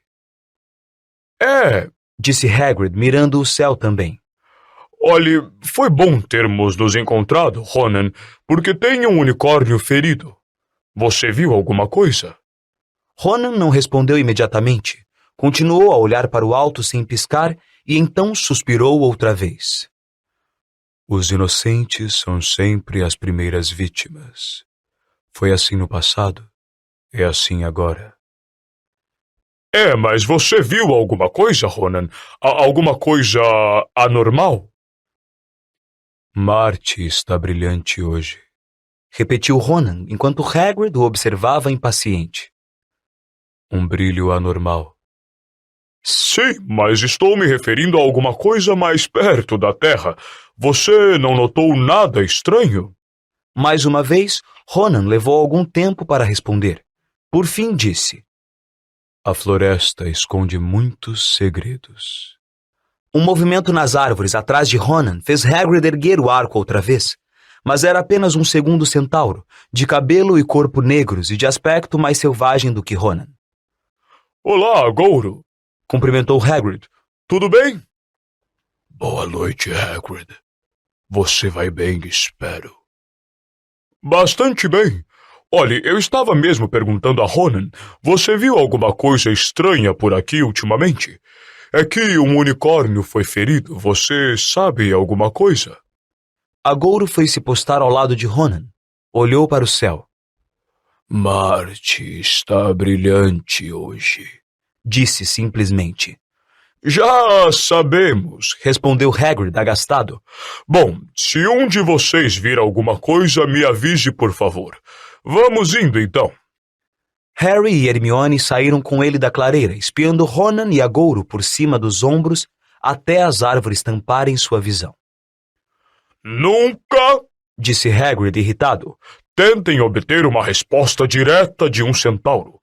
É, disse Hagrid, mirando o céu também. Olhe, foi bom termos nos encontrado, Ronan, porque tem um unicórnio ferido. Você viu alguma coisa? Ronan não respondeu imediatamente. Continuou a olhar para o alto sem piscar e então suspirou outra vez. Os inocentes são sempre as primeiras vítimas. Foi assim no passado, é assim agora. É, mas você viu alguma coisa, Ronan? Alguma coisa anormal? Marte está brilhante hoje, repetiu Ronan, enquanto Hagrid o observava impaciente. Um brilho anormal. Sim, mas estou me referindo a alguma coisa mais perto da Terra. Você não notou nada estranho? Mais uma vez, Ronan levou algum tempo para responder. Por fim disse: A floresta esconde muitos segredos. Um movimento nas árvores atrás de Ronan fez Hagrid erguer o arco outra vez. Mas era apenas um segundo centauro, de cabelo e corpo negros e de aspecto mais selvagem do que Ronan. Olá, Gouro! Cumprimentou Hagrid. Tudo bem? Boa noite, Hagrid. Você vai bem, espero. Bastante bem. Olhe, eu estava mesmo perguntando a Ronan, você viu alguma coisa estranha por aqui ultimamente? É que um unicórnio foi ferido, você sabe alguma coisa? Agouro foi se postar ao lado de Ronan. Olhou para o céu. Marte está brilhante hoje, disse simplesmente. Já sabemos, respondeu Hagrid agastado. Bom, se um de vocês vir alguma coisa, me avise, por favor. Vamos indo, então. Harry e Hermione saíram com ele da clareira, espiando Ronan e Agouro por cima dos ombros até as árvores tamparem sua visão. Nunca, disse Hagrid irritado, tentem obter uma resposta direta de um centauro.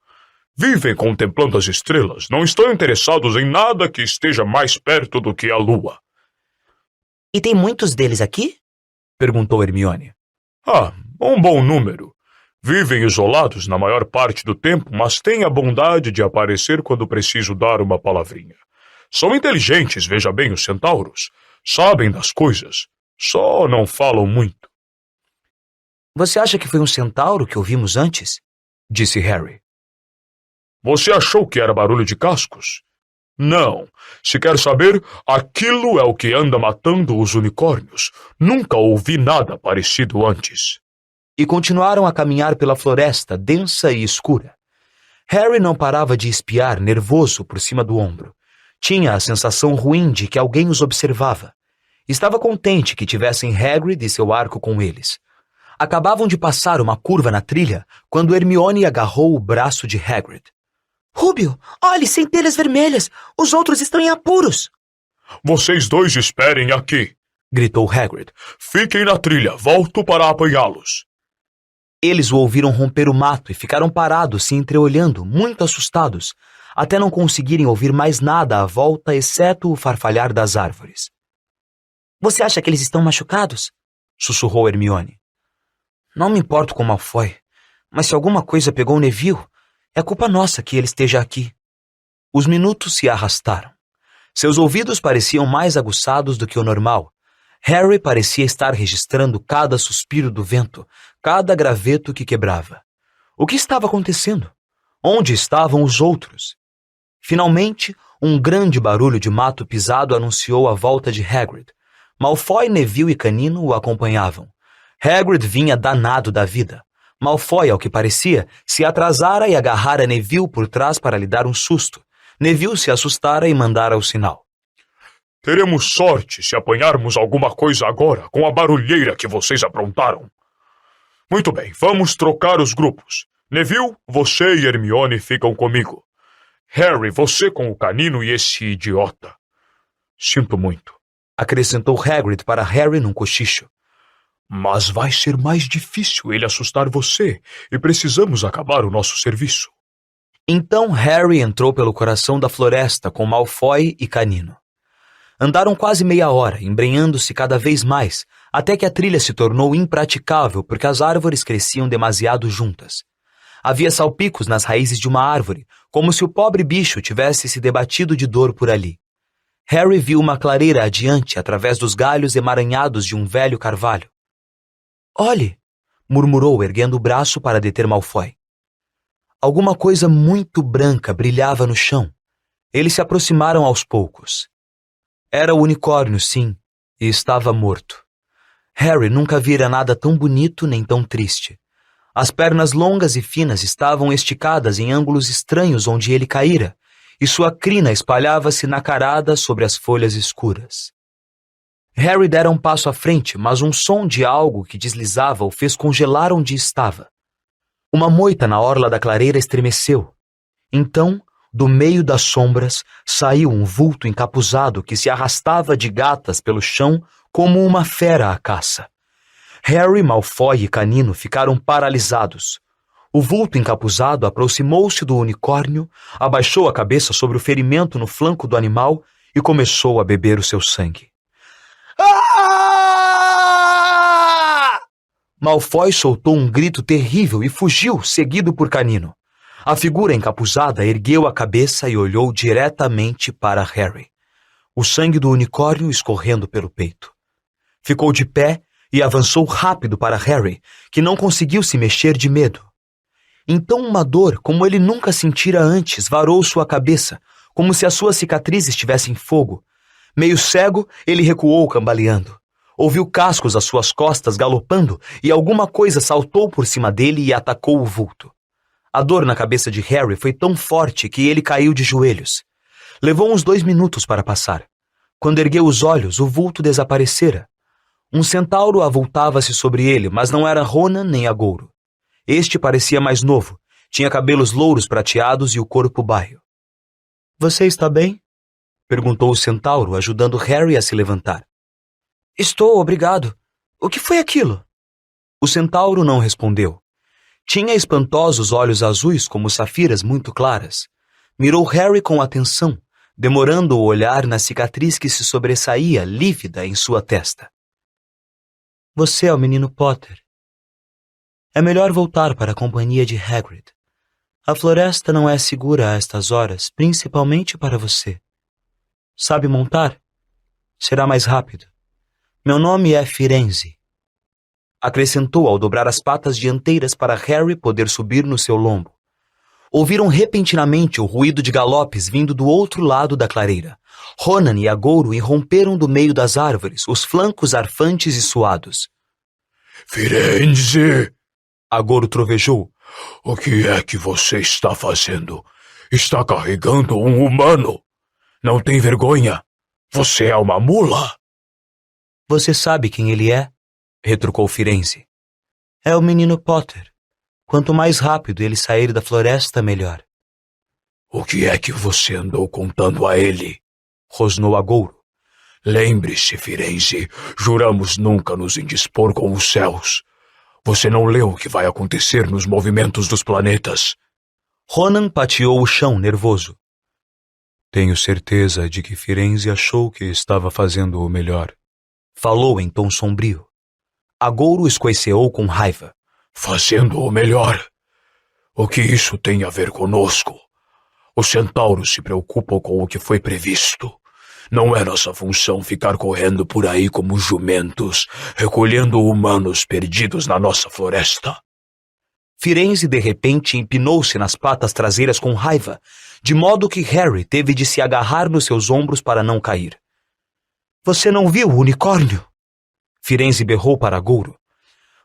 Vivem contemplando as estrelas, não estão interessados em nada que esteja mais perto do que a lua. E tem muitos deles aqui? Perguntou Hermione. Ah, um bom número. Vivem isolados na maior parte do tempo, mas têm a bondade de aparecer quando preciso dar uma palavrinha. São inteligentes, veja bem, os centauros. Sabem das coisas, só não falam muito. Você acha que foi um centauro que ouvimos antes? Disse Harry. Você achou que era barulho de cascos? Não. Se quer saber, aquilo é o que anda matando os unicórnios. Nunca ouvi nada parecido antes. E continuaram a caminhar pela floresta, densa e escura. Harry não parava de espiar, nervoso, por cima do ombro. Tinha a sensação ruim de que alguém os observava. Estava contente que tivessem Hagrid e seu arco com eles. Acabavam de passar uma curva na trilha quando Hermione agarrou o braço de Hagrid. Rúbio, olhe, centelhas vermelhas! Os outros estão em apuros! Vocês dois esperem aqui! Gritou Hagrid. Fiquem na trilha, volto para apanhá-los. Eles o ouviram romper o mato e ficaram parados, se entreolhando, muito assustados, até não conseguirem ouvir mais nada à volta, exceto o farfalhar das árvores. Você acha que eles estão machucados? Sussurrou Hermione. Não me importo com Malfoy, mas se alguma coisa pegou o Neville, é culpa nossa que ele esteja aqui. Os minutos se arrastaram. Seus ouvidos pareciam mais aguçados do que o normal. Harry parecia estar registrando cada suspiro do vento, cada graveto que quebrava. O que estava acontecendo? Onde estavam os outros? Finalmente, um grande barulho de mato pisado anunciou a volta de Hagrid. Malfoy, Neville e Canino o acompanhavam. Hagrid vinha danado da vida. Malfoy, ao que parecia, se atrasara e agarrara Neville por trás para lhe dar um susto. Neville se assustara e mandara o sinal. Teremos sorte se apanharmos alguma coisa agora com a barulheira que vocês aprontaram. Muito bem, vamos trocar os grupos. Neville, você e Hermione ficam comigo. Harry, você com o canino e esse idiota. Sinto muito, acrescentou Hagrid para Harry num cochicho. mas vai ser mais difícil ele assustar você e precisamos acabar o nosso serviço. Então Harry entrou pelo coração da floresta com Malfoy e Canino. Andaram quase meia hora, embrenhando-se cada vez mais, até que a trilha se tornou impraticável porque as árvores cresciam demasiado juntas. Havia salpicos nas raízes de uma árvore, como se o pobre bicho tivesse se debatido de dor por ali. Harry viu uma clareira adiante através dos galhos emaranhados de um velho carvalho. Olhe! Murmurou, erguendo o braço para deter Malfoy. Alguma coisa muito branca brilhava no chão. Eles se aproximaram aos poucos. Era o unicórnio, sim, e estava morto. Harry nunca vira nada tão bonito nem tão triste. As pernas longas e finas estavam esticadas em ângulos estranhos onde ele caíra, e sua crina espalhava-se nacarada sobre as folhas escuras. Harry dera um passo à frente, mas um som de algo que deslizava o fez congelar onde estava. Uma moita na orla da clareira estremeceu. Então, do meio das sombras, saiu um vulto encapuzado que se arrastava de gatas pelo chão como uma fera à caça. Harry, Malfoy e Canino ficaram paralisados. O vulto encapuzado aproximou-se do unicórnio, abaixou a cabeça sobre o ferimento no flanco do animal e começou a beber o seu sangue. Ah! Malfoy soltou um grito terrível e fugiu, seguido por Canino. A figura encapuzada ergueu a cabeça e olhou diretamente para Harry. O sangue do unicórnio escorrendo pelo peito. Ficou de pé e avançou rápido para Harry, que não conseguiu se mexer de medo. Então uma dor, como ele nunca sentira antes, varou sua cabeça, como se a sua cicatriz estivesse em fogo. Meio cego, ele recuou cambaleando. Ouviu cascos às suas costas galopando e alguma coisa saltou por cima dele e atacou o vulto. A dor na cabeça de Harry foi tão forte que ele caiu de joelhos. Levou uns 2 minutos para passar. Quando ergueu os olhos, o vulto desaparecera. Um centauro avultava-se sobre ele, mas não era Ronan nem Agouro. Este parecia mais novo, tinha cabelos louros prateados e o corpo baio. — Você está bem? Perguntou o centauro, ajudando Harry a se levantar. — Estou, obrigado. O que foi aquilo? O centauro não respondeu. Tinha espantosos olhos azuis como safiras muito claras. Mirou Harry com atenção, demorando o olhar na cicatriz que se sobressaía, lívida, em sua testa. — Você é o menino Potter. É melhor voltar para a companhia de Hagrid. A floresta não é segura a estas horas, principalmente para você. Sabe montar? Será mais rápido. Meu nome é Firenze. Acrescentou ao dobrar as patas dianteiras para Harry poder subir no seu lombo. Ouviram repentinamente o ruído de galopes vindo do outro lado da clareira. Ronan e Agouro irromperam do meio das árvores, os flancos arfantes e suados. Firenze! Agouro trovejou. O que é que você está fazendo? Está carregando um humano? Não tem vergonha? Você é uma mula? Você sabe quem ele é? Retrucou Firenze. É o menino Potter. Quanto mais rápido ele sair da floresta, melhor. O que é que você andou contando a ele? Rosnou Agouro. Lembre-se, Firenze, juramos nunca nos indispor com os céus. Você não leu o que vai acontecer nos movimentos dos planetas. Ronan pateou o chão, nervoso. Tenho certeza de que Firenze achou que estava fazendo o melhor. Falou em tom sombrio. Agouro escoiceou com raiva. Fazendo o melhor? O que isso tem a ver conosco? Os centauros se preocupam com o que foi previsto. Não é nossa função ficar correndo por aí como jumentos, recolhendo humanos perdidos na nossa floresta. Firenze de repente empinou-se nas patas traseiras com raiva, de modo que Harry teve de se agarrar nos seus ombros para não cair. Você não viu o unicórnio? Firenze berrou para Agouro.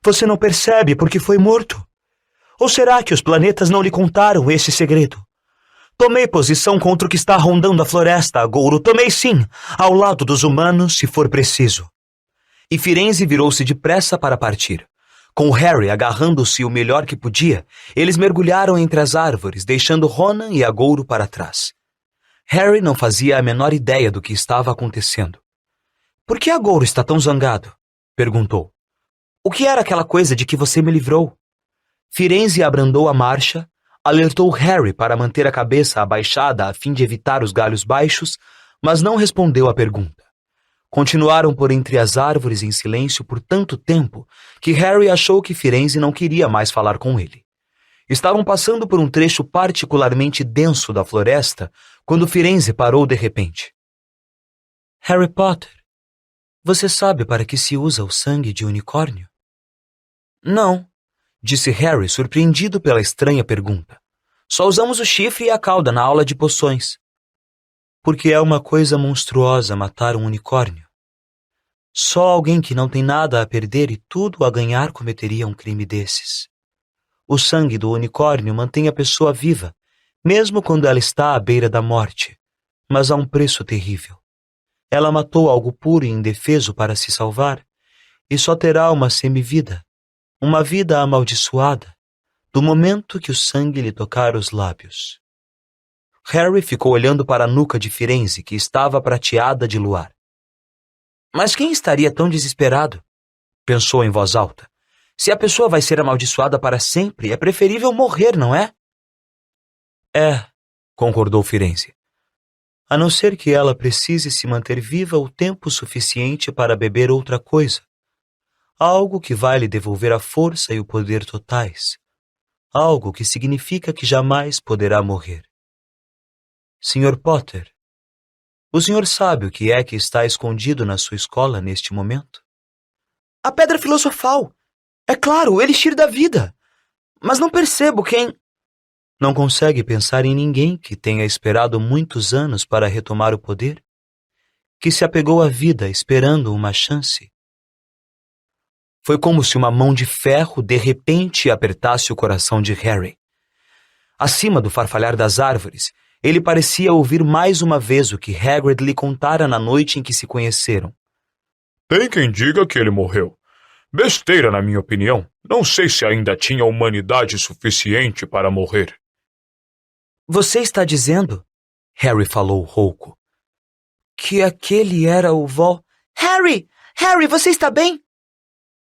Você não percebe porque foi morto. Ou será que os planetas não lhe contaram esse segredo? Tomei posição contra o que está rondando a floresta, Agouro. Tomei sim, ao lado dos humanos, se for preciso. E Firenze virou-se depressa para partir. Com Harry agarrando-se o melhor que podia, eles mergulharam entre as árvores, deixando Ronan e Agouro para trás. Harry não fazia a menor ideia do que estava acontecendo. Por que Agouro está tão zangado? Perguntou. O que era aquela coisa de que você me livrou? Firenze abrandou a marcha, alertou Harry para manter a cabeça abaixada a fim de evitar os galhos baixos, mas não respondeu à pergunta. Continuaram por entre as árvores em silêncio por tanto tempo que Harry achou que Firenze não queria mais falar com ele. Estavam passando por um trecho particularmente denso da floresta quando Firenze parou de repente. Harry Potter, você sabe para que se usa o sangue de unicórnio? Não, disse Harry, surpreendido pela estranha pergunta. Só usamos o chifre e a cauda na aula de poções. Porque é uma coisa monstruosa matar um unicórnio. Só alguém que não tem nada a perder e tudo a ganhar cometeria um crime desses. O sangue do unicórnio mantém a pessoa viva, mesmo quando ela está à beira da morte, mas a um preço terrível. Ela matou algo puro e indefeso para se salvar, e só terá uma semivida, uma vida amaldiçoada, do momento que o sangue lhe tocar os lábios. Harry ficou olhando para a nuca de Firenze, que estava prateada de luar. Mas quem estaria tão desesperado? Pensou em voz alta. Se a pessoa vai ser amaldiçoada para sempre, é preferível morrer, não é? É, concordou Firenze. A não ser que ela precise se manter viva o tempo suficiente para beber outra coisa. Algo que vai lhe devolver a força e o poder totais. Algo que significa que jamais poderá morrer. Sr. Potter, o senhor sabe o que é que está escondido na sua escola neste momento? A pedra filosofal. É claro, o elixir da vida. Mas não percebo quem... Não consegue pensar em ninguém que tenha esperado muitos anos para retomar o poder? Que se apegou à vida esperando uma chance? Foi como se uma mão de ferro de repente apertasse o coração de Harry. Acima do farfalhar das árvores, ele parecia ouvir mais uma vez o que Hagrid lhe contara na noite em que se conheceram. Tem quem diga que ele morreu. Besteira, na minha opinião. Não sei se ainda tinha humanidade suficiente para morrer. Você está dizendo, Harry falou rouco, que aquele era o Harry! Harry, você está bem?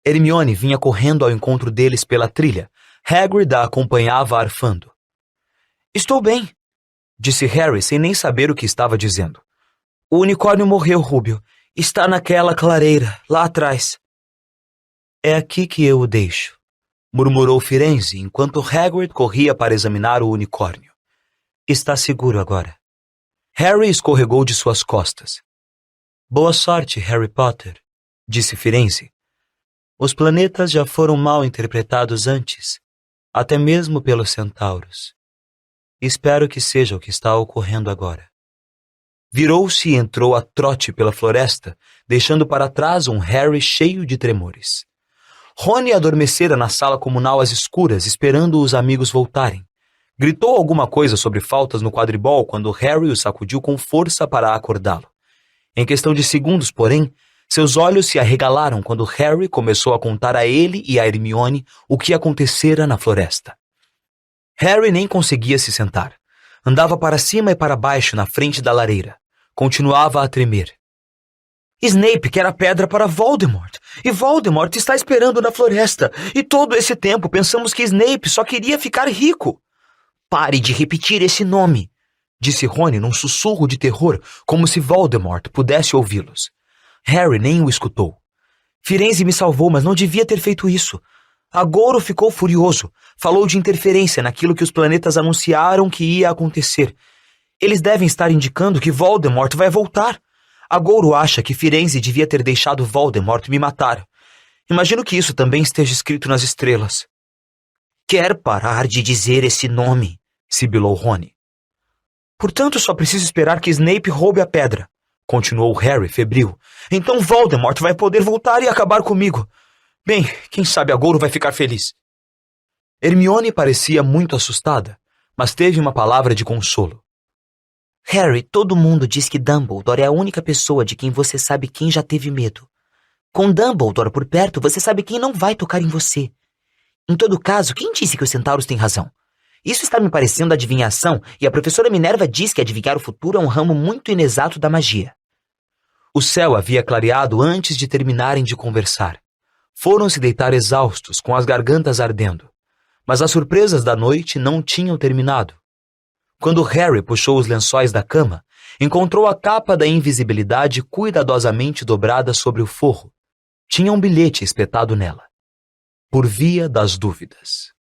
Hermione vinha correndo ao encontro deles pela trilha. Hagrid a acompanhava arfando. Estou bem, disse Harry sem nem saber o que estava dizendo. O unicórnio morreu, Rúbio. Está naquela clareira, lá atrás. É aqui que eu o deixo, murmurou Firenze enquanto Hagrid corria para examinar o unicórnio. Está seguro agora. Harry escorregou de suas costas. Boa sorte, Harry Potter, disse Firenze. Os planetas já foram mal interpretados antes, até mesmo pelos centauros. Espero que seja o que está ocorrendo agora. Virou-se e entrou a trote pela floresta, deixando para trás um Harry cheio de tremores. Rony adormecera na sala comunal às escuras, esperando os amigos voltarem. Gritou alguma coisa sobre faltas no quadribol quando Harry o sacudiu com força para acordá-lo. Em questão de segundos, porém, seus olhos se arregalaram quando Harry começou a contar a ele e a Hermione o que acontecera na floresta. Harry nem conseguia se sentar. Andava para cima e para baixo na frente da lareira. Continuava a tremer. Snape quer a pedra para Voldemort, e Voldemort está esperando na floresta, e todo esse tempo pensamos que Snape só queria ficar rico. Pare de repetir esse nome, disse Rony num sussurro de terror, como se Voldemort pudesse ouvi-los. Harry nem o escutou. Firenze me salvou, mas não devia ter feito isso. Agouro ficou furioso. Falou de interferência naquilo que os planetas anunciaram que ia acontecer. Eles devem estar indicando que Voldemort vai voltar. Agouro acha que Firenze devia ter deixado Voldemort me matar. Imagino que isso também esteja escrito nas estrelas. Quer parar de dizer esse nome, sibilou Rony. Portanto, só preciso esperar que Snape roube a pedra, continuou Harry febril. Então Voldemort vai poder voltar e acabar comigo. Bem, quem sabe Agouro vai ficar feliz. Hermione parecia muito assustada, mas teve uma palavra de consolo. Harry, todo mundo diz que Dumbledore é a única pessoa de quem você sabe quem já teve medo. Com Dumbledore por perto, você sabe quem não vai tocar em você. Em todo caso, quem disse que os centauros têm razão? Isso está me parecendo adivinhação, e a professora Minerva diz que adivinhar o futuro é um ramo muito inexato da magia. O céu havia clareado antes de terminarem de conversar. Foram se deitar exaustos, com as gargantas ardendo. Mas as surpresas da noite não tinham terminado. Quando Harry puxou os lençóis da cama, encontrou a capa da invisibilidade cuidadosamente dobrada sobre o forro. Tinha um bilhete espetado nela. Por via das dúvidas.